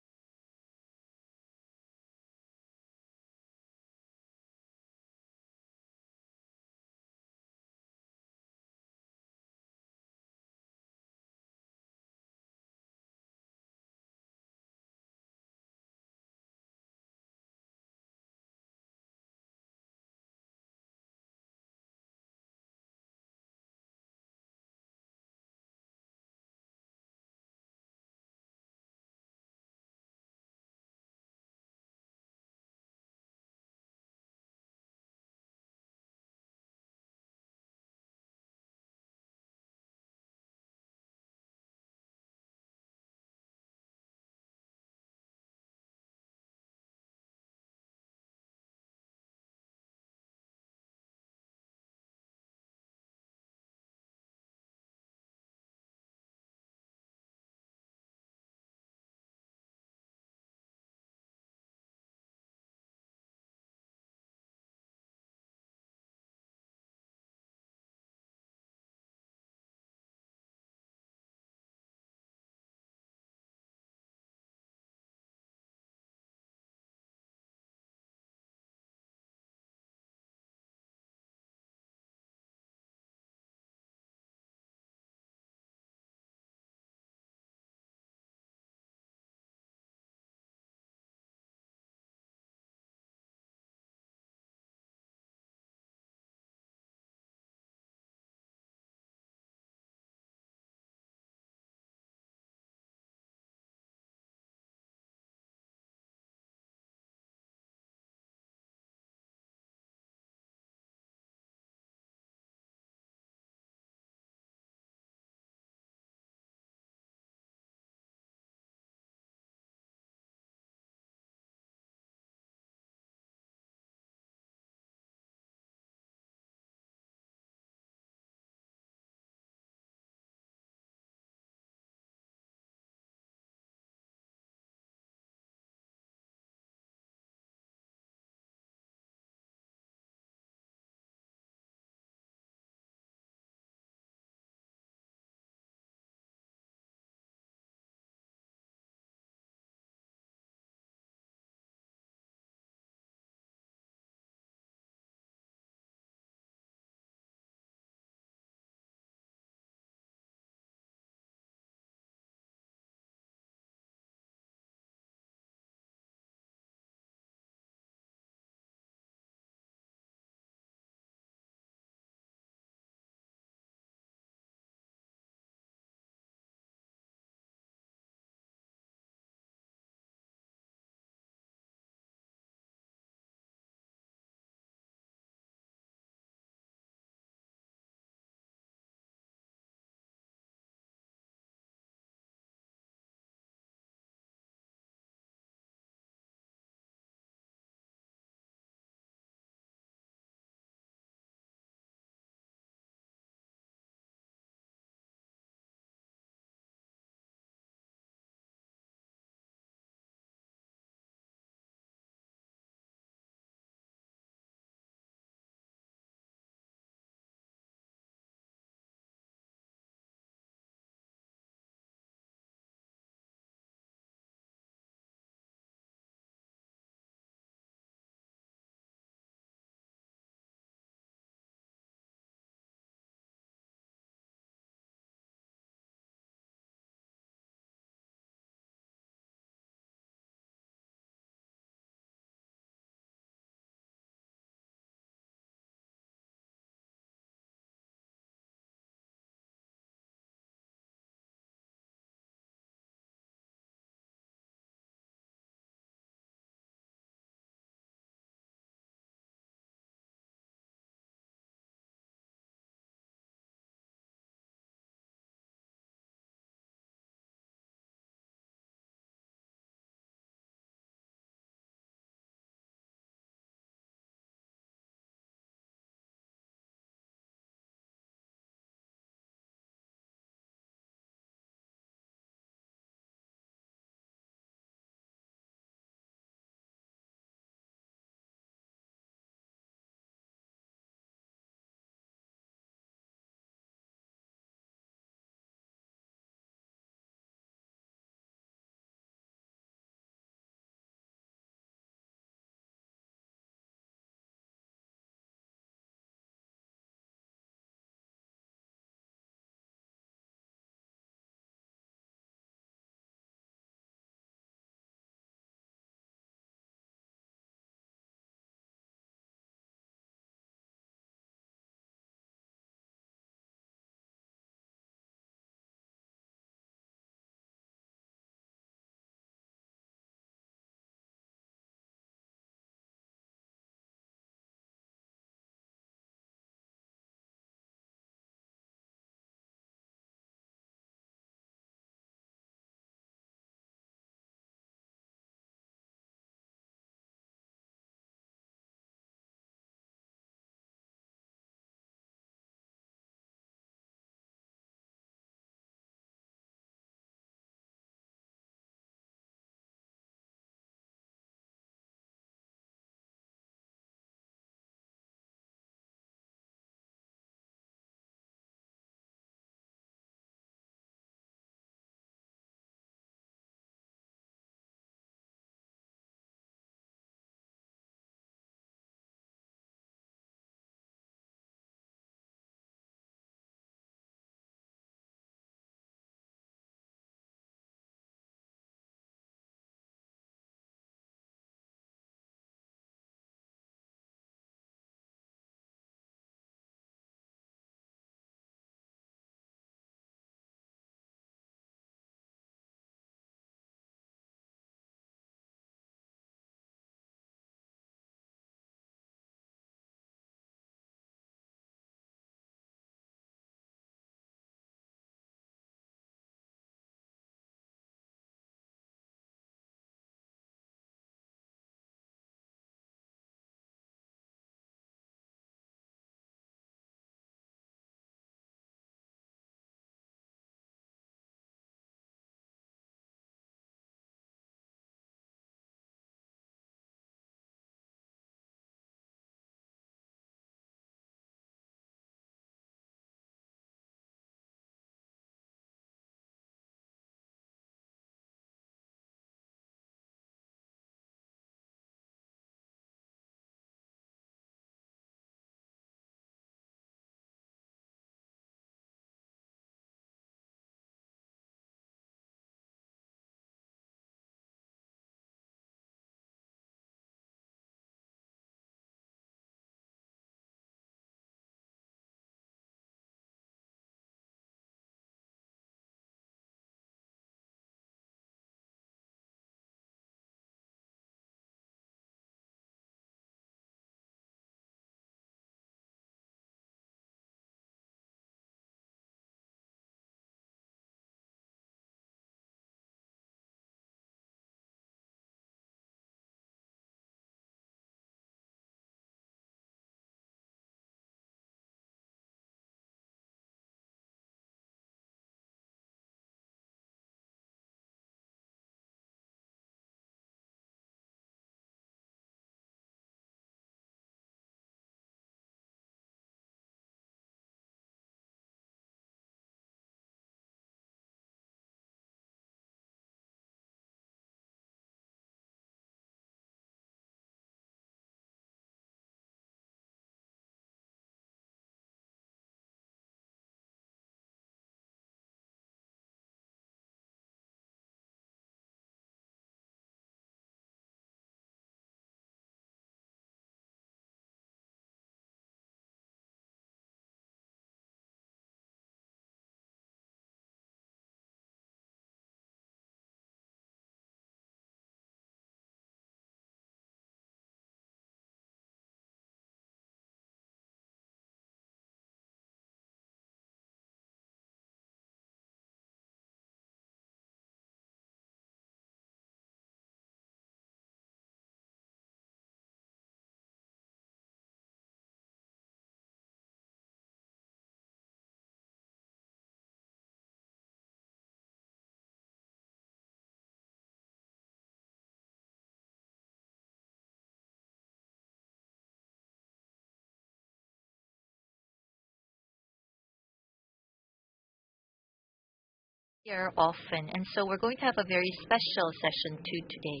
here often, and so we're going to have a very special session too today.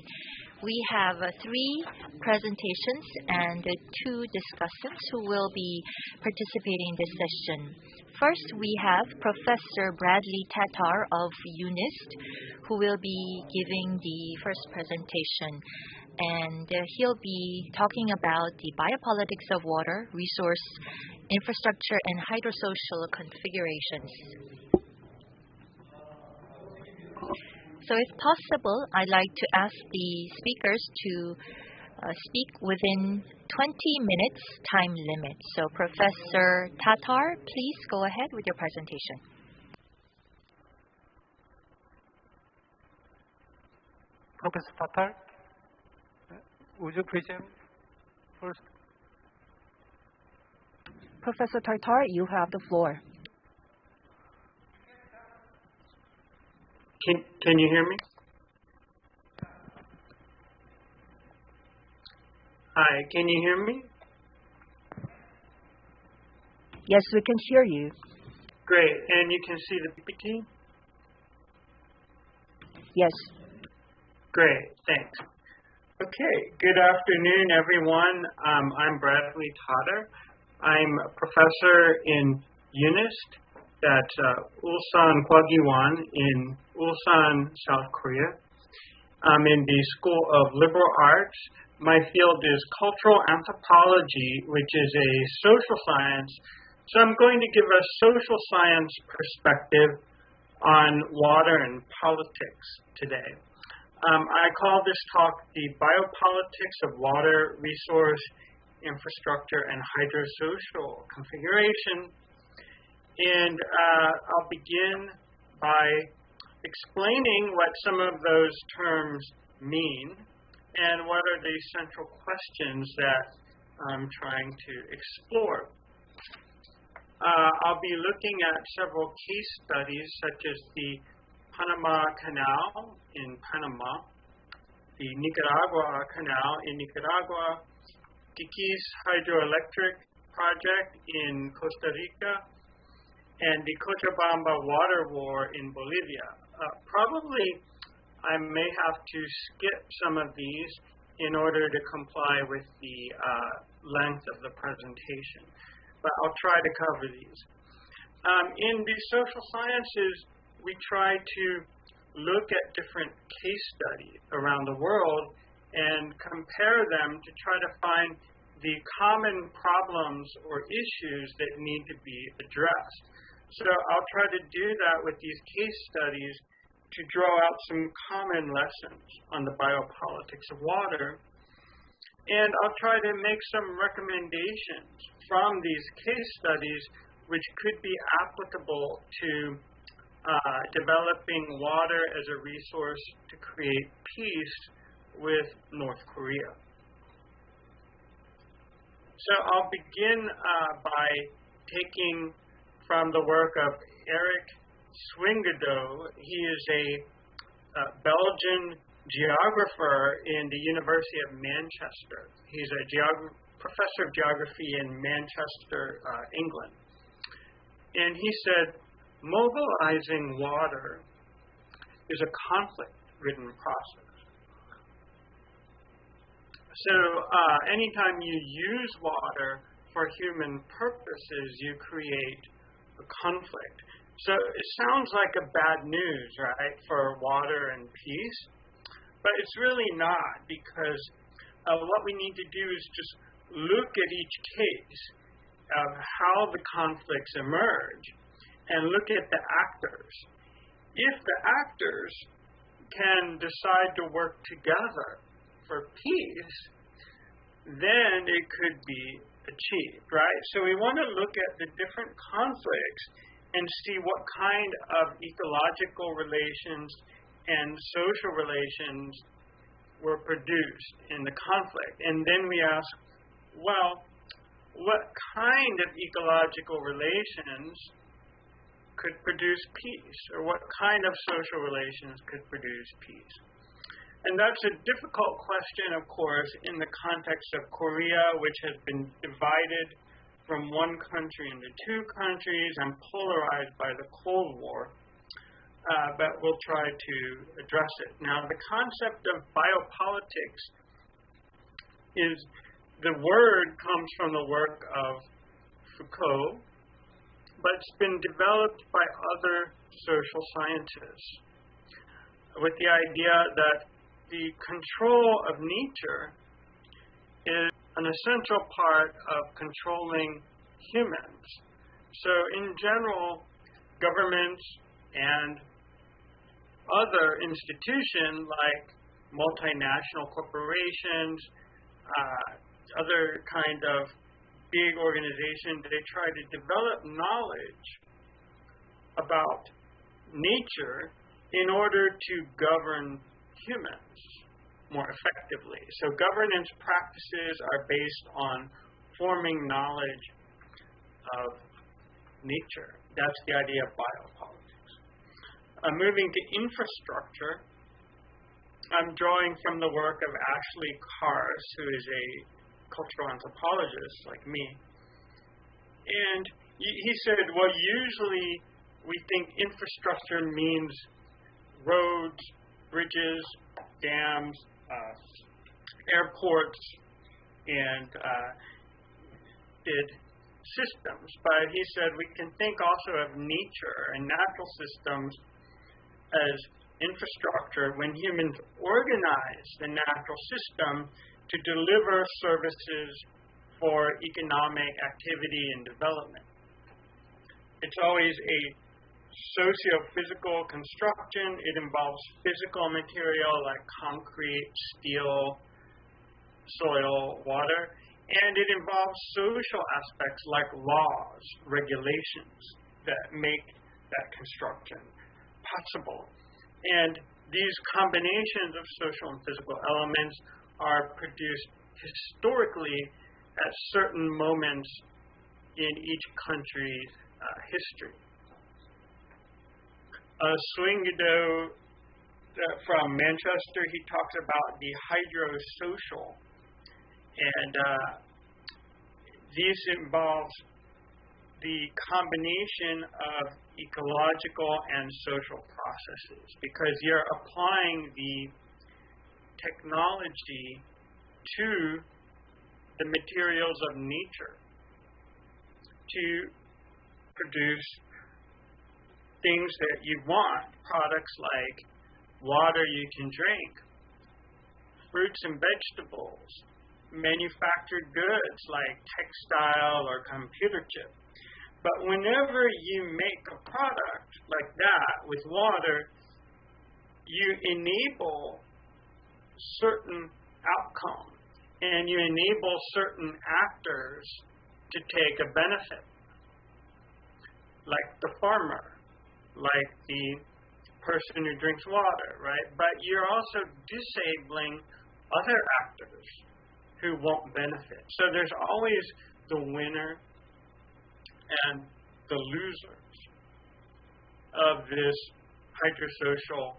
We have 3 presentations and 2 discussants who will be participating in this session. First, we have Professor Bradley Tatar of UNIST, who will be giving the first presentation. And he'll be talking about the biopolitics of water, resource, infrastructure, and hydrosocial configurations. So if possible, I'd like to ask the speakers to speak within 20 minutes time limit. So Professor Tatar, please go ahead with your presentation. Professor Tatar, would you present first? Professor Tatar, you have the floor. Can you hear me? Hi, can you hear me? Yes, we can hear you. Great, and you can see the PPT? Yes. Great, thanks. Okay, good afternoon, everyone. I'm Bradley Tatar. I'm a professor in UNIST. That's Ulsan Kwagiwon in Ulsan, South Korea. I'm in the School of Liberal Arts. My field is cultural anthropology, which is a social science. So I'm going to give a social science perspective on water and politics today. I call this talk the Biopolitics of Water, Resource, Infrastructure, and Hydrosocial Configuration. And I'll begin by explaining what some of those terms mean and what are the central questions that I'm trying to explore. I'll be looking at several case studies such as the Panama Canal in Panama, the Nicaragua Canal in Nicaragua, Kiki's hydroelectric project in Costa Rica, and the Kochibamba water war in Bolivia. Probably I may have to skip some of these in order to comply with the length of the presentation, but I'll try to cover these. In the social sciences, we try to look at different case studies around the world and compare them to try to find the common problems or issues that need to be addressed. So I'll try to do that with these case studies to draw out some common lessons on the biopolitics of water. And I'll try to make some recommendations from these case studies which could be applicable to developing water as a resource to create peace with North Korea. So I'll begin by taking from the work of Eric Swingado. He is a Belgian geographer in the University of Manchester. He's a professor of geography in Manchester, England. And he said, mobilizing water is a conflict-ridden process. So anytime you use water for human purposes, you create a conflict. So it sounds like a bad news, right, for water and peace, but it's really not, because what we need to do is just look at each case of how the conflicts emerge and look at the actors. If the actors can decide to work together for peace, then it could be achieved, right? So we want to look at the different conflicts and see what kind of ecological relations and social relations were produced in the conflict. And then we ask, well, what kind of ecological relations could produce peace, or what kind of social relations could produce peace? And that's a difficult question, of course, in the context of Korea, which has been divided from one country into two countries and polarized by the Cold War. but we'll try to address it. Now, the concept of biopolitics is, the word comes from the work of Foucault, but it's been developed by other social scientists with the idea that the control of nature is an essential part of controlling humans. So in general, governments and other institutions like multinational corporations, other kind of big organizations, they try to develop knowledge about nature in order to govern humans more effectively. So governance practices are based on forming knowledge of nature. That's the idea of biopolitics. Moving to infrastructure, I'm drawing from the work of Ashley Kars, who is a cultural anthropologist like me. And he said, well, usually we think infrastructure means roads, bridges, dams, airports, and systems. But he said we can think also of nature and natural systems as infrastructure when humans organize the natural system to deliver services for economic activity and development. It's always a socio-physical construction. It involves physical material like concrete, steel, soil, water, and it involves social aspects like laws, regulations that make that construction possible. And these combinations of social and physical elements are produced historically at certain moments in each country's history. Swingido from Manchester, he talks about the hydrosocial, and this involves the combination of ecological and social processes, because you're applying the technology to the materials of nature to produce things that you want, products like water you can drink, fruits and vegetables, manufactured goods like textile or computer chip. But whenever you make a product like that with water, you enable certain outcomes and you enable certain actors to take a benefit, like the farmer, like the person who drinks water, right? But you're also disabling other actors who won't benefit. So there's always the winner and the losers of this hydrosocial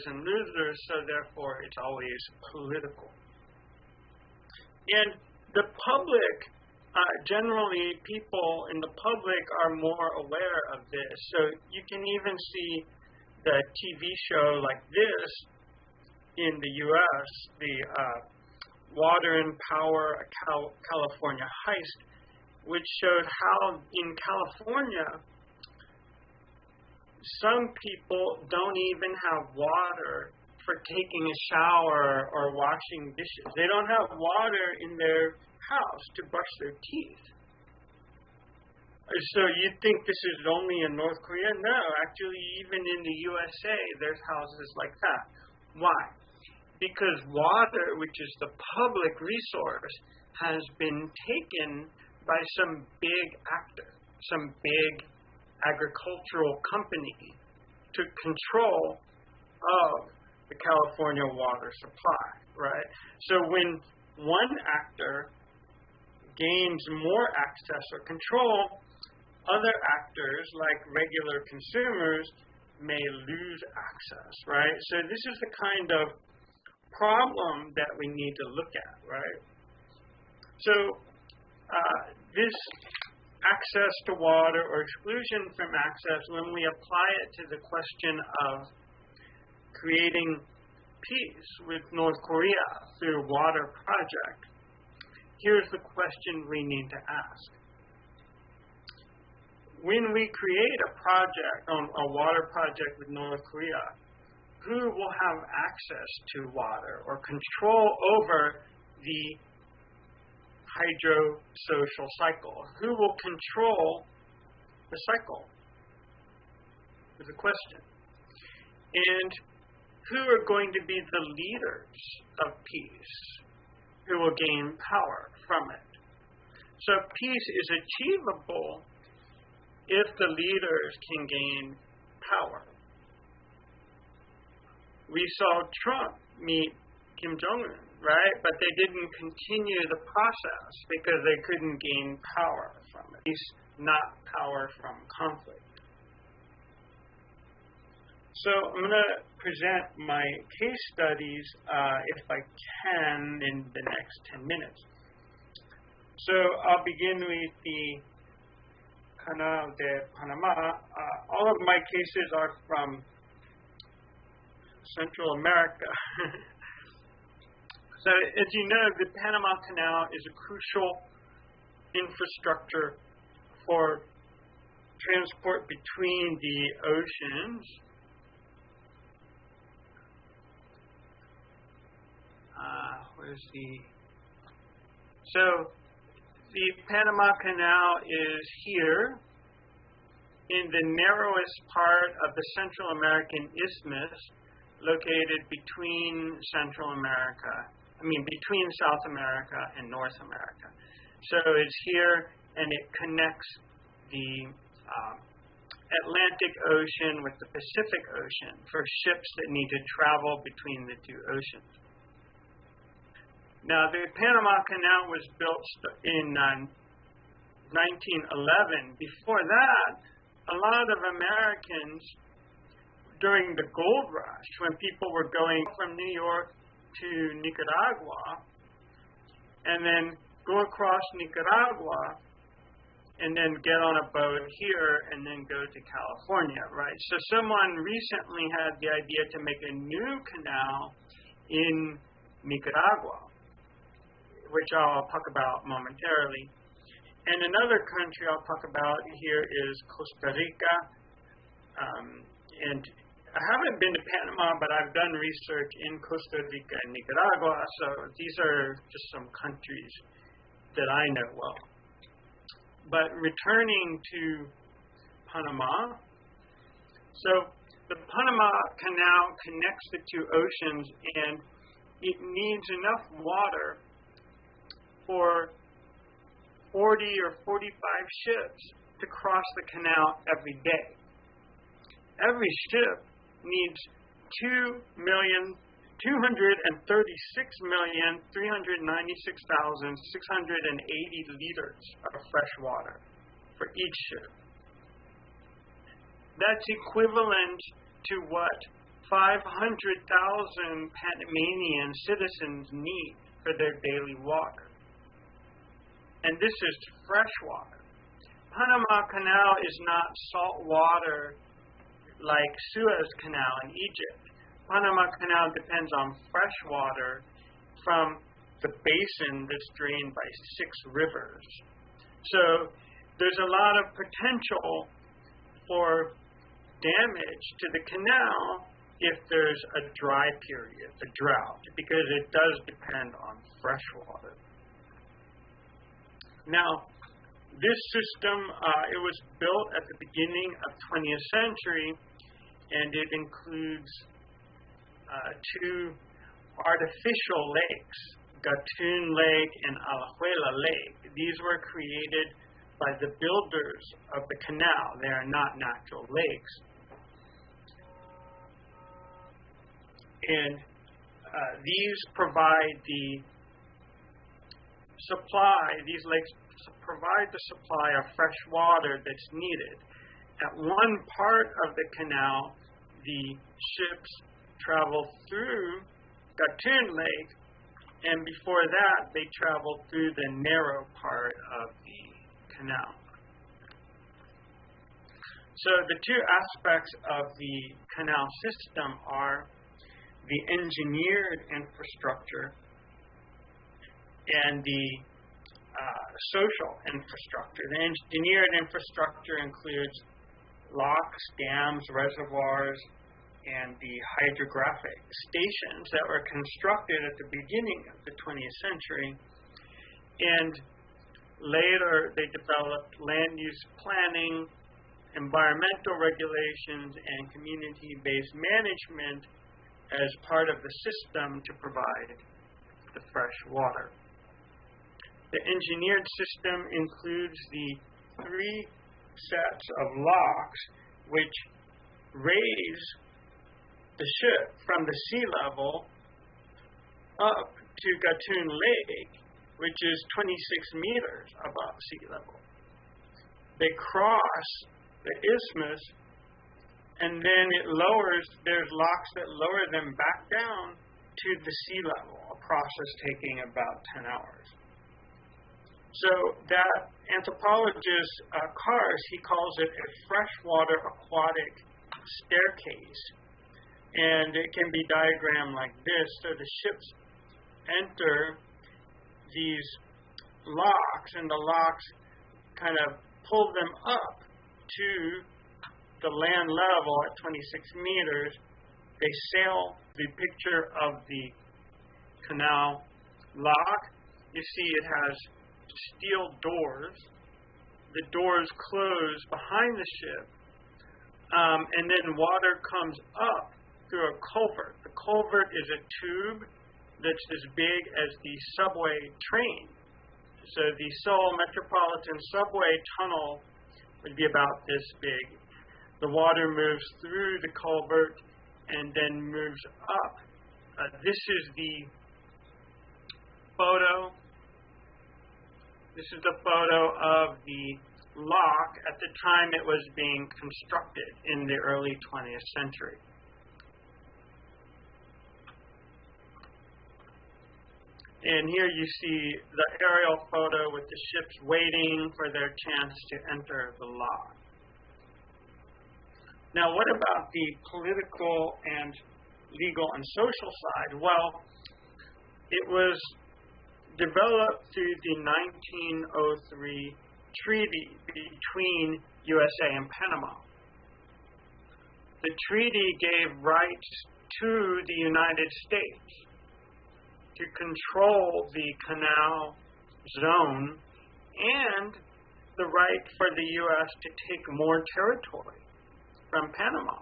and losers, so therefore it's always political. And the public, generally people in the public are more aware of this. So you can even see the TV show like this in the U.S., the Water and Power California Heist, which showed how in California some people don't even have water for taking a shower or washing dishes. They don't have water in their house to brush their teeth. So you think this is only in North Korea? No, actually even in the USA there's houses like that. Why? Because water, which is the public resource, has been taken by some big actor, some big agricultural company to control of the California water supply, right? So when one actor gains more access or control, other actors, like regular consumers, may lose access, right? So this is the kind of problem that we need to look at, right? So this access to water or exclusion from access, when we apply it to the question of creating peace with North Korea through a water project, here's the question we need to ask. When we create a project, a water project with North Korea, who will have access to water or control over the hydrosocial cycle? Who will control the cycle? Is the question. And who are going to be the leaders of peace? Who will gain power from it? So peace is achievable if the leaders can gain power. We saw Trump meet Kim Jong-un, right? But they didn't continue the process because they couldn't gain power from it. Peace, not power from conflict. So I'm going to present my case studies, if I can, in the next 10 minutes. So I'll begin with the Canal de Panama. All of my cases are from Central America. So as you know, the Panama Canal is a crucial infrastructure for transport between the oceans. So the Panama Canal is here in the narrowest part of the Central American Isthmus, located between between South America and North America. So it's here, and it connects the Atlantic Ocean with the Pacific Ocean for ships that need to travel between the two oceans. Now, the Panama Canal was built in 1911. Before that, a lot of Americans, during the gold rush, when people were going from New York to Nicaragua, and then go across Nicaragua, and then get on a boat here, and then go to California, right? So someone recently had the idea to make a new canal in Nicaragua, which I'll talk about momentarily. And another country I'll talk about here is Costa Rica. And I haven't been to Panama, but I've done research in Costa Rica and Nicaragua, so these are just some countries that I know well. But returning to Panama, so the Panama Canal connects the two oceans, and it needs enough water for 40 or 45 ships to cross the canal every day. Every ship needs 2,336,396,680 liters of fresh water for each ship. That's equivalent to what 500,000 Panamanian citizens need for their daily water. And this is fresh water. Panama Canal is not salt water like Suez Canal in Egypt. Panama Canal depends on fresh water from the basin that's drained by 6 rivers. So there's a lot of potential for damage to the canal if there's a dry period, a drought, because it does depend on fresh water. Now, this system, it was built at the beginning of 20th century, and it includes 2 artificial lakes, Gatun Lake and Alajuela Lake. These were created by the builders of the canal. They are not natural lakes. And these provide the supply, these lakes provide the supply of fresh water that's needed. At one part of the canal, the ships travel through Gatun Lake, and before that, they travel through the narrow part of the canal. So the two aspects of the canal system are the engineered infrastructure and the social infrastructure. The engineered infrastructure includes locks, dams, reservoirs, and the hydrographic stations that were constructed at the beginning of the 20th century. And later they developed land use planning, environmental regulations, and community-based management as part of the system to provide the fresh water. The engineered system includes the three sets of locks which raise the ship from the sea level up to Gatun Lake, which is 26 meters above sea level. They cross the isthmus, and then there's locks that lower them back down to the sea level, a process taking about 10 hours. So that anthropologist, Kars, he calls it a freshwater aquatic staircase. And it can be diagrammed like this. So the ships enter these locks, and the locks kind of pull them up to the land level at 26 meters. They sail the picture of the canal lock. You see it has steel doors. The doors close behind the ship, and then water comes up through a culvert. The culvert is a tube that's as big as the subway train. So the Seoul Metropolitan Subway tunnel would be about this big. The water moves through the culvert and then moves up. This is the photo. This is the photo of the lock at the time it was being constructed in the early 20th century. And here you see the aerial photo with the ships waiting for their chance to enter the lock. Now, what about the political and legal and social side? Well, it was developed through the 1903 treaty between USA and Panama. The treaty gave rights to the United States to control the canal zone and the right for the U.S. to take more territory from Panama.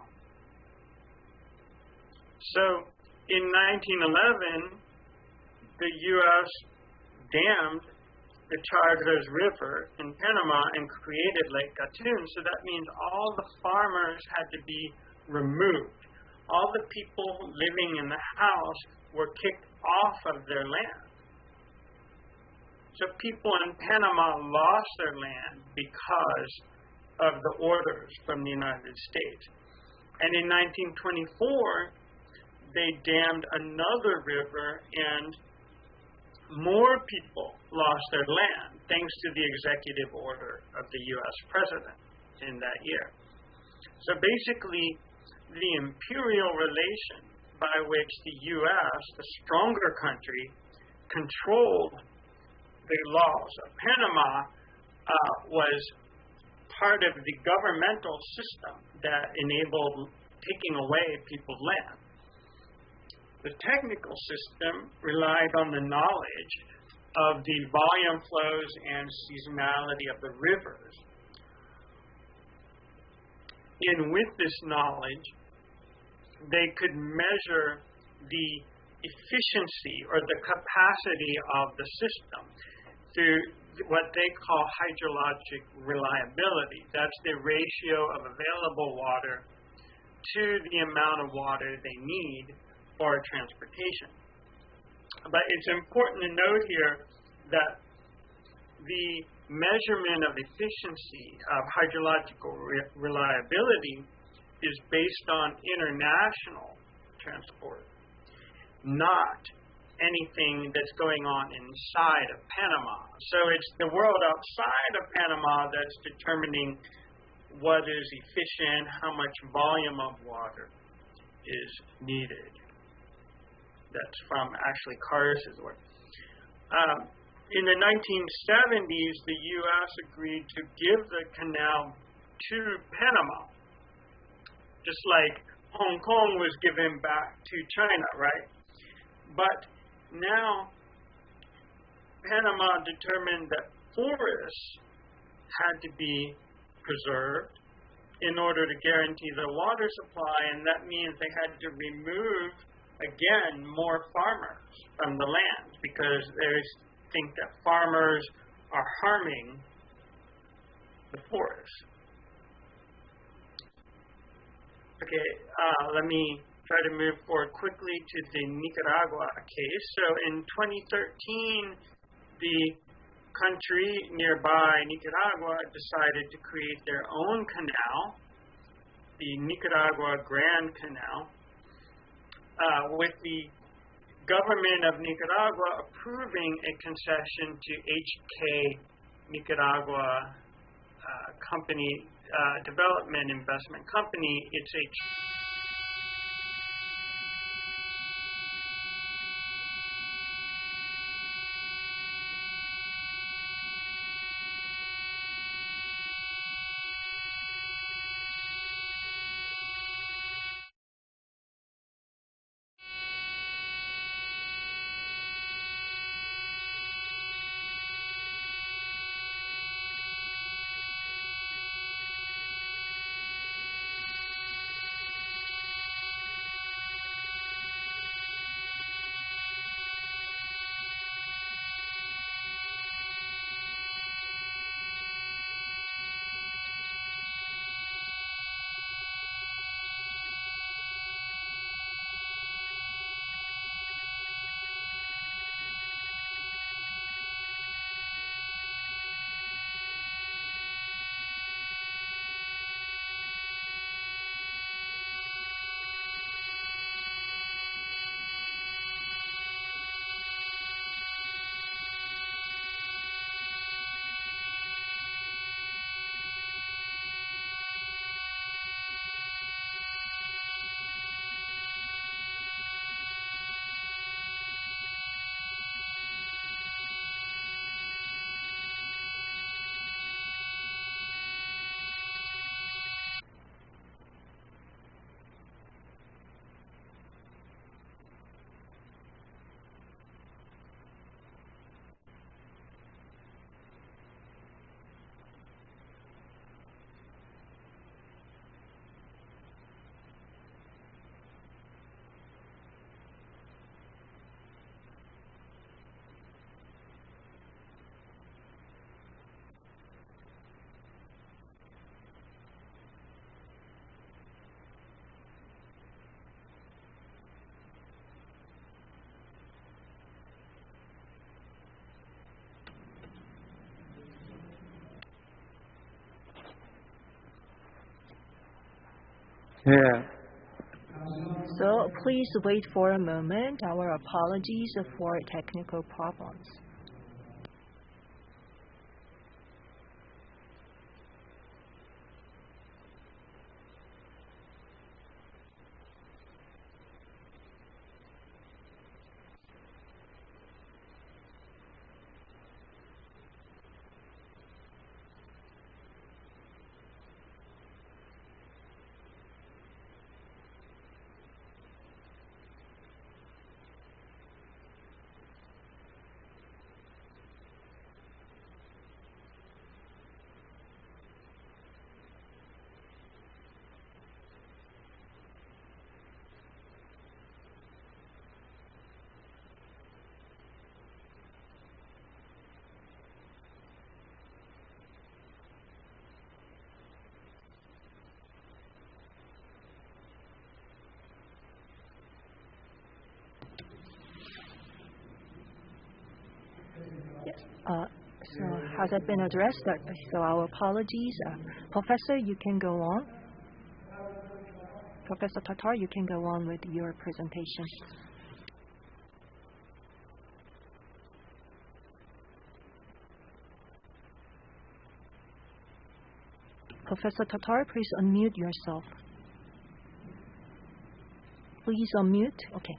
So in 1911, the U.S. dammed the Chagres River in Panama and created Lake Gatun. So that means all the farmers had to be removed. All the people living in the house were kicked off of their land. So people in Panama lost their land because of the orders from the United States. And in 1924, they dammed another river, and more people lost their land thanks to the executive order of the U.S. president in that year. So basically, the imperial relation by which the U.S., the stronger country, controlled the laws of Panama was part of the governmental system that enabled taking away people's land. The technical system relied on the knowledge of the volume flows and seasonality of the rivers. And with this knowledge, they could measure the efficiency or the capacity of the system through what they call hydrologic reliability. That's the ratio of available water to the amount of water they need for transportation. But it's important to note here that the measurement of efficiency of hydrological reliability is based on international transport, not anything that's going on inside of Panama. So it's the world outside of Panama that's determining what is efficient, how much volume of water is needed. That's from actually Carter's work. In the 1970s, the U.S. agreed to give the canal to Panama, just like Hong Kong was given back to China, right? But now Panama determined that forests had to be preserved in order to guarantee the water supply, and that means they had to remove, again, more farmers from the land because they think that farmers are harming the forest. Okay, let me try to move forward quickly to the Nicaragua case. So in 2013, the country nearby, Nicaragua, decided to create their own canal, the Nicaragua Grand Canal, with the government of Nicaragua approving a concession to HK Nicaragua company, development investment company. It's a Yeah. So please wait for a moment. Our apologies for technical problems. So has that been addressed? So our apologies. Professor, you can go on. Professor Tatar, you can go on with your presentation. Professor Tatar, please unmute yourself. Please unmute. Okay.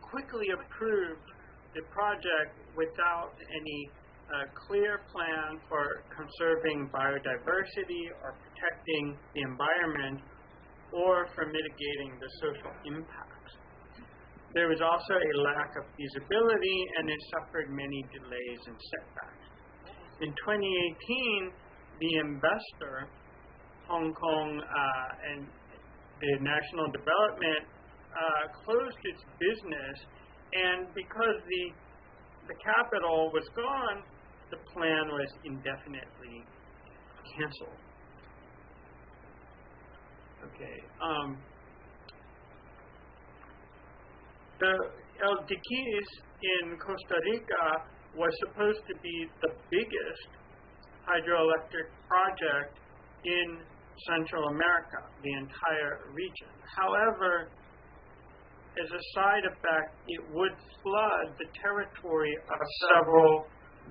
Quickly approved the project without any clear plan for conserving biodiversity or protecting the environment or for mitigating the social impacts. There was also a lack of feasibility, and it suffered many delays and setbacks. In 2018, the investor, Hong Kong and the National Development, closed its business, and because the capital was gone, the plan was indefinitely canceled. Okay. The El Diquis in Costa Rica was supposed to be the biggest hydroelectric project in Central America, the entire region. However, as a side effect, it would flood the territory of several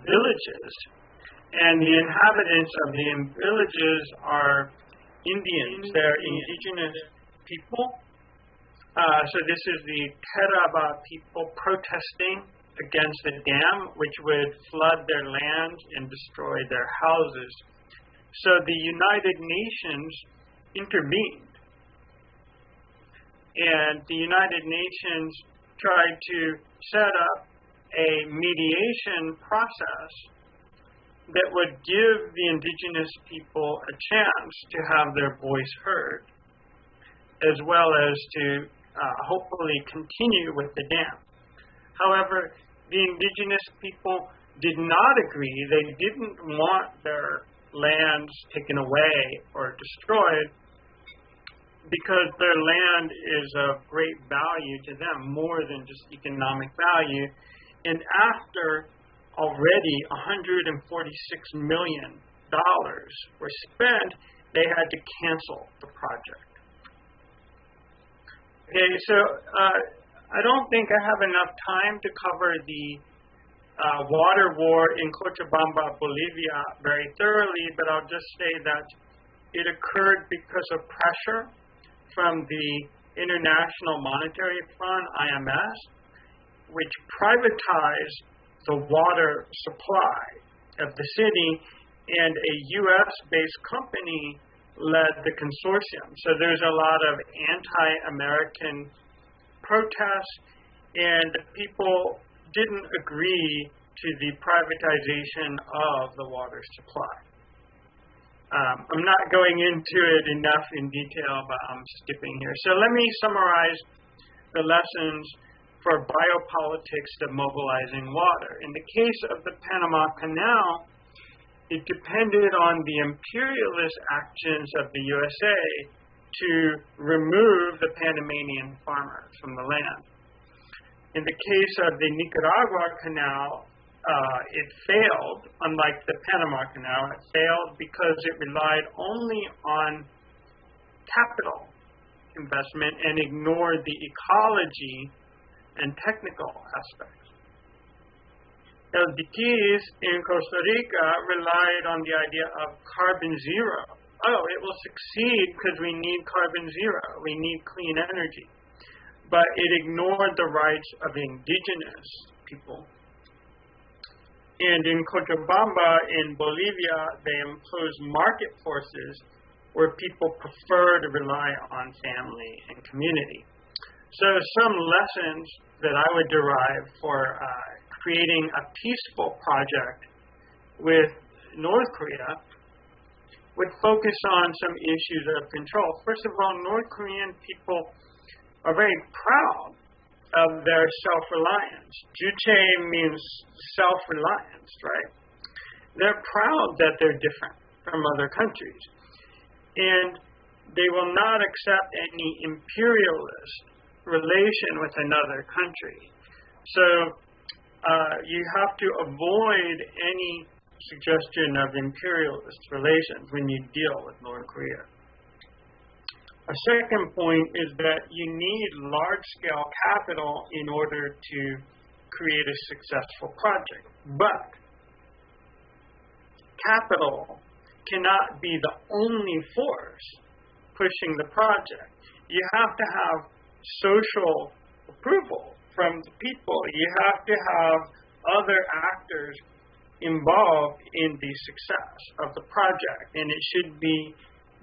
villages, and the inhabitants of the villages are Indians. They're indigenous people. So this is the Teraba people protesting against the dam, which would flood their land and destroy their houses. So the United Nations intervened. And the United Nations tried to set up a mediation process that would give the indigenous people a chance to have their voice heard, as well as to hopefully continue with the dam. However, the indigenous people did not agree. They didn't want their lands taken away or destroyed, because their land is of great value to them, more than just economic value. And after already $146 million were spent, they had to cancel the project. Okay, so I don't think I have enough time to cover the water war in Kochibamba, Bolivia very thoroughly, but I'll just say that it occurred because of pressure from the International Monetary Fund, IMF, which privatized the water supply of the city, and a U.S.-based company led the consortium. So there's a lot of anti-American protests, and people didn't agree to the privatization of the water supply. I'm not going into it enough in detail, but I'm skipping here. So let me summarize the lessons for biopolitics of mobilizing water. In the case of the Panama Canal, it depended on the imperialist actions of the USA to remove the Panamanian farmers from the land. In the case of the Nicaragua Canal, it failed, unlike the Panama Canal. It failed because it relied only on capital investment and ignored the ecology and technical aspects. El Diquis in Costa Rica relied on the idea of carbon zero. Oh, it will succeed because we need carbon zero. We need clean energy. But it ignored the rights of indigenous people. And in Kochibamba, in Bolivia, they imposed market forces where people prefer to rely on family and community. So some lessons that I would derive for creating a peaceful project with North Korea would focus on some issues of control. First of all, North Korean people are very proud of their self-reliance. Juche means self-reliance, right? They're proud that they're different from other countries. And they will not accept any imperialist relation with another country. So you have to avoid any suggestion of imperialist relations when you deal with North Korea. A second point is that you need large-scale capital in order to create a successful project. But capital cannot be the only force pushing the project. You have to have social approval from the people. You have to have other actors involved in the success of the project. And it should be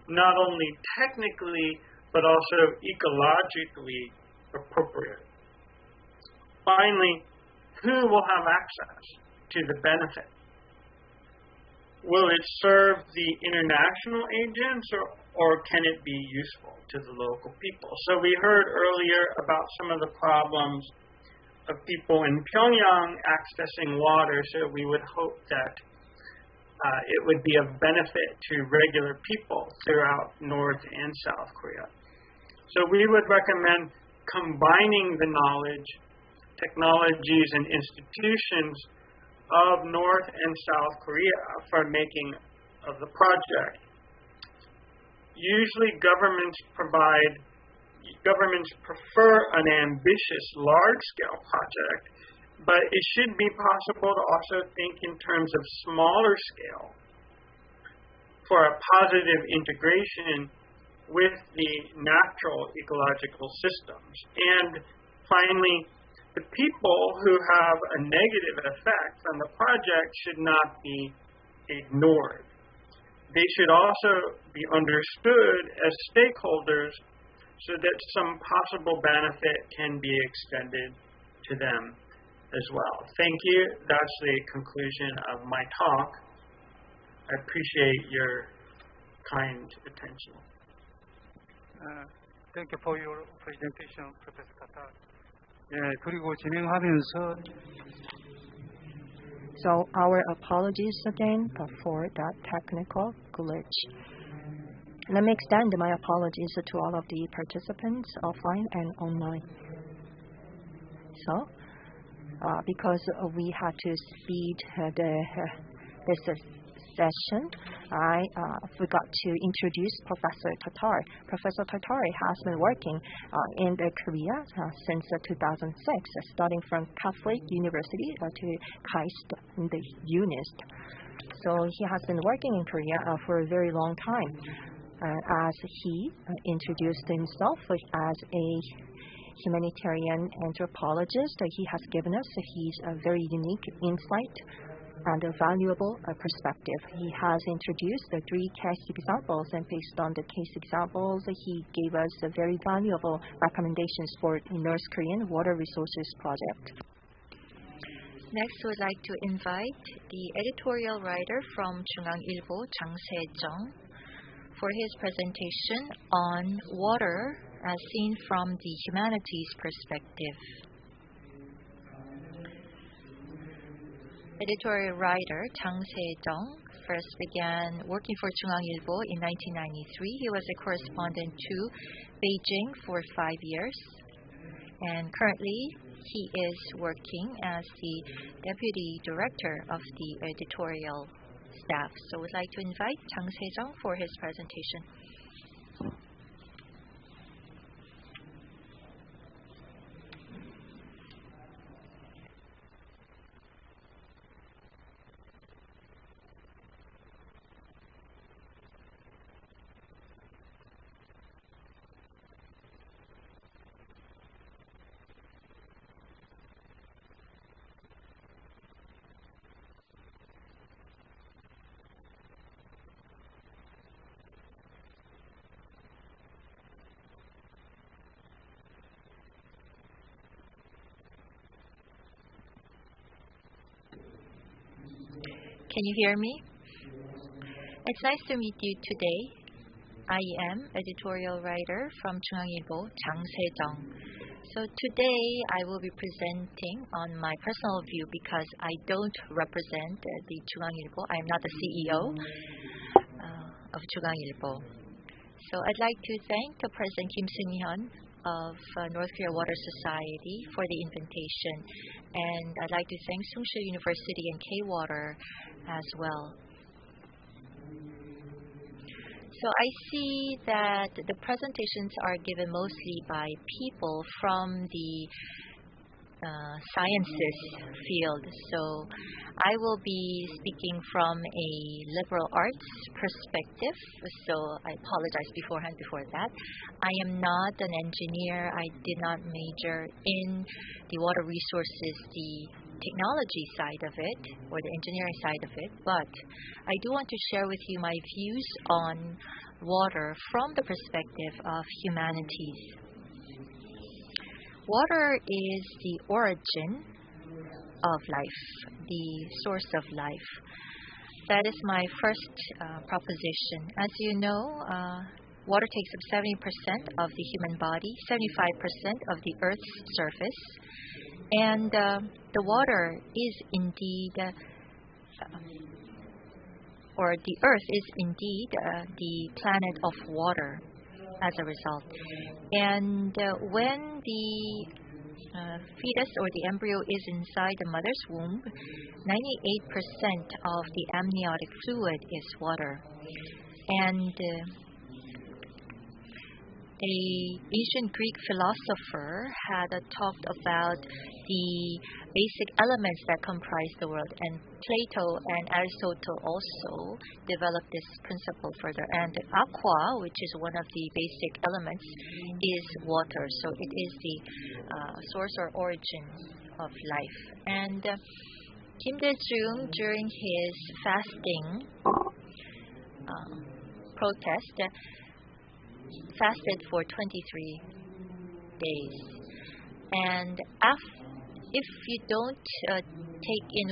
not only technically, but also ecologically appropriate. Finally, who will have access to the benefit? Will it serve the international agents, or can it be useful to the local people? So we heard earlier about some of the problems of people in Pyongyang accessing water, so we would hope that it would be of benefit to regular people throughout North and South Korea. So we would recommend combining the knowledge, technologies, and institutions of North and South Korea for making of the project. Usually governments prefer an ambitious large-scale project, but it should be possible to also think in terms of smaller scale for a positive integration with the natural ecological systems. And finally, the people who have a negative effect on the project should not be ignored. They should also be understood as stakeholders so that some possible benefit can be extended to them as well. Thank you. That's the conclusion of my talk. I appreciate your kind attention. Thank you for your presentation, Professor Qatar. 그리고 진행하면서 So our apologies again for that technical glitch. Let me extend my apologies to all of the participants offline and online. So, because we had to speed this session, I forgot to introduce Professor Tatar. Professor Tatar has been working in Korea since 2006, starting from Catholic University to KAIST, the UNIST. So he has been working in Korea for a very long time. As he introduced himself as a humanitarian anthropologist, he has given us his very unique insight and a valuable perspective. He has introduced the 3 case examples, and based on the case examples, he gave us very valuable recommendations for the North Korean water resources project. Next, we would like to invite the editorial writer from 중앙일보, Jang Se-jung, for his presentation on water as seen from the humanities perspective. Editorial writer Jang Se-jung first began working for 중앙일보 in 1993. He was a correspondent to Beijing for 5 years, and currently he is working as the deputy director of the editorial staff. So we'd like to invite Jang Se-jung for his presentation. Can you hear me? It's nice to meet you today. I am editorial writer from 중앙일보, Jang Se-jung. So today I will be presenting on my personal view because I don't represent the 중앙일보. I'm not the CEO of 중앙일보. So I'd like to thank President Kim Sun-hyun of North Korea Water Society for the invitation, and I'd like to thank Sungsil University and K-Water as well. So I see that the presentations are given mostly by people from the sciences field. So I will be speaking from a liberal arts perspective. So I apologize beforehand before that. I am not an engineer. I did not major in the water resources, the technology side of it, or the engineering side of it. But I do want to share with you my views on water from the perspective of humanities. Water is the origin of life, the source of life. That is my first proposition. As you know, water takes up 70% of the human body, 75% of the Earth's surface, and the water is indeed, or the Earth is indeed the planet of water as a result. And when the fetus or the embryo is inside the mother's womb, 98% of the amniotic fluid is water. And a ancient Greek philosopher had talked about the basic elements that comprise the world, and Plato and Aristotle also developed this principle further. And aqua, which is one of the basic elements, is water. So it is the source or origin of life. And Kim Dae-jung, during his fasting protest, fasted for 23 days. And if you don't take in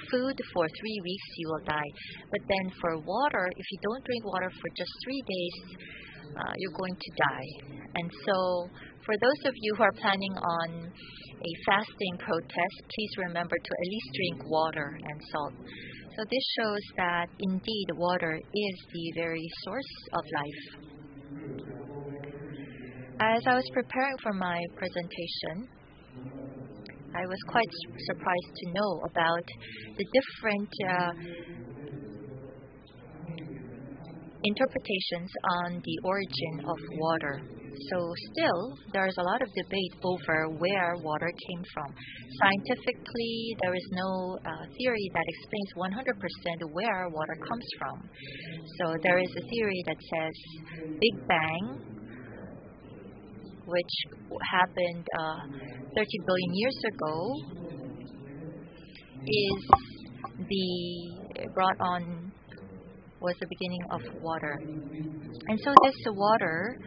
food for 3 weeks, you will die. But then for water, if you don't drink water for just 3 days, you're going to die. And so for those of you who are planning on a fasting protest, please remember to at least drink water and salt. So this shows that indeed water is the very source of life. As I was preparing for my presentation, I was quite surprised to know about the different interpretations on the origin of water. So still, there is a lot of debate over where water came from. Scientifically, there is no theory that explains 100% where water comes from. So there is a theory that says Big Bang, which happened 30 billion years ago, was the beginning of water. And so this water,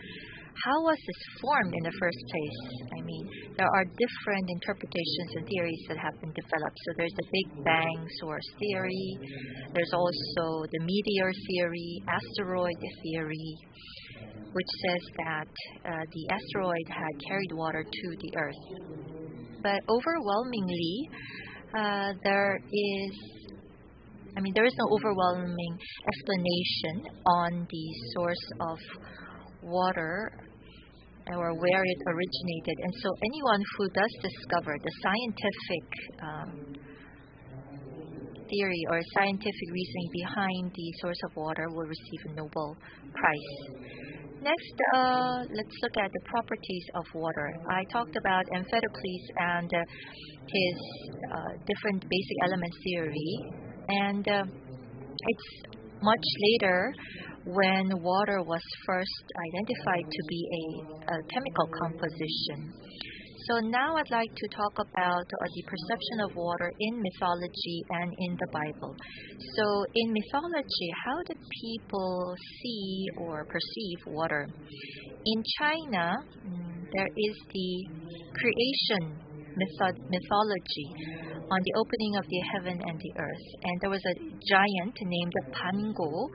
how was this formed in the first place? I mean, there are different interpretations and theories that have been developed. So there's the Big Bang source theory. There's also the meteor theory, asteroid theory, which says that the asteroid had carried water to the Earth. But overwhelmingly, there is no overwhelming explanation on the source of water or where it originated. And so anyone who does discover the scientific theory or scientific reasoning behind the source of water will receive a Nobel Prize. Next, let's look at the properties of water. I talked about Empedocles and his different basic elements theory, and it's much later when water was first identified to be a chemical composition. So now I'd like to talk about the perception of water in mythology and in the Bible. So in mythology, how did people see or perceive water? In China, there is the creation mythology on the opening of the heaven and the earth. And there was a giant named Pango,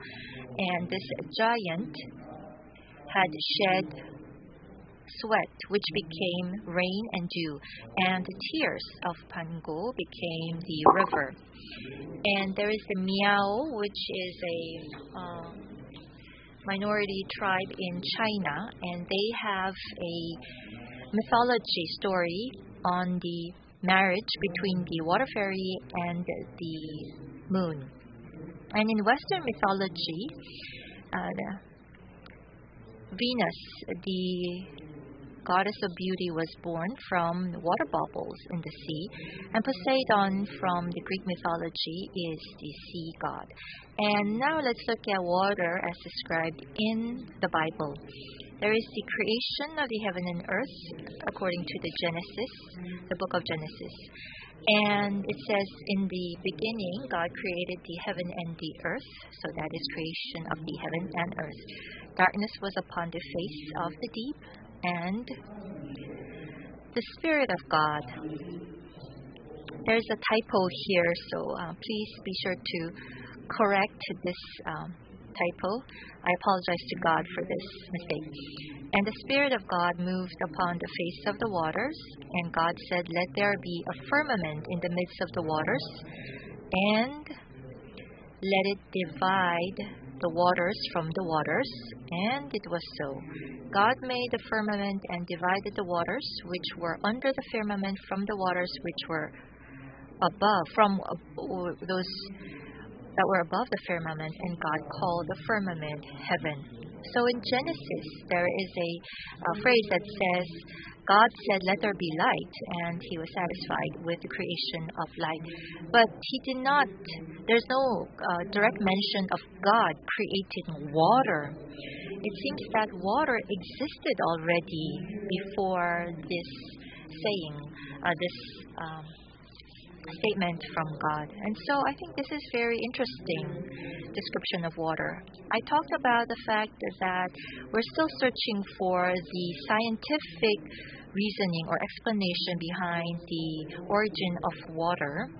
and this giant had shed sweat, which became rain and dew, and the tears of Pango became the river. And there is the Miao, which is a minority tribe in China, and they have a mythology story on the marriage between the water fairy and the moon. And in Western mythology, Venus, the goddess of beauty, was born from water bubbles in the sea, and Poseidon from the Greek mythology is the sea god. And now let's look at water as described in the Bible. There is the creation of the heaven and earth according to the Genesis, the book of Genesis. And it says, in the beginning, God created the heaven and the earth. So that is creation of the heaven and earth. Darkness was upon the face of the deep, and the Spirit of God. There's a typo here, so please be sure to correct this typo. I apologize to God for this mistake. And the Spirit of God moved upon the face of the waters, and God said, "Let there be a firmament in the midst of the waters, and let it divide the waters from the waters." And it was so. God made the firmament and divided the waters which were under the firmament from the waters which were above, from those that were above the firmament, and God called the firmament heaven. So in Genesis, there is a phrase that says, God said, "Let there be light," and he was satisfied with the creation of light. But he did not, there's no direct mention of God creating water. It seems that water existed already before this saying, this statement from God. And so I think this is very interesting description of water. I talked about the fact that we're still searching for the scientific reasoning or explanation behind the origin of water,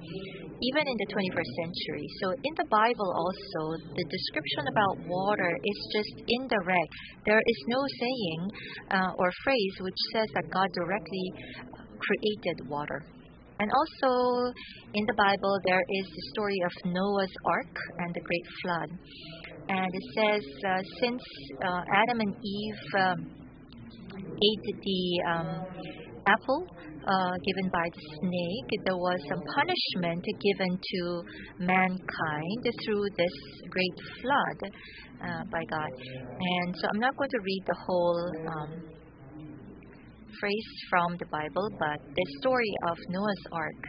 even in the 21st century. So in the Bible also, the description about water is just indirect. There is no saying or phrase which says that God directly created water. And also in the Bible, there is the story of Noah's Ark and the Great Flood. And it says, since Adam and Eve ate the apple given by the snake, there was some punishment given to mankind through this great flood by God. And so I'm not going to read the whole phrase from the Bible, but the story of Noah's Ark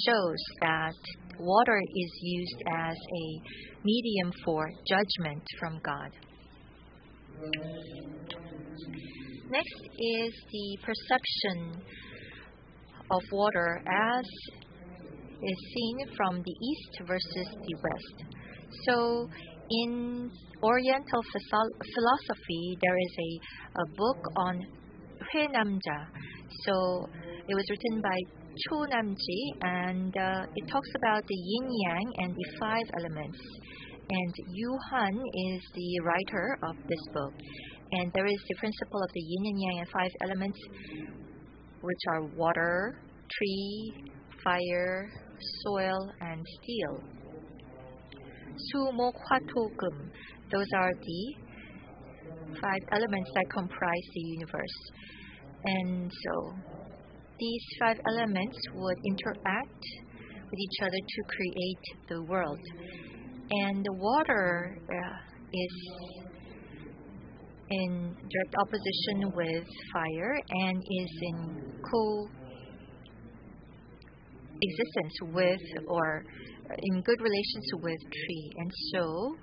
shows that water is used as a medium for judgment from God. Next is the perception of water as is seen from the east versus the west. So in Oriental philosophy, there is a book on 회남자. So it was written by Cho Namji, and it talks about the yin-yang and the 5 elements. And Yu Han is the writer of this book. And there is the principle of the yin and yang and 5 elements, which are water, tree, fire, soil, and steel. Su, Mok, Hwa, To, Gum. Those are the 5 elements that comprise the universe. And so these 5 elements would interact with each other to create the world. And the water is in direct opposition with fire and is in co-existence with, or in good relations with, tree. And so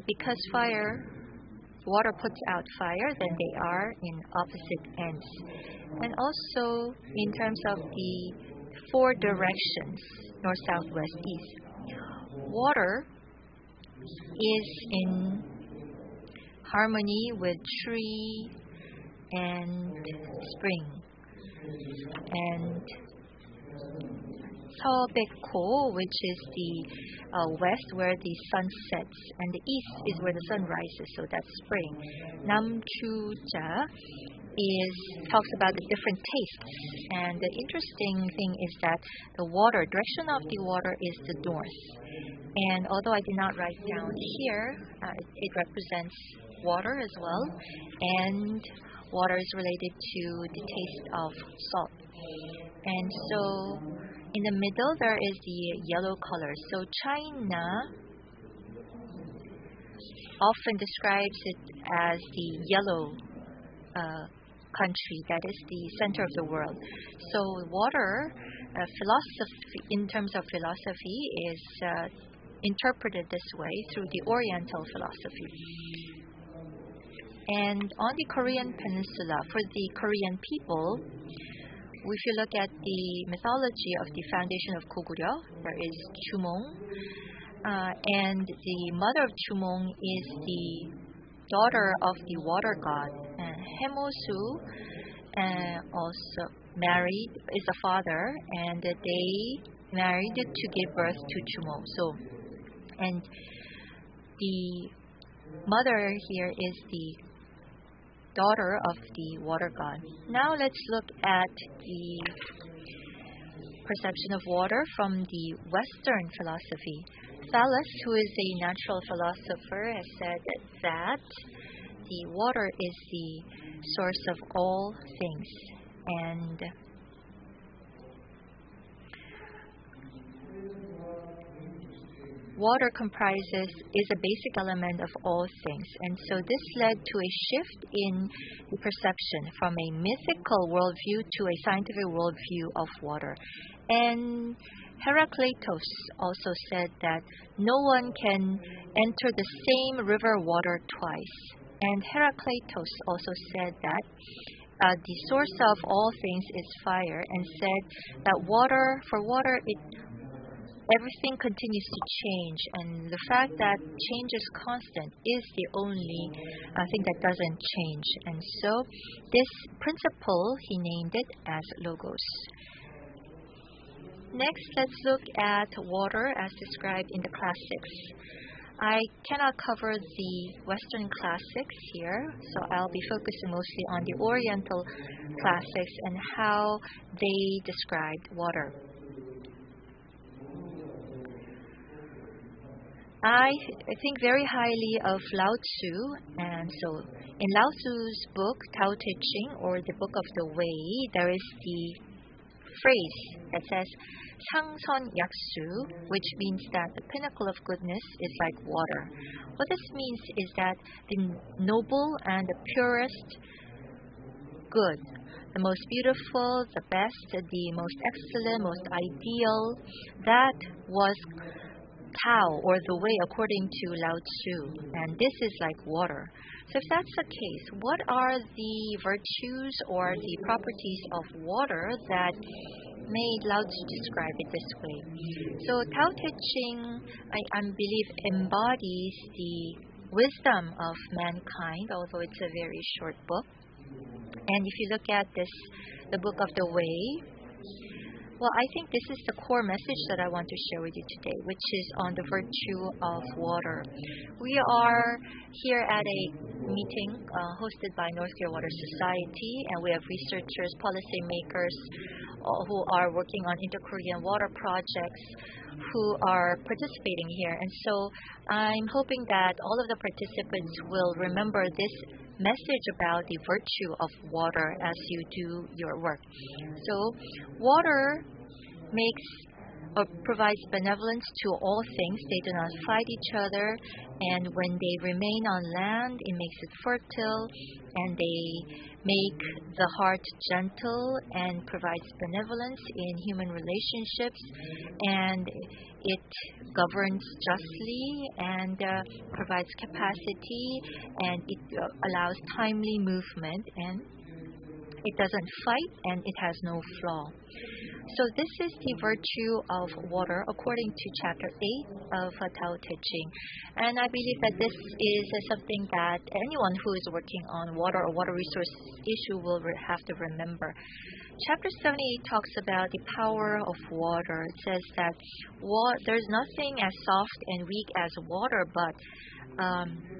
because water puts out fire, then they are in opposite ends. And also in terms of the 4 directions, north, south, west, east, water is in harmony with tree and spring. And 서백호, which is the west where the sun sets, and the east is where the sun rises, so that's spring. 남추자 talks about the different tastes, and the interesting thing is that the direction of the water is the north. And although I did not write down here, it represents water as well, and water is related to the taste of salt. And so in the middle there is the yellow color. So China often describes it as the yellow country, that is the center of the world. So water, philosophy, in terms of philosophy, is interpreted this way through the Oriental philosophy. And on the Korean peninsula, for the Korean people, if you look at the mythology of the foundation of Goguryeo, there is Chumong, and the mother of Chumong is the daughter of the water god. Hemosu also married, is the father, and they married to give birth to Chumong. So, and the mother here is the daughter of the water god. Now let's look at the perception of water from the Western philosophy. Thales, who is a natural philosopher, has said that the water is the source of all things, and water is a basic element of all things. And so this led to a shift in the perception from a mythical worldview to a scientific worldview of water. And Heraclitus also said that no one can enter the same river water twice. And Heraclitus also said that the source of all things is fire, and said that for water, everything continues to change, and the fact that change is constant is the only thing that doesn't change. And so this principle, he named it as logos. Next, let's look at water as described in the classics. I cannot cover the Western classics here, so I'll be focusing mostly on the Oriental classics and how they described water. I think very highly of Lao Tzu, and so in Lao Tzu's book, Tao Te Ching, or the Book of the Way, there is the phrase that says Sangson Yaksu, which means that the pinnacle of goodness is like water. What this means is that the noble and the purest good, the most beautiful, the best, the most excellent, most ideal, that was Tao, or the way according to Lao Tzu, and this is like water. So if that's the case, what are the virtues or the properties of water that made Lao Tzu describe it this way? So Tao Te Ching, I believe, embodies the wisdom of mankind, although it's a very short book. And if you look at this, the Book of the Way, well, I think this is the core message that I want to share with you today, which is on the virtue of water. We are here at a meeting hosted by North Korea Water Society, and we have researchers, policymakers who are working on inter-Korean water projects who are participating here. And so I'm hoping that all of the participants will remember this message about the virtue of water as you do your work. So water provides benevolence to all things. They do not fight each other, and when they remain on land, it makes it fertile, and they make the heart gentle and provides benevolence in human relationships, and it governs justly and provides capacity, and it allows timely movement, and it doesn't fight, and it has no flaw. So this is the virtue of water according to Chapter 8 of Tao Te Ching. And I believe that this is something that anyone who is working on water or water resource issue will have to remember. Chapter 78 talks about the power of water. It says that there's nothing as soft and weak as water, but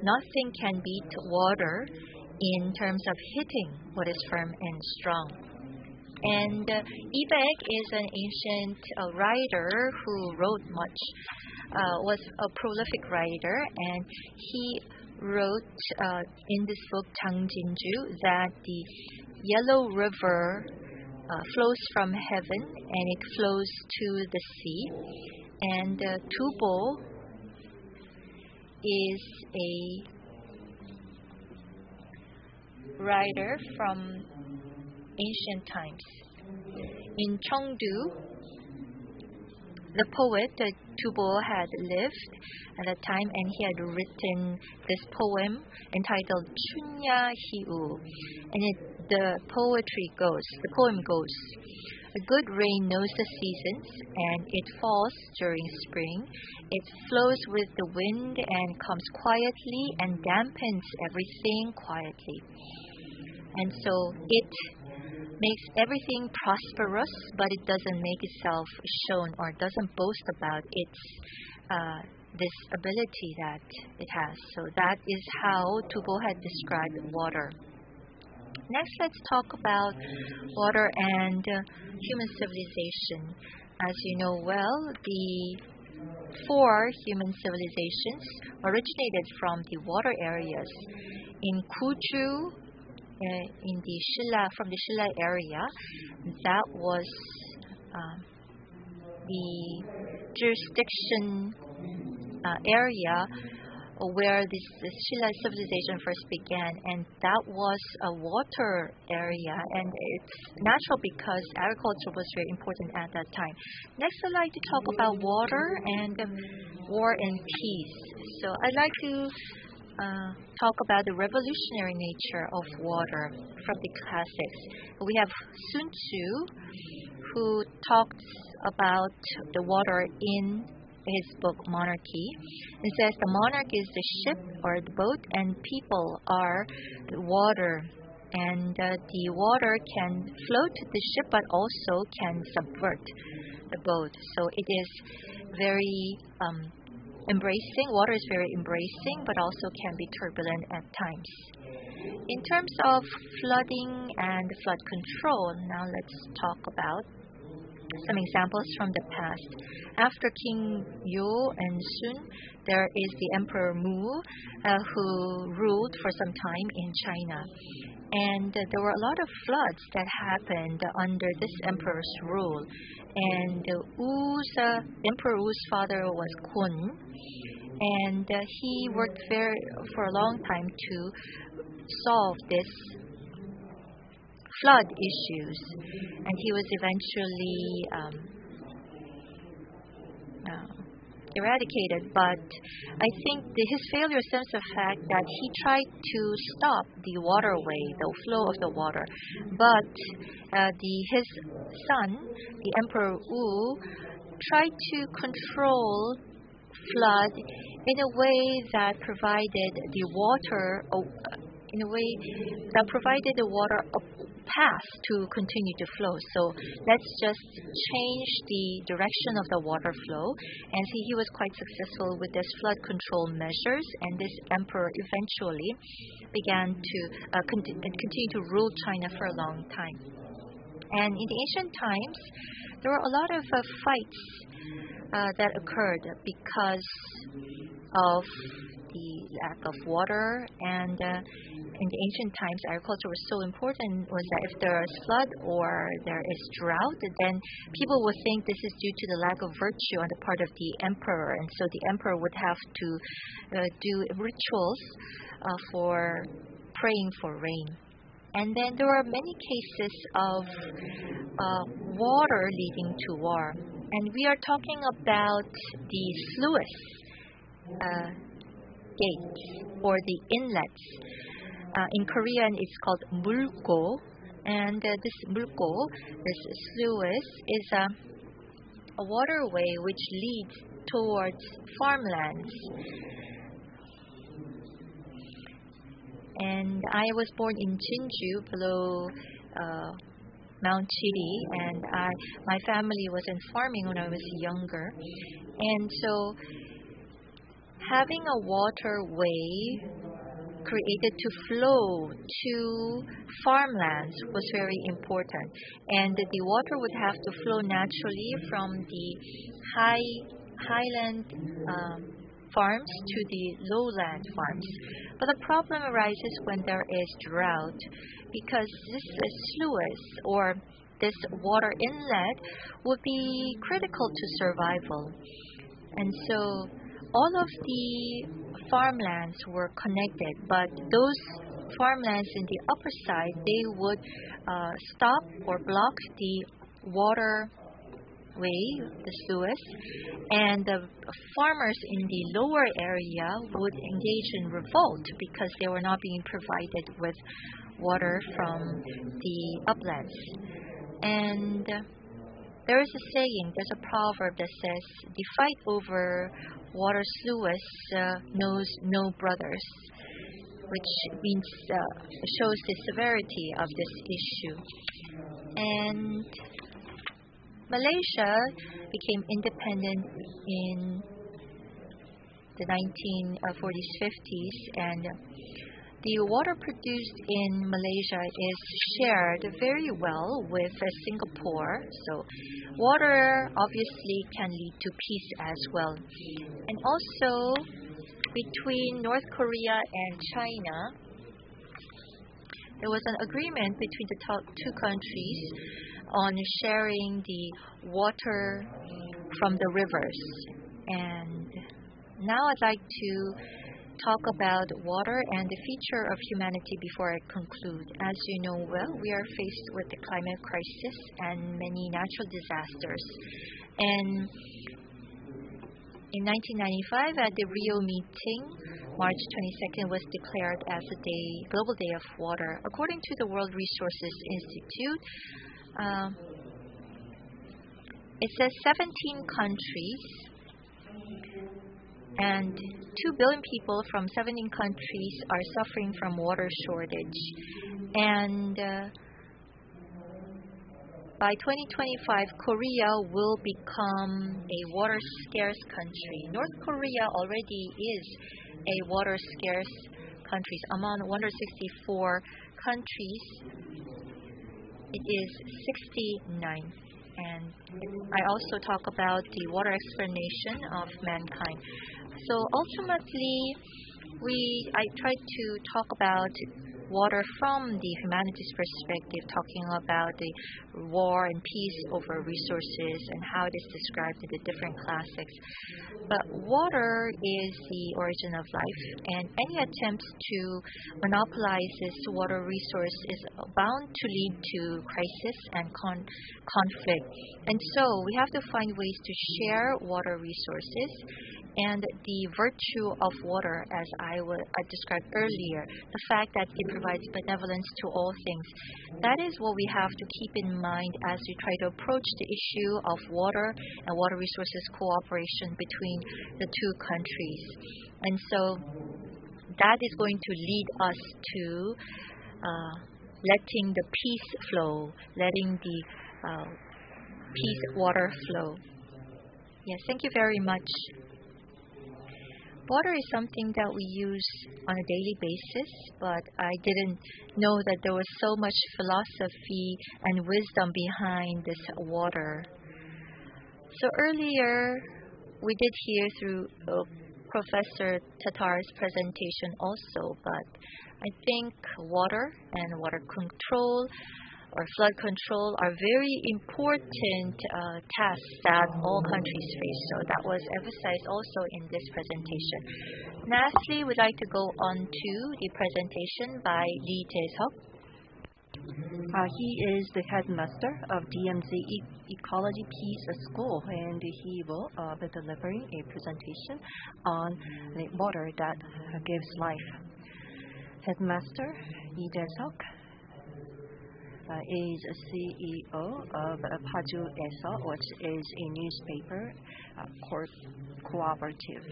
nothing can beat water in terms of hitting what is firm and strong. And Ibek is an ancient writer who wrote much, was a prolific writer, and he wrote in this book, Changjinju, that the Yellow River flows from heaven and it flows to the sea. And Tubo is a writer from ancient times. In Cheongdu, the poet Tubo had lived at that time, and he had written this poem entitled Chunya Hiu. And the poem goes, a good rain knows the seasons, and it falls during spring. It flows with the wind and comes quietly and dampens everything quietly. And so it makes everything prosperous, but it doesn't make itself shown or doesn't boast about its this ability that it has. So that is how Tubo had described water. Next, let's talk about water and human civilization. As you know well, the 4 human civilizations originated from the water areas. In Kuju, from the Shilla area, that was the jurisdiction area where this Shilla civilization first began, and that was a water area, and it's natural because agriculture was very important at that time. Next, I'd like to talk about water and war and peace. So I'd like to talk about the revolutionary nature of water from the classics. We have Sun Tzu, who talks about the water in his book Monarchy. It says the monarch is the ship or the boat, and people are the water. And the water can float the ship, but also can subvert the boat. So it is very embracing. Water is very embracing, but also can be turbulent at times. In terms of flooding and flood control, now let's talk about some examples from the past. After King Yo and Sun, there is the Emperor Mu, who ruled for some time in China. And there were a lot of floods that happened under this emperor's rule. And Emperor Wu's father was Kun, and he worked for a long time to solve this flood issues, and he was eventually eradicated. But I think his failure stems from the fact that he tried to stop the waterway, the flow of the water. But his son, the Emperor Wu, tried to control flood in a way that provided the water a path to continue to flow. So let's just change the direction of the water flow. And he was quite successful with this flood control measures. And this emperor eventually began to continue to rule China for a long time. And in the ancient times, there were a lot of fights that occurred because of the lack of water. And in the ancient times, agriculture was so important, was that if there is flood or there is drought, then people would think this is due to the lack of virtue on the part of the emperor. And so the emperor would have to do rituals for praying for rain. And then there were many cases of water leading to war. And we are talking about the sluice gates or the inlets. In Korean, it's called mulgo, and this mulgo, this sluice, is a waterway which leads towards farmlands. And I was born in Jinju, below Mount Chiri, and my family was in farming when I was younger. And so having a waterway created to flow to farmlands was very important. And the water would have to flow naturally from the highland farms to the lowland farms. But the problem arises when there is drought, because this sluice or this water inlet would be critical to survival. And so all of the farmlands were connected, but those farmlands in the upper side, they would stop or block the waterway, the Suez, and the farmers in the lower area would engage in revolt because they were not being provided with water from the uplands. And there is a saying, there's a proverb that says, the fight over water Suez knows no brothers, which means shows the severity of this issue. And Malaysia became independent in the 1940s, 50s, and the water produced in Malaysia is shared very well with Singapore. So water obviously can lead to peace as well. And also between North Korea and China, there was an agreement between the two countries on sharing the water from the rivers. And now I'd like to talk about water and the future of humanity before I conclude. As you know well, we are faced with the climate crisis and many natural disasters. And in 1995, at the Rio meeting, March 22nd was declared as a Global Day of Water. According to the World Resources Institute, it says 17 countries and 2 billion people from 17 countries are suffering from water shortage. And by 2025, Korea will become a water scarce country. North Korea already is a water scarce country. Among 164 countries, it is 69. And I also talk about the water explanation of mankind. So ultimately, I tried to talk about water from the humanities perspective, talking about the war and peace over resources and how it is described in the different classics. But water is the origin of life, and any attempt to monopolize this water resource is bound to lead to crisis and conflict. And so we have to find ways to share water resources. And the virtue of water, as I described earlier, the fact that it provides benevolence to all things, that is what we have to keep in mind as we try to approach the issue of water and water resources cooperation between the two countries. And so that is going to lead us to letting the peace flow, letting the peace water flow. Yes, thank you very much. Water is something that we use on a daily basis, but I didn't know that there was so much philosophy and wisdom behind this water. So earlier, we did hear through Professor Tatar's presentation also, but I think water and water control or flood control are very important tasks that all countries face. So that was emphasized also in this presentation. Lastly, we'd like to go on to the presentation by Lee Jae-seok. He is the headmaster of DMZ Ecology Peace School, and he will be delivering a presentation on the water that gives life. Headmaster Lee Jae-seok is a CEO of Paju에서, which is a newspaper cooperative.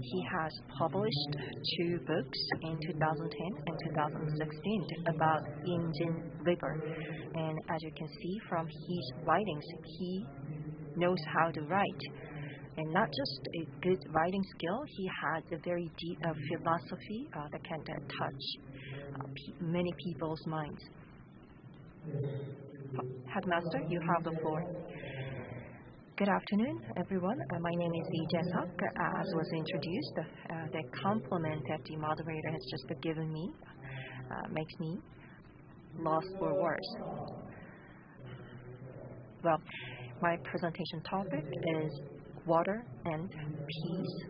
He has published 2 books in 2010 and 2016 about Injin River. And as you can see from his writings, he knows how to write. And not just a good writing skill, he has a very deep philosophy that can touch many people's minds. Headmaster, you have the floor. Good afternoon, everyone. My name is Lee Jae-seok. As was introduced, the compliment that the moderator has just given me makes me lost for words. Well, my presentation topic is water and peace,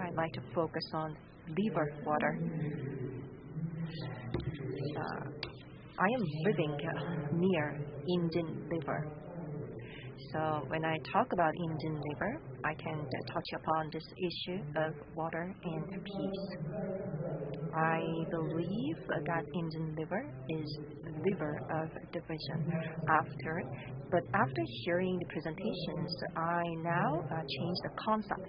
I'd like to focus on river water. I am living near Indian River. So when I talk about Indian River, I can touch upon this issue of water and peace. I believe that Indian River is the river of division. But after hearing the presentations, I now change the concept.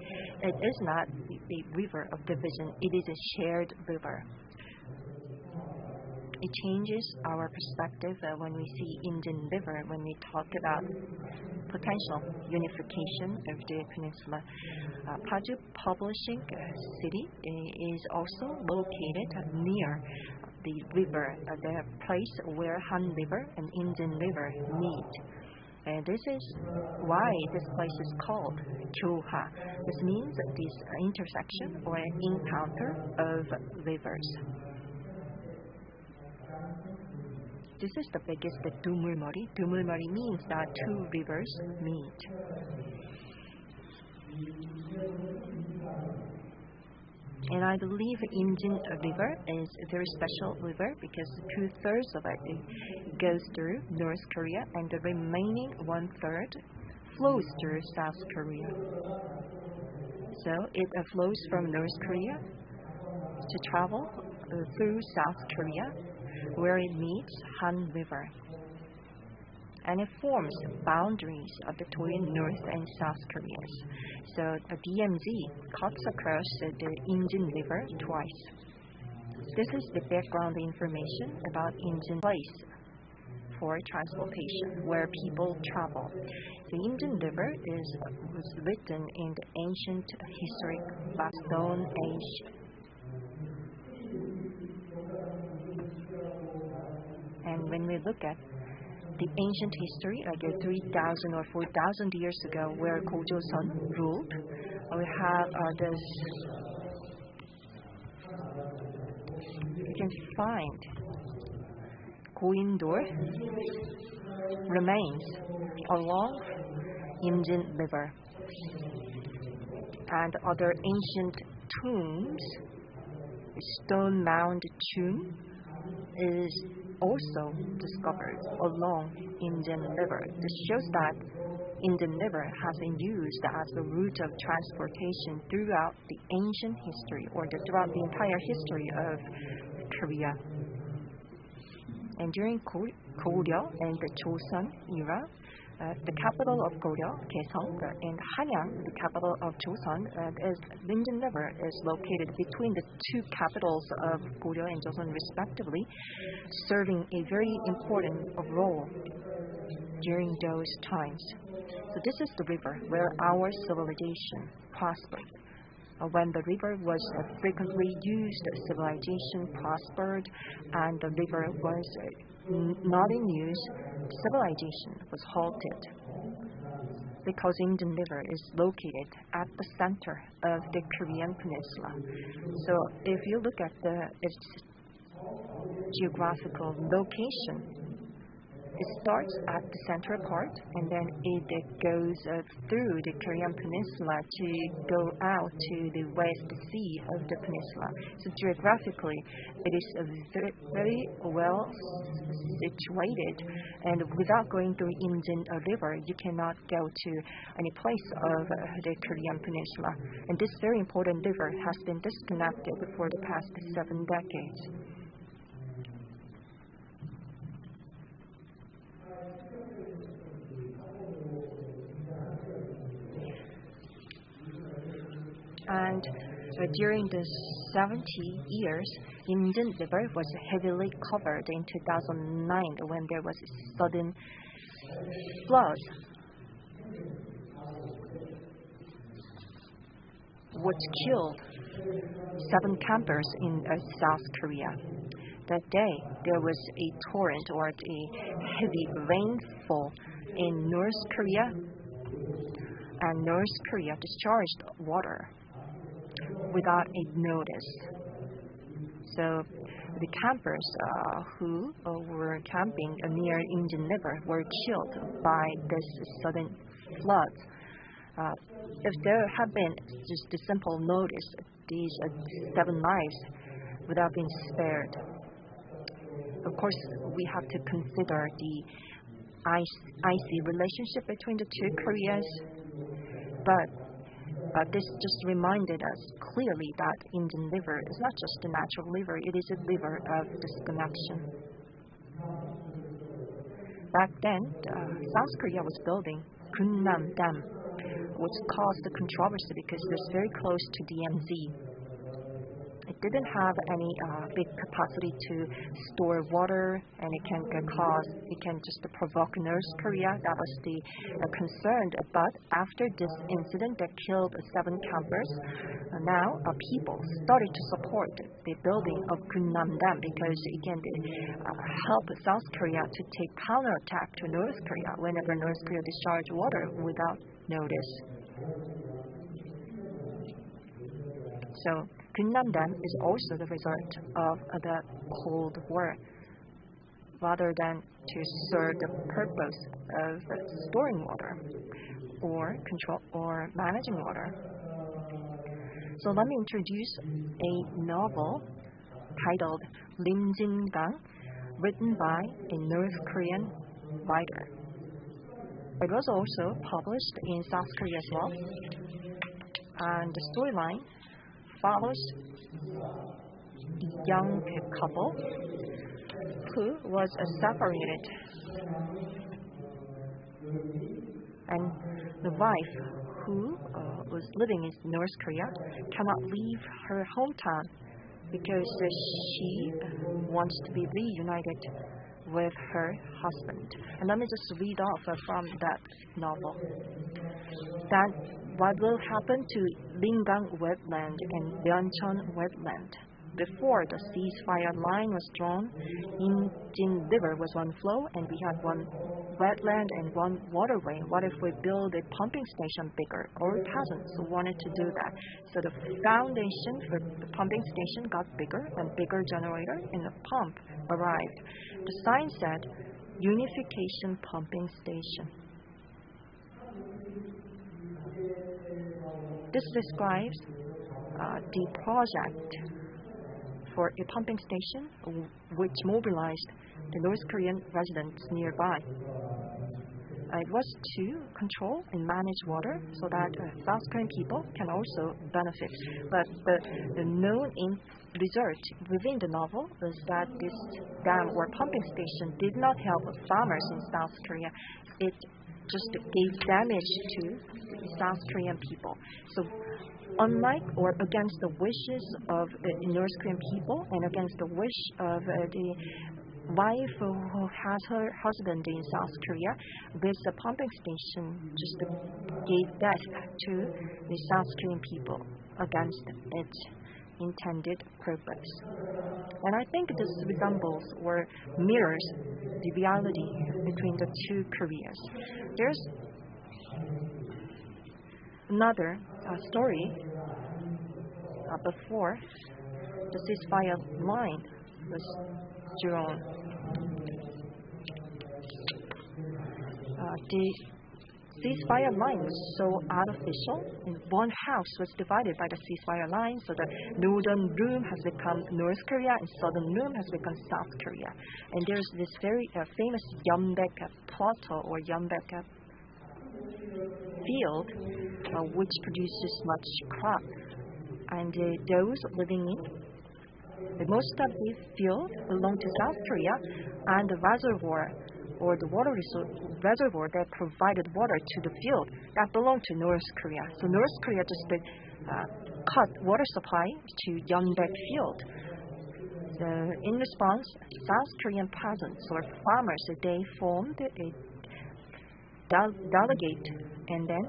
It is not a river of division, it is a shared river. It changes our perspective when we see Indian River, when we talk about potential unification of the peninsula. Paju Publishing City is also located near the river, the place where Han River and Indian River meet. And this is why this place is called Kyoha. This means this intersection or an encounter of rivers. This is the biggest Dumulmori. Dumulmori means that two rivers meet. And I believe Indian River is a very special river because 2/3 of it goes through North Korea and the remaining 1/3 flows through South Korea. So it flows from North Korea to travel through South Korea, where it meets Han River. And it forms boundaries between North and South Koreas. So the DMZ cuts across the Indian River twice. This is the background information about Indian place for transportation, where people travel. The Indian River was written in the ancient historic Stone Age. And when we look at the ancient history, like 3,000 or 4,000 years ago, where Gojoseon ruled, we have this. You can find Goindor remains along Indian River, and other ancient tombs, Stone Mound tomb, is also discovered along Indian River. This shows that Indian River has been used as the route of transportation throughout the ancient history, or throughout the entire history of Korea. And during Goryeo and the Joseon era, the capital of Goryeo, Kaesong, and Hanyang, the capital of Joseon, Indian River is located between the two capitals of Goryeo and Joseon respectively, serving a very important role during those times. So this is the river where our civilization prospered. When the river was frequently used, civilization prospered, and the river was not in use, civilization was halted. Because Indian River is located at the center of the Korean peninsula. So if you look at its geographical location, it starts at the central part, and then it goes through the Korean peninsula to go out to the West Sea of the peninsula. So geographically, it is very well situated, and without going through Indian River, you cannot go to any place of the Korean peninsula. And this very important river has been disconnected for the past 7 decades. And during the 70 years, Indian River was heavily covered in 2009 when there was a sudden flood, which killed 7 campers in South Korea. That day, there was a torrent or a heavy rainfall in North Korea, and North Korea discharged water without a notice. So the campers who were camping near Indian River were killed by this sudden flood. If there had been just a simple notice, these 7 lives would have been spared. Of course, we have to consider the icy relationship between the two Koreas, but this just reminded us clearly that Indian river is not just a natural river, it is a river of disconnection. Back then, South Korea was building Gunnam Dam, which caused the controversy because it's very close to DMZ. It didn't have any big capacity to store water, and it can just provoke North Korea. That was the concern. But after this incident that killed 7 campers, now people started to support the building of Gunnam Dam because it can help South Korea to take counterattack to North Korea whenever North Korea discharge water without notice. So Gunnam Dam is also the result of the Cold War, rather than to serve the purpose of storing water or control or managing water. So let me introduce a novel titled Lim Jin-gang, written by a North Korean writer. It was also published in South Korea as well, and the storyline follows a young couple who was separated, and the wife who was living in North Korea cannot leave her hometown because she wants to be reunited with her husband. And let me just read off from that novel. That what will happen to Lingang Wetland and Yeoncheon Wetland? Before the ceasefire line was drawn, Injin River was one flow, and we had one wetland and one waterway. What if we build a pumping station bigger? Our peasants wanted to do that. So the foundation for the pumping station got bigger, and bigger generator and the pump arrived. The sign said, Unification Pumping Station. This describes the project for a pumping station which mobilized the North Korean residents nearby. It was to control and manage water so that South Korean people can also benefit. But the known result within the novel was that this dam or pumping station did not help farmers in South Korea. It just gave damage to the South Korean people. So unlike or against the wishes of the North Korean people and against the wish of the wife who has her husband in South Korea, this pumping station just gave death to the South Korean people against its intended purpose. And I think this resembles or mirrors the reality between the two Koreas. There's another story before the ceasefire line was drawn. The ceasefire line was so artificial, and one house was divided by the ceasefire line, so the northern room has become North Korea and southern room has become South Korea. And there's this very famous Yeonbaek plateau or Yeonbaek field which produces much crop, and those living in most of the field belong to South Korea, and the reservoir or the water reservoir that provided water to the field that belonged to North Korea. So North Korea just cut water supply to Yeonbaek field. So in response, South Korean peasants or farmers, they formed a delegate and then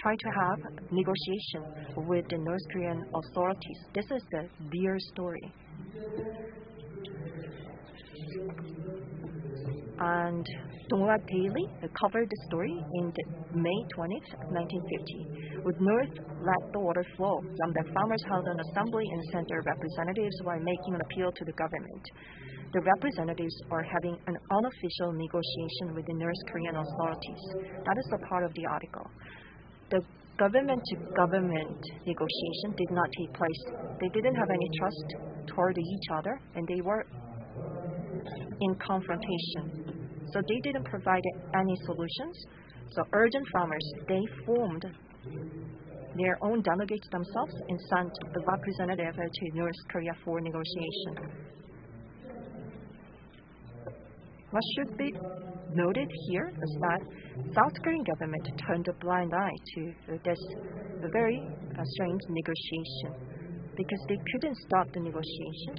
try to have negotiation with the North Korean authorities. This is the real story. And Donghwa Daily covered the story in May 20th, 1950. With North let the water flow, Yeonbaek farmers held an assembly and sent their representatives while making an appeal to the government. The representatives are having an unofficial negotiation with the North Korean authorities. That is a part of the article. The government-to-government negotiation did not take place. They didn't have any trust toward each other, and they were in confrontation. So they didn't provide any solutions. So urgent farmers, they formed their own delegates themselves and sent the representative to North Korea for negotiation. What should be noted here is that South Korean government turned a blind eye to this very strange negotiation because they couldn't stop the negotiation,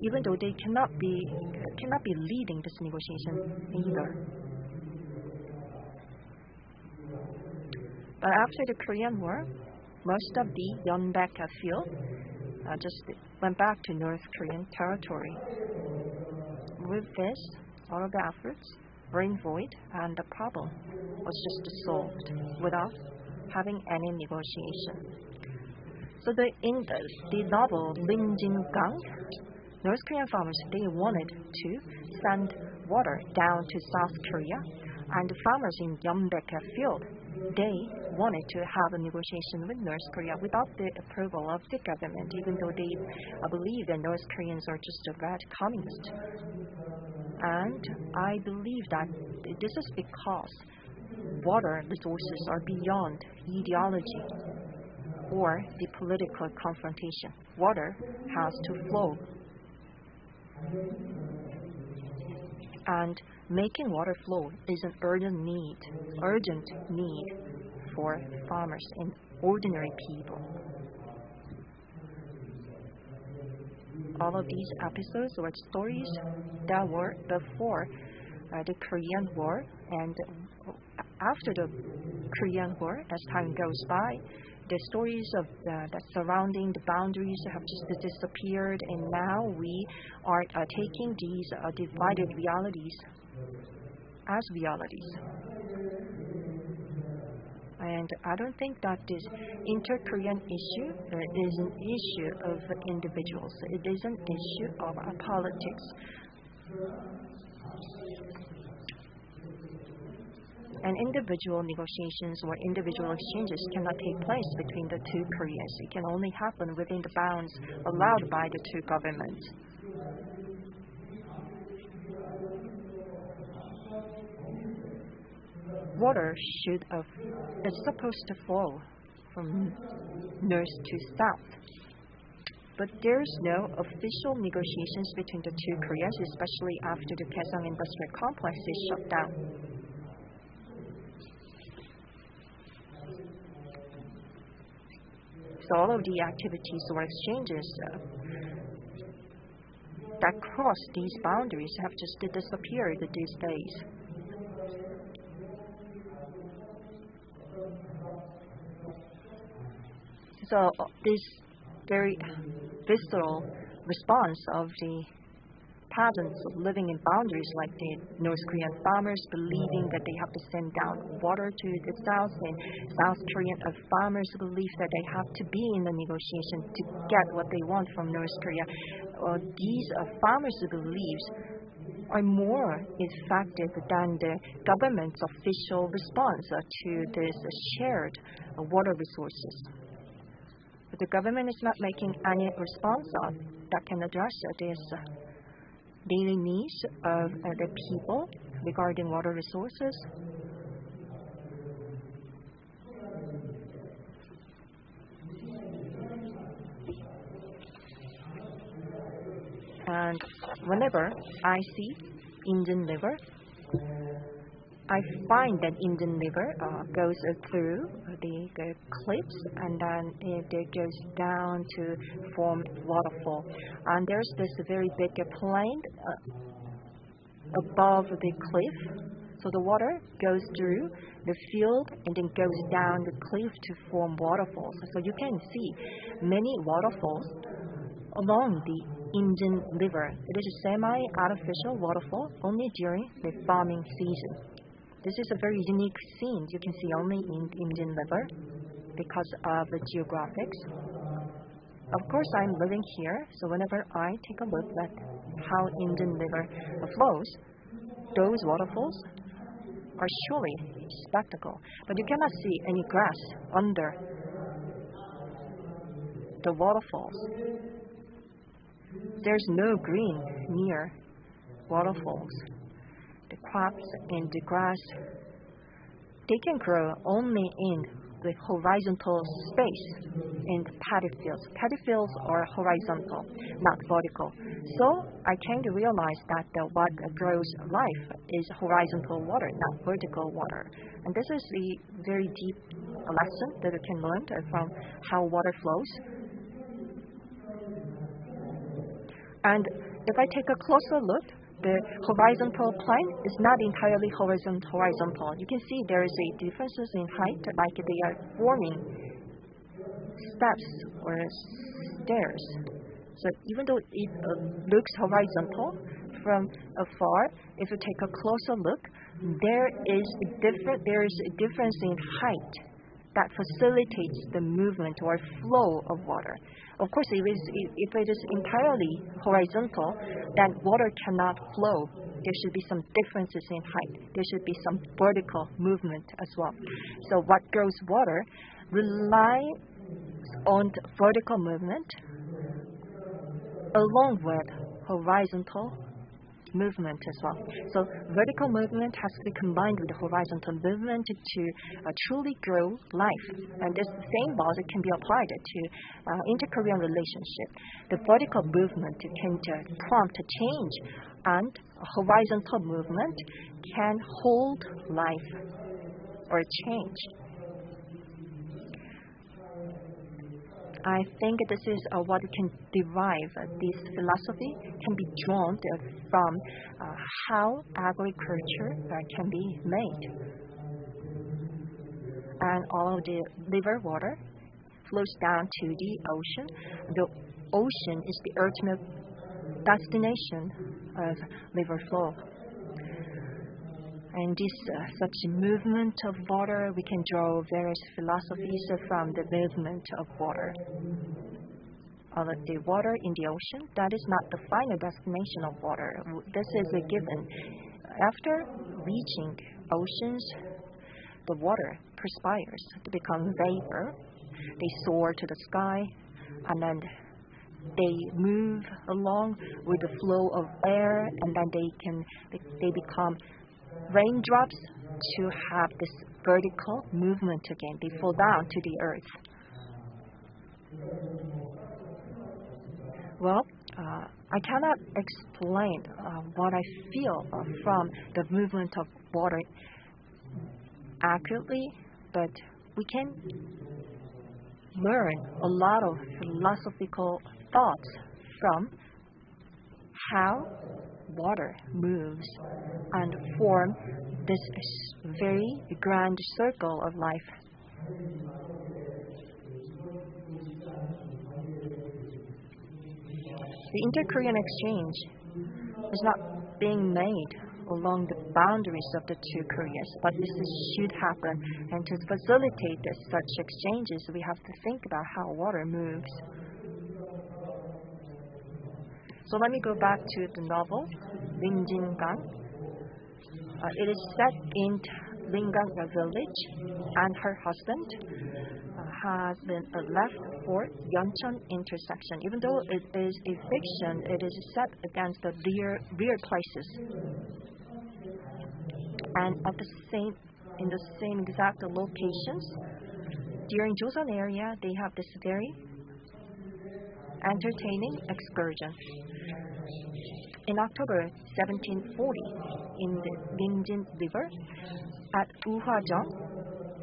even though they cannot be leading this negotiation either. But after the Korean War, most of the Yeonbaek field just went back to North Korean territory. With this, all of the efforts were in void, and the problem was just solved without having any negotiation. So in the novel Lim Jin-gang, North Korean farmers, they wanted to send water down to South Korea, and the farmers in Yeonbaek field, they wanted to have a negotiation with North Korea without the approval of the government, even though they believe that North Koreans are just a bad communist. And I believe that this is because water resources are beyond ideology or the political confrontation. Water has to flow. And making water flow is an urgent need for farmers and ordinary people. All of these episodes or stories that were before the Korean War, and after the Korean War, as time goes by, the stories of that surrounding the boundaries have just disappeared, and now we are taking these divided realities as realities. And I don't think that this inter-Korean issue is an issue of individuals. It is an issue of politics. And individual negotiations or individual exchanges cannot take place between the two Koreas. It can only happen within the bounds allowed by the two governments. Water is supposed to flow from north to south. But there's no official negotiations between the two Koreas, especially after the Kaesong Industrial Complex is shut down. So all of the activities or exchanges that cross these boundaries have just disappeared these days. So this very visceral response of the peasants living in boundaries like the North Korean farmers believing that they have to send down water to the south, and South Korean farmers believe that they have to be in the negotiation to get what they want from North Korea. These farmers' beliefs are more effective than the government's official response to this shared water resources. But the government is not making any response that can address this daily needs of the people regarding water resources. And whenever I see Indian River, I find that Indian River goes through the cliffs, and then it goes down to form waterfall. And there's this very big plain above the cliff. So the water goes through the field and then goes down the cliff to form waterfalls. So you can see many waterfalls along the Indian River. It is a semi-artificial waterfall only during the farming season. This is a very unique scene you can see only in Indian River because of the geographics. Of course, I'm living here, so whenever I take a look at how Indian River flows, those waterfalls are surely spectacle, but you cannot see any grass under the waterfalls. There's no green near waterfalls. The crops and the grass, they can grow only in the horizontal space in the paddy fields. Paddy fields are horizontal, not vertical. So I came to realize that what grows life is horizontal water, not vertical water. And this is a very deep lesson that we can learn from how water flows. And if I take a closer look, the horizontal plane is not entirely horizontal. You can see there is a differences in height, like they are forming steps or stairs. So even though it looks horizontal from afar, if you take a closer look, there is a difference in height that facilitates the movement or flow of water. Of course, if it is entirely horizontal, then water cannot flow. There should be some differences in height. There should be some vertical movement as well. So what grows water relies on the vertical movement along with horizontal movement as well. So vertical movement has to be combined with the horizontal movement to truly grow life. And this same laws can be applied to inter-Korean relationship. The vertical movement can prompt a change, and horizontal movement can hold life or change. I think this is what we can derive. This philosophy can be drawn from how agriculture can be made. And all of the river water flows down to the ocean. The ocean is the ultimate destination of river flow. And this such movement of water, we can draw various philosophies from the movement of water. All of the water in the ocean, that is not the final destination of water. This is a given. After reaching oceans, the water perspires to become vapor. They soar to the sky, and then they move along with the flow of air, and then they become raindrops to have this vertical movement again. They fall down to the earth. Well, I cannot explain what I feel from the movement of water accurately, but we can learn a lot of philosophical thoughts from how water moves and form this very grand circle of life. The inter-Korean exchange is not being made along the boundaries of the two Koreas, but this should happen. And to facilitate such exchanges, we have to think about how water moves. So let me go back to the novel, Rinjingang. It is set in Ringang village, and her husband has been left for Yeoncheon intersection. Even though it is a fiction, it is set against the real places. And in the same exact locations, during Joseon area, they have this very entertaining excursion. In October 1740, in the Rinjin River, at Uhwajeong,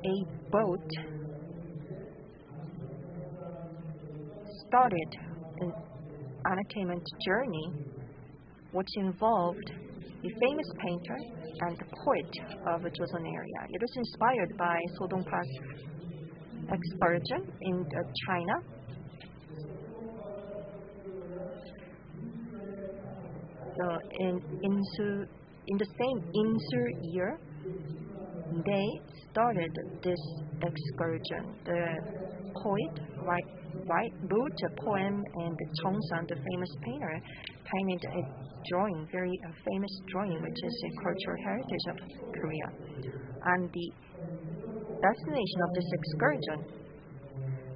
a boat started an entertainment journey which involved a famous painter and poet of the Joseon area. It was inspired by Sodong Park's excursion in China. So in the same Insu year, they started this excursion. The poet wrote a poem, and Chongsan, the famous painter, painted a drawing, very famous drawing, which is a cultural heritage of Korea. And the destination of this excursion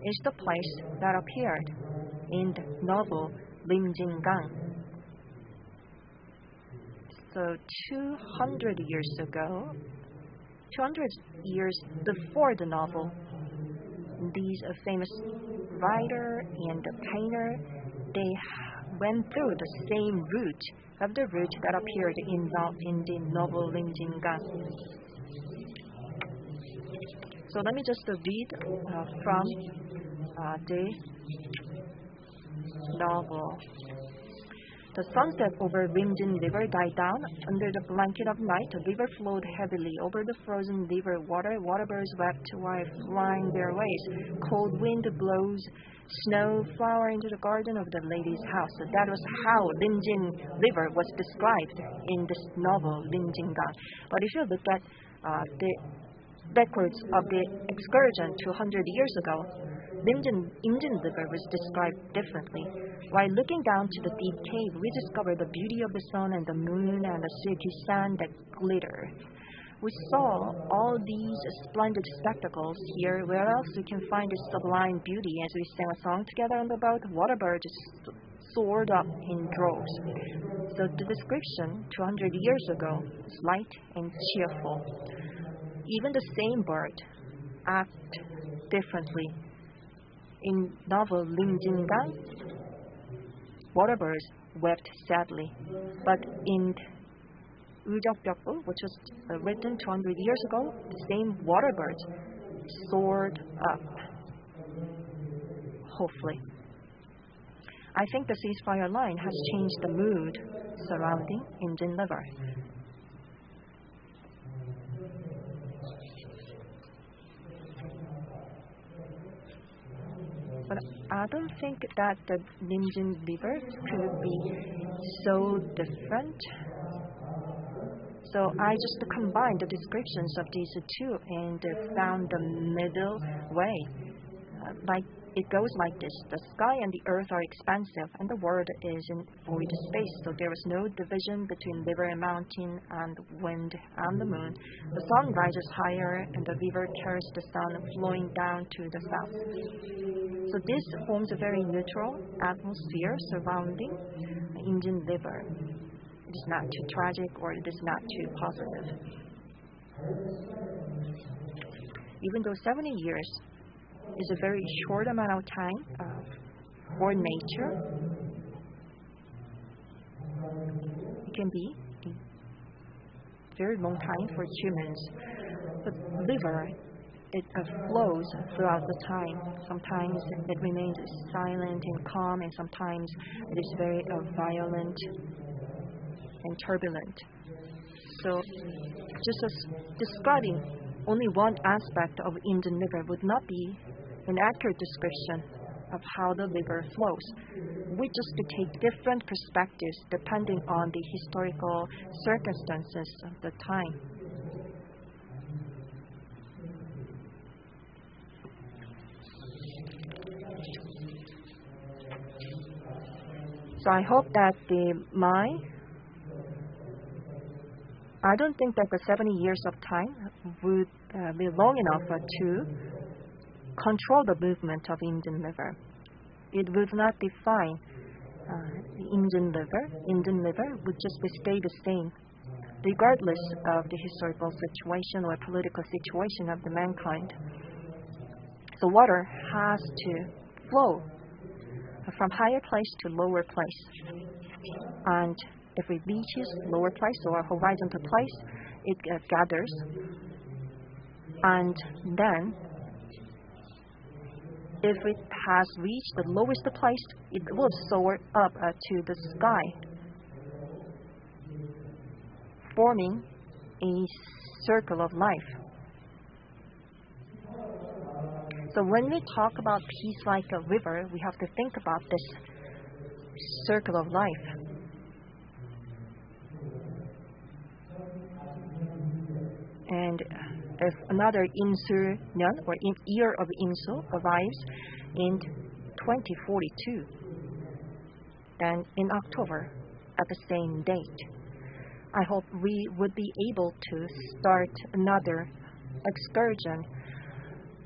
is the place that appeared in the novel Lim Jin-gang. So 200 years ago, 200 years before the novel, these famous writer and painter, they went through the same route of the route that appeared in the novel Lim Jin-gang. So let me just read from the novel. The sunset over Rimjin River died down. Under the blanket of night, the river flowed heavily over the frozen river water. Waterbirds wept while flying their ways. Cold wind blows snow flower into the garden of the lady's house. So that was how Rimjin River was described in this novel, Lim Jin-gang. But if you look at the records of the excursion 200 years ago, Rimjin River was described differently. While looking down to the deep cave, we discovered the beauty of the sun and the moon and the silky sand that glitter. We saw all these splendid spectacles here. Where else we can find this sublime beauty? As we sang a song together on the boat, waterbirds soared up in droves. So the description 200 years ago is light and cheerful. Even the same bird act differently. In novel Lim Jin-gang, waterbirds wept sadly. But in Ujeokbyeokbu, which was written 200 years ago, the same waterbirds soared up. Hopefully. I think the ceasefire line has changed the mood surrounding Rimjin River. But I don't think that the Rimjin River could be so different. So I just combined the descriptions of these two and found the middle way. It goes like this: the sky and the earth are expansive, and the world is in void space. So there is no division between river and mountain, and wind and the moon. The sun rises higher, and the river carries the sun flowing down to the south. So this forms a very neutral atmosphere surrounding the Rimjin River. It is not too tragic, or it is not too positive. Even though 70 years is a very short amount of time for nature, it can be a very long time for humans. But river, it flows throughout the time. Sometimes it remains silent and calm, and sometimes it is very violent and turbulent. So just as describing only one aspect of Rimjin River would not be an accurate description of how the river flows. We just take different perspectives depending on the historical circumstances of the time. So I hope that I don't think that the 70 years of time would be long enough to control the movement of Rimjin River. It would not define the Rimjin River. Rimjin River would just stay the same, regardless of the historical situation or political situation of the mankind. So water has to flow from higher place to lower place. And if it reaches lower place or horizontal place, it gathers. And then, if it has reached the lowest place, it will soar up to the sky, forming a circle of life. So when we talk about peace like a river, we have to think about this circle of life. And if another Insu Nyeon or year of Insu arrives in 2042. And in October, at the same date, I hope we would be able to start another excursion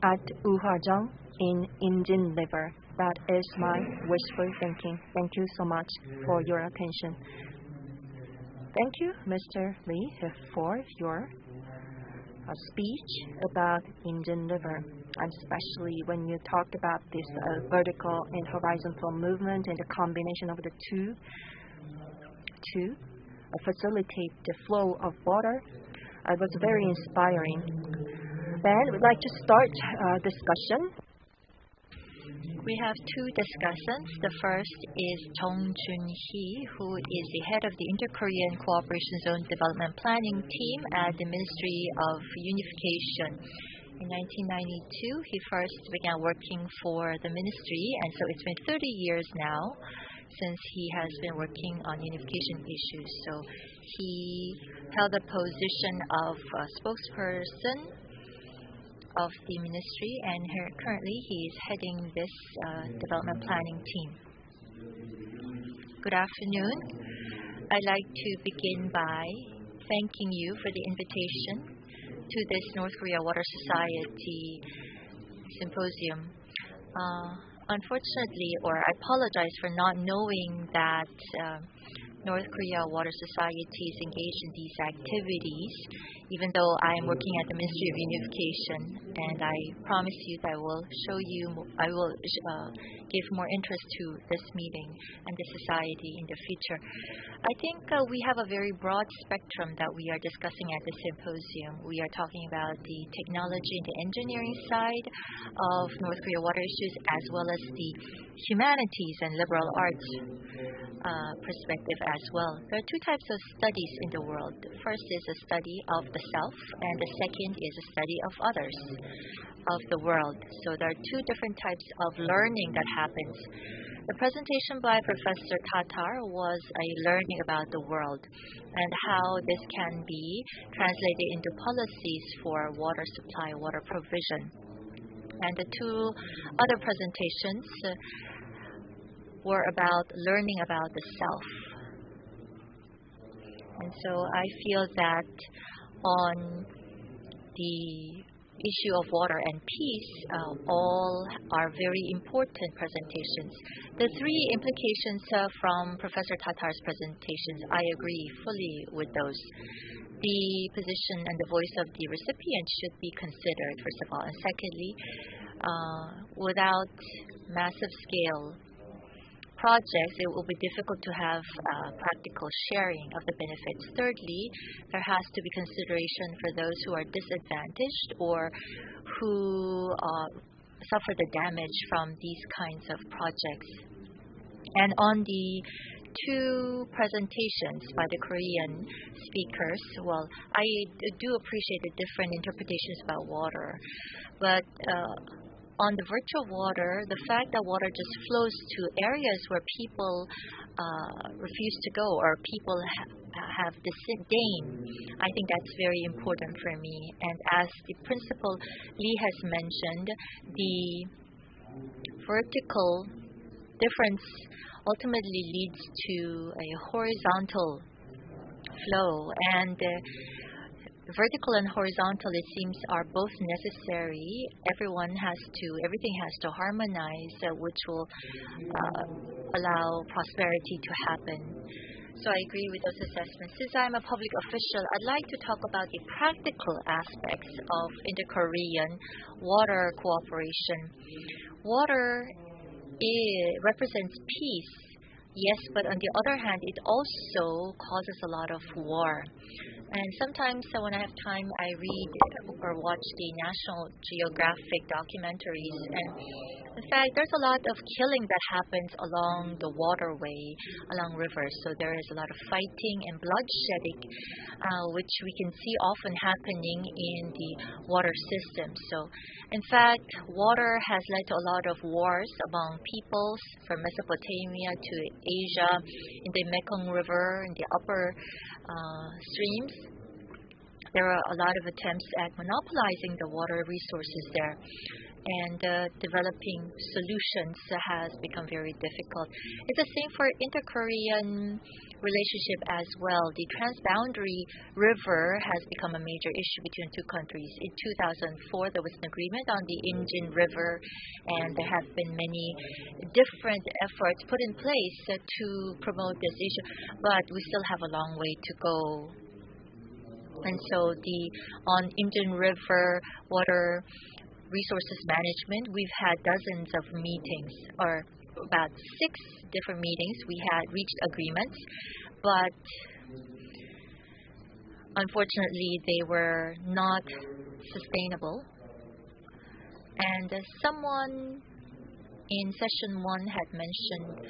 at Uhajang in Indian River. That is my wishful thinking. Thank you so much for your attention. Thank you, Mr. Lee, for your speech about Indian River, and especially when you talked about this vertical and horizontal movement and the combination of the two to facilitate the flow of water. It was very inspiring. Then we'd like to start discussion. We have two discussants. The first is Jung Jun-hee, who is the head of the Inter-Korean Cooperation Zone Development Planning Team at the Ministry of Unification. In 1992, he first began working for the ministry, and so it's been 30 years now since he has been working on unification issues. So he held the position of spokesperson of the ministry, and currently he is heading this development planning team. Good afternoon. I'd like to begin by thanking you for the invitation to this North Korea Water Society symposium. Unfortunately, or I apologize for not knowing that North Korea Water Society is engaged in these activities, even though I am working at the Ministry of Unification, and I promise you that I will give more interest to this meeting and the society in the future. I think we have a very broad spectrum that we are discussing at the symposium. We are talking about the technology and the engineering side of North Korea water issues, as well as the humanities and liberal arts perspective as well. There are two types of studies in the world. The first is a study of the self, and the second is a study of others, of the world. So there are two different types of learning that happens. The presentation by Professor Tatar was a learning about the world and how this can be translated into policies for water supply, water provision. And the two other presentations were about learning about the self. And so I feel that on the issue of water and peace, all are very important presentations. The three implications from Professor Tatar's presentations, I agree fully with those. The position and the voice of the recipient should be considered, first of all. And secondly, without massive scale projects, it will be difficult to have practical sharing of the benefits. Thirdly, there has to be consideration for those who are disadvantaged or who suffer the damage from these kinds of projects. And on the two presentations by the Korean speakers, well, I do appreciate the different interpretations about water, but on the virtual water, the fact that water just flows to areas where people refuse to go or people have disdain, I think that's very important for me. And as the Principal Lee has mentioned, the vertical difference ultimately leads to a horizontal flow, and vertical and horizontal, it seems, are both necessary. Everything has to harmonize, which will allow prosperity to happen. So I agree with those assessments. Since I'm a public official, I'd like to talk about the practical aspects of inter-Korean water cooperation. Water represents peace, yes, but on the other hand, it also causes a lot of war. And sometimes when I have time, I read or watch the National Geographic documentaries. And in fact, there's a lot of killing that happens along the waterway, along rivers. So there is a lot of fighting and bloodshedding, which we can see often happening in the water system. So in fact, water has led to a lot of wars among peoples from Mesopotamia to Asia, in the Mekong River, in the upper streams. There are a lot of attempts at monopolizing the water resources there. and developing solutions has become very difficult. It's the same for inter-Korean relationship as well. The transboundary river has become a major issue between two countries. In 2004, there was an agreement on the Indian River, and there have been many different efforts put in place to promote this issue, but we still have a long way to go. And so on Indian River water resources management, we've had dozens of meetings, or about 6 different meetings. We had reached agreements, but unfortunately they were not sustainable. And someone in session 1 had mentioned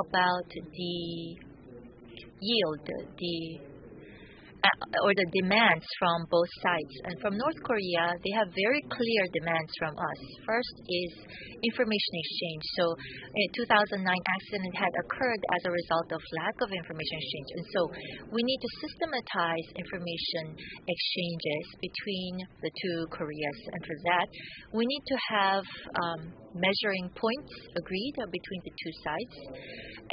about the yield, or the demands from both sides. And from North Korea, they have very clear demands from us. First is information exchange. So a 2009 accident had occurred as a result of lack of information exchange. And so we need to systematize information exchanges between the two Koreas. And for that, we need to have measuring points agreed between the two sides.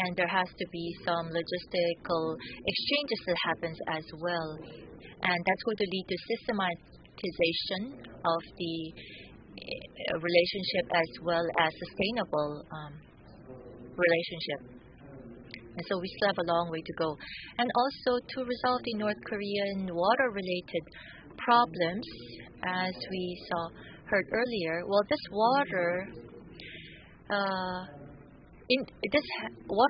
And there has to be some logistical exchanges that happens as well. And that's going to lead to systematization of the relationship as well as sustainable relationship. And so we still have a long way to go. And also to resolve the North Korean water-related problems, as we heard earlier, well, this water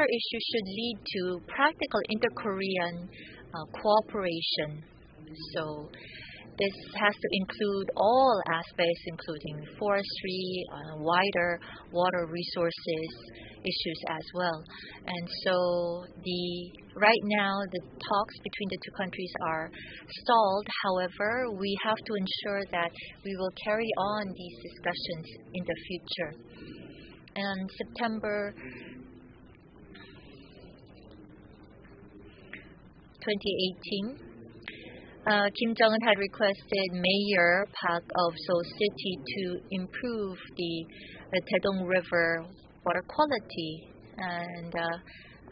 issue should lead to practical inter-Korean cooperation. So this has to include all aspects, including forestry, wider water resources issues as well. And so right now the talks between the two countries are stalled. However, we have to ensure that we will carry on these discussions in the future. And September 2018, Kim Jong-un had requested Mayor Park of Seoul City to improve the Taedong River water quality. And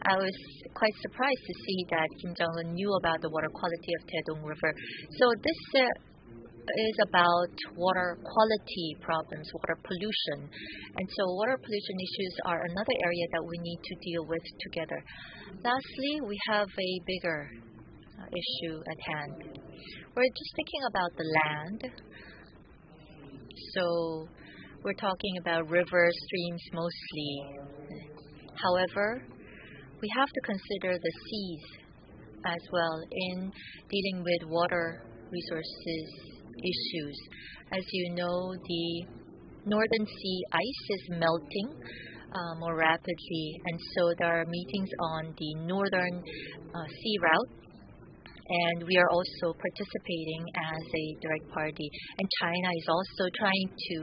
I was quite surprised to see that Kim Jong-un knew about the water quality of Taedong River. So this is about water quality problems, water pollution. And so water pollution issues are another area that we need to deal with together. Lastly, we have a bigger issue at hand. We're just thinking about the land. So we're talking about rivers, streams mostly. However, we have to consider the seas as well in dealing with water resources issues. As you know, the Northern Sea ice is melting more rapidly, and so there are meetings on the Northern Sea route, and we are also participating as a direct party. And China is also trying to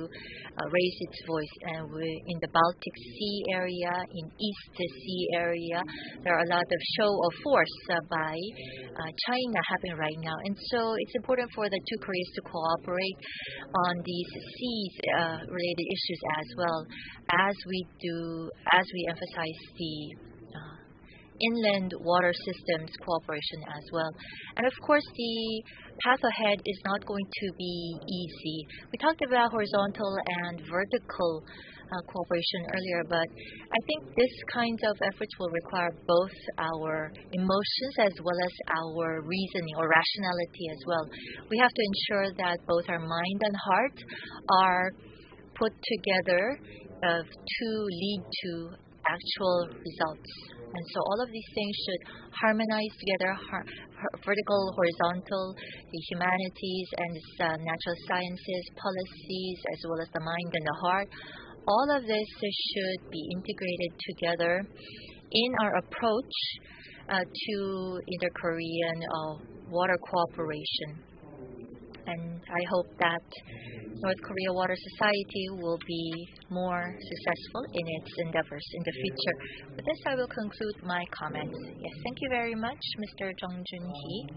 raise its voice. And in the Baltic Sea area, in East Sea area, there are a lot of show of force by China happening right now. And so it's important for the two Koreas to cooperate on these seas related issues as well, as we emphasize the inland water systems cooperation as well. And of course, the path ahead is not going to be easy. We talked about horizontal and vertical cooperation earlier, but I think this kinds of efforts will require both our emotions as well as our reasoning or rationality as well. We have to ensure that both our mind and heart are put together to lead to actual results. And so all of these things should harmonize together, vertical, horizontal, the humanities and natural sciences, policies, as well as the mind and the heart. All of this should be integrated together in our approach to inter-Korean water cooperation. And I hope that North Korea Water Society will be more successful in its endeavors in the future. With this, I will conclude my comments. Yes, thank you very much, Mr. Jung Jun-hee.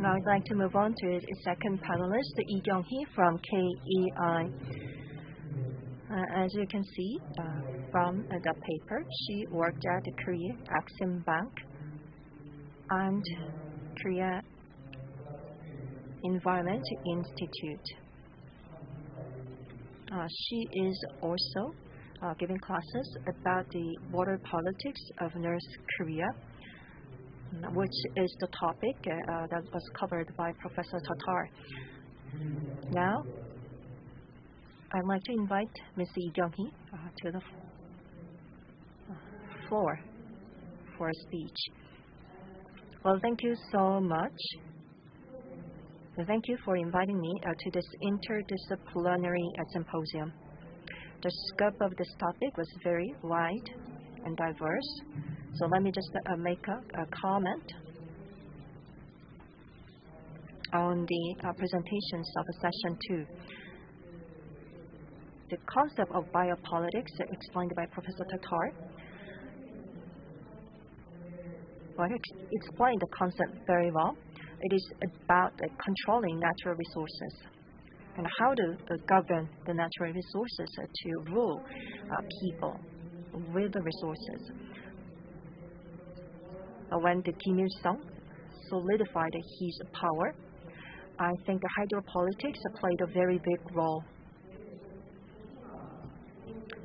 Now I'd like to move on to the second panelist, Lee Kyung-hee from KEI. As you can see from the paper, she worked at the Korea Exim Bank and Korea Environment Institute. She is also giving classes about the water politics of North Korea, which is the topic that was covered by Professor Tatar. Now, I'd like to invite Ms. Lee Kyung-hee to the floor for a speech. Well, thank you so much. Thank you for inviting me to this interdisciplinary symposium. The scope of this topic was very wide and diverse, so let me just make a comment on the presentations of session 2. The concept of biopolitics explained by Professor Tatar. Well, he explained the concept very well. It is about controlling natural resources and how to govern the natural resources to rule people with the resources. When the Kim Il-sung solidified his power, I think the hydropolitics played a very big role.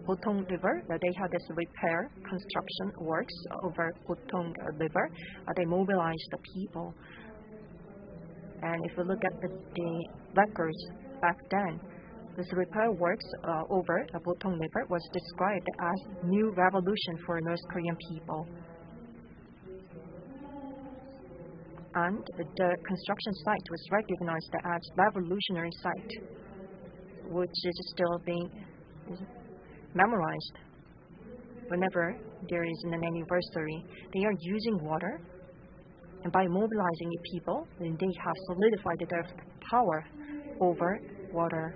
Botong River, they had this repair construction works over Botong River. They mobilized the people. And if you look at the records back then, this repair works over the Botong River was described as new revolution for North Korean people. And the construction site was recognized as revolutionary site, which is still being memorized whenever there is an anniversary. They are using water, and by mobilizing people, they have solidified their power over water.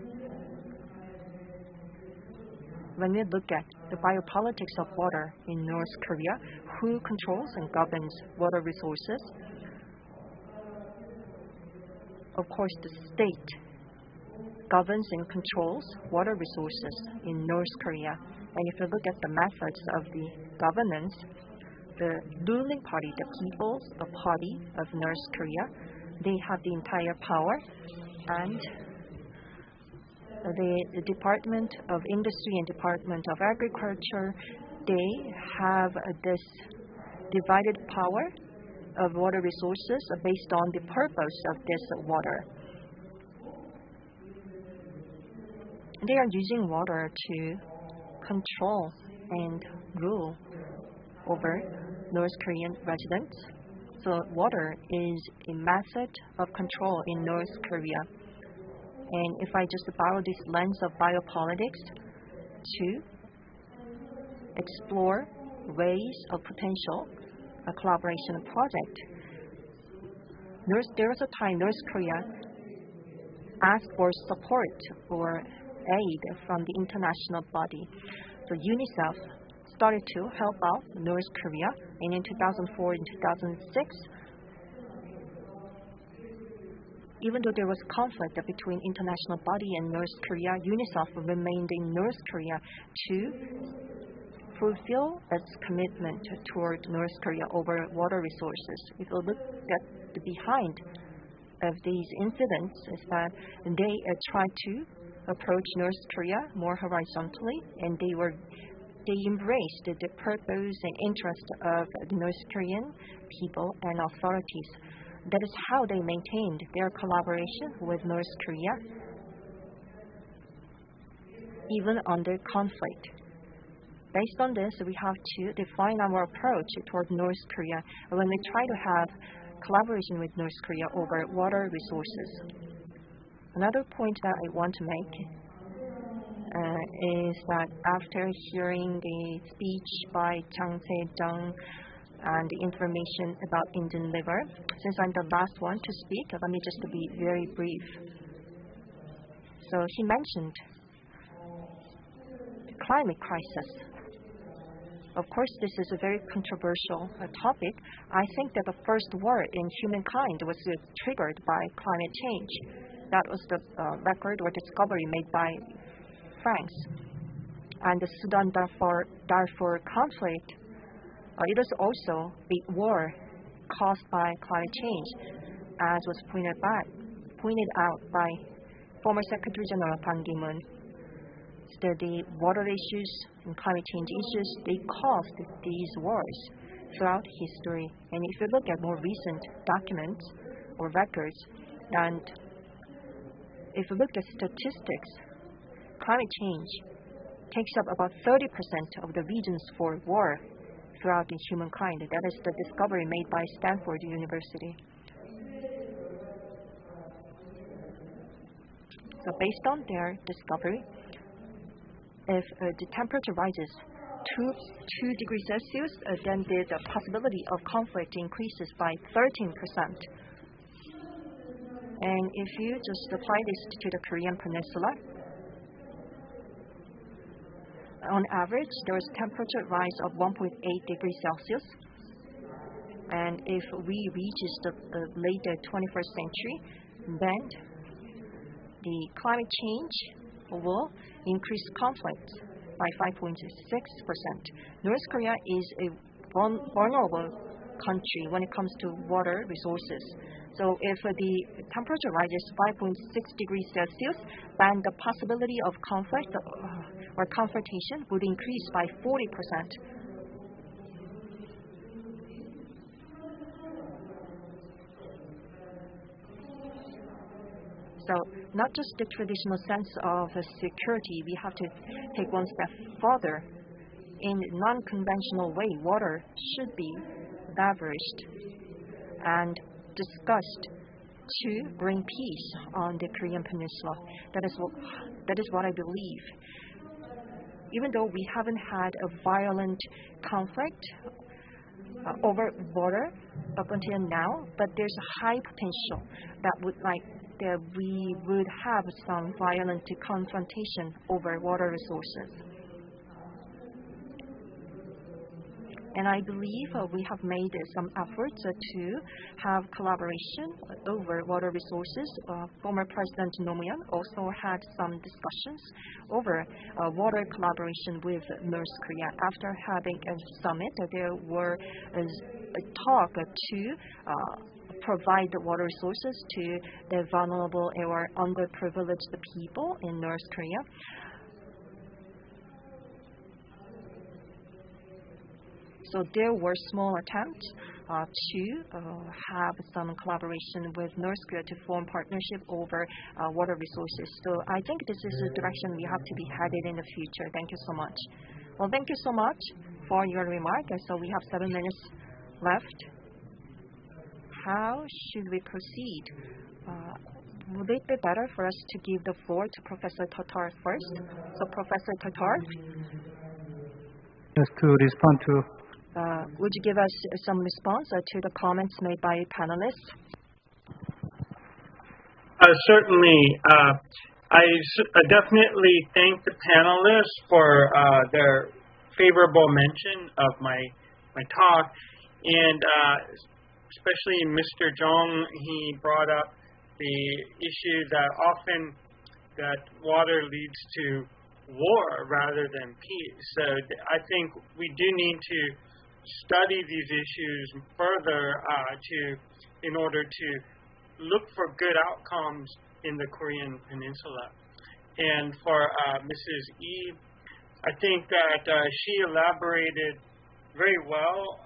When we look at the biopolitics of water in North Korea, who controls and governs water resources? Of course, the state governs and controls water resources in North Korea. And if you look at the methods of the governance, the ruling party, the People's Party of North Korea, they have the entire power, and the Department of Industry and Department of Agriculture, they have this divided power of water resources based on the purpose of this water. They are using water to control and rule over North Korean residents. So water is a method of control in North Korea. And if I just borrow this lens of biopolitics to explore ways of potential a collaboration project, there was a time North Korea asked for support or aid from the international body. So UNICEF started to help out North Korea, and in 2004 and 2006, even though there was conflict between international body and North Korea, UNICEF remained in North Korea to fulfill its commitment toward North Korea over water resources. If you look at the behind of these incidents, is that they tried to approach North Korea more horizontally, and they embraced the purpose and interest of the North Korean people and authorities. That is how they maintained their collaboration with North Korea, even under conflict. Based on this, we have to define our approach toward North Korea when we try to have collaboration with North Korea over water resources. Another point that I want to make is that after hearing the speech by Chang Se-jung and the information about Indian River, since I'm the last one to speak, let me just be very brief. So he mentioned the climate crisis. Of course, this is a very controversial topic. I think that the first war in humankind was triggered by climate change. That was the record or discovery made by France. And the Sudan-Darfur conflict, it was also a war caused by climate change, as was pointed out by former Secretary General Ban Ki-moon. So the water issues and climate change issues, they caused these wars throughout history. And if you look at more recent documents or records, and if you look at statistics, climate change takes up about 30% of the reasons for war throughout the humankind. That is the discovery made by Stanford University. So based on their discovery, if the temperature rises 2 degrees Celsius, then the possibility of conflict increases by 13%. And if you just apply this to the Korean Peninsula, on average, there is temperature rise of 1.8 degrees Celsius. And if we reach the late 21st century, then the climate change will increase conflict by 5.6%. North Korea is a vulnerable country when it comes to water resources. So if the temperature rises 5.6 degrees Celsius, then the possibility of conflict or confrontation would increase by 40%. So not just the traditional sense of security, we have to take one step further. In a non-conventional way, water should be leveraged and discussed to bring peace on the Korean Peninsula. That is what I believe. Even though we haven't had a violent conflict over water up until now, but there's a high potential that we would have some violent confrontation over water resources. And I believe we have made some efforts to have collaboration over water resources. Former President Nomuyan also had some discussions over water collaboration with North Korea. After having a summit, there were a talk to provide the water resources to the vulnerable or underprivileged people in North Korea. So there were small attempts to have some collaboration with North Korea to form partnership over water resources. So I think this is the direction we have to be headed in the future. Thank you so much. Well, thank you so much for your remark. So we have 7 minutes left. How should we proceed? Would it be better for us to give the floor to Professor Tatar first? So Professor Tatar? Just to respond to would you give us some response to the comments made by panelists? Certainly. I definitely thank the panelists for their favorable mention of my talk, and especially Mr. Jong, he brought up the issue that often that water leads to war rather than peace. So I think we do need to study these issues further in order to look for good outcomes in the Korean Peninsula. And for Mrs. Yi, I think that she elaborated very well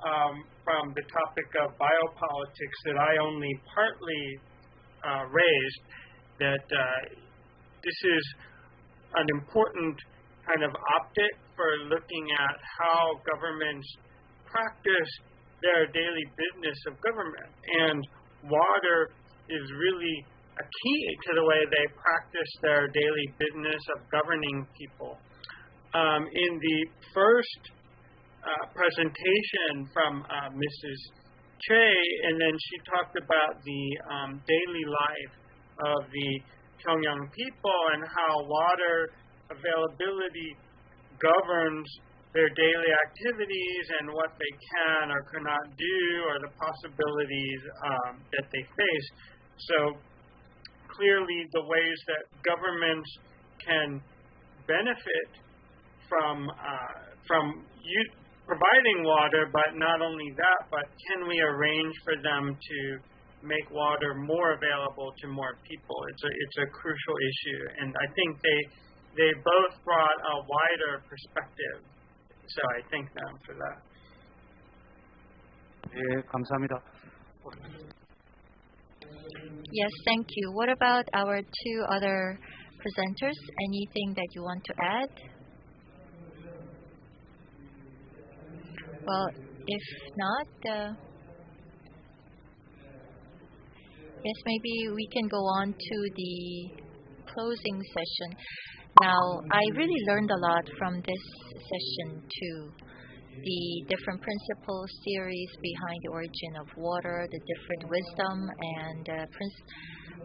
from the topic of biopolitics that I only partly raised, that this is an important kind of optic for looking at how governments practice their daily business of government. And water is really a key to the way they practice their daily business of governing people. In the first presentation from Mrs. Che, and then she talked about the daily life of the Pyongyang people and how water availability governs their daily activities and what they can or cannot do, or the possibilities that they face. So clearly the ways that governments can benefit from providing water, but not only that, but can we arrange for them to make water more available to more people? It's a crucial issue, and I think they both brought a wider perspective. So I thank them for that. 예, 감사합니다. Yes, thank you. What about our two other presenters? Anything that you want to add? Well, if not, yes, maybe we can go on to the closing session. Now, I really learned a lot from this session too. The different principles, theories behind the origin of water, the different wisdom and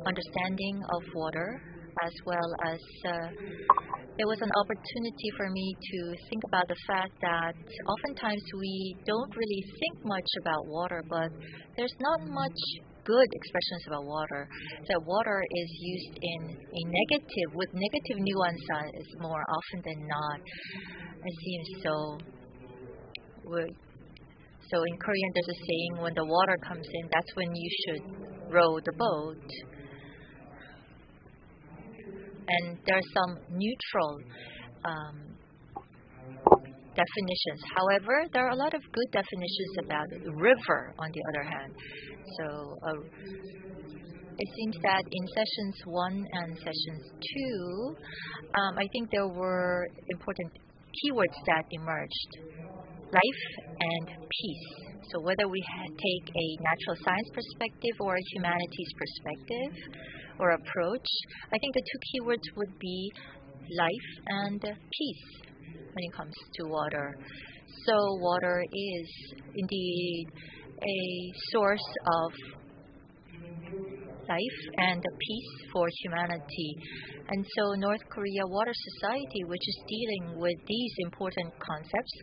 understanding of water, as well as it was an opportunity for me to think about the fact that oftentimes we don't really think much about water, but there's not much good expressions about water. That water is used in a negative, with negative nuances more often than not, it seems so. So in Korean there's a saying, when the water comes in, that's when you should row the boat. And there are some neutral definitions. However, there are a lot of good definitions about it. River, on the other hand. So it seems that in sessions 1 and sessions 2, I think there were important keywords that emerged. Life and peace. So whether we take a natural science perspective or a humanities perspective or approach, I think the two keywords would be life and peace when it comes to water. So water is indeed a source of life and peace for humanity. And so North Korea Water Society, which is dealing with these important concepts,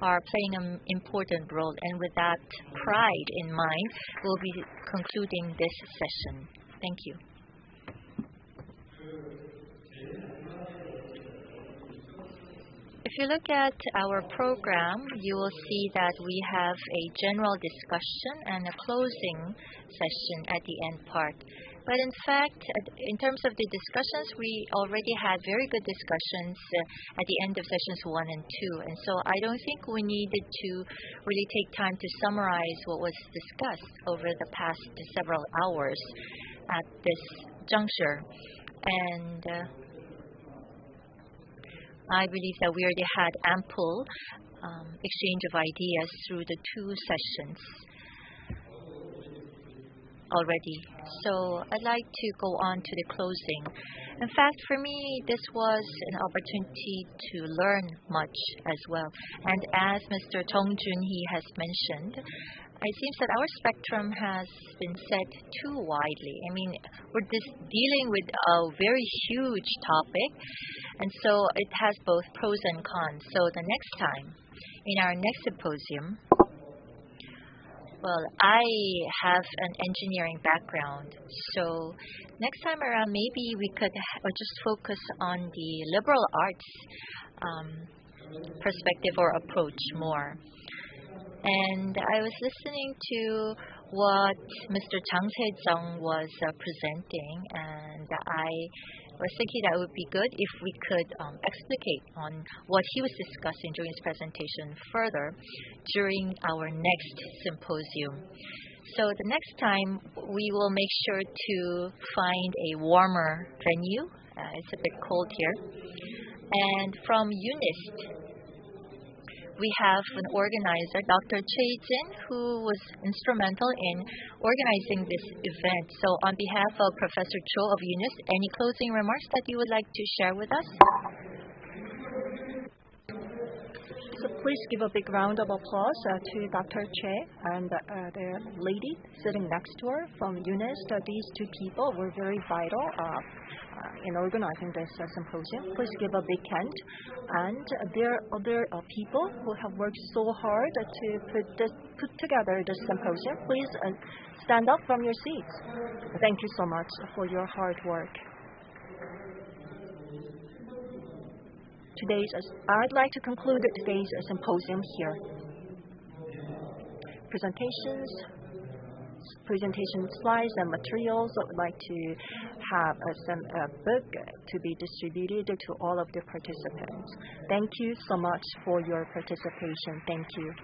are playing an important role. And with that pride in mind, we'll be concluding this session. Thank you. If you look at our program, you will see that we have a general discussion and a closing session at the end part. But in fact, in terms of the discussions, we already had very good discussions at the end of sessions 1 and 2. And so I don't think we needed to really take time to summarize what was discussed over the past several hours at this juncture. And I believe that we already had ample exchange of ideas through the 2 sessions already. So I'd like to go on to the closing. In fact, for me, this was an opportunity to learn much as well. And as Mr. Jung-jun, he has mentioned, it seems that our spectrum has been set too widely. I mean, we're just dealing with a very huge topic, and so it has both pros and cons. So the next time, in our next symposium, well, I have an engineering background, so next time around maybe we could just focus on the liberal arts perspective or approach more. And I was listening to what Mr. Jang Se-jung was presenting, and I was thinking that it would be good if we could explicate on what he was discussing during his presentation further during our next symposium. So the next time, we will make sure to find a warmer venue. It's a bit cold here. And from UNIST, we have an organizer, Dr. Choi Jin, who was instrumental in organizing this event. So on behalf of Professor Cho of UNIST, any closing remarks that you would like to share with us? So Please give a big round of applause to Dr. Che and the lady sitting next to her from UNIST. These two people were very vital in organizing this symposium. Please give a big hand. And there are other people who have worked so hard to put together this symposium. Please stand up from your seats. Thank you so much for your hard work. I'd like to conclude today's symposium here. Presentation slides and materials. I would like to have a book to be distributed to all of the participants. Thank you so much for your participation. Thank you.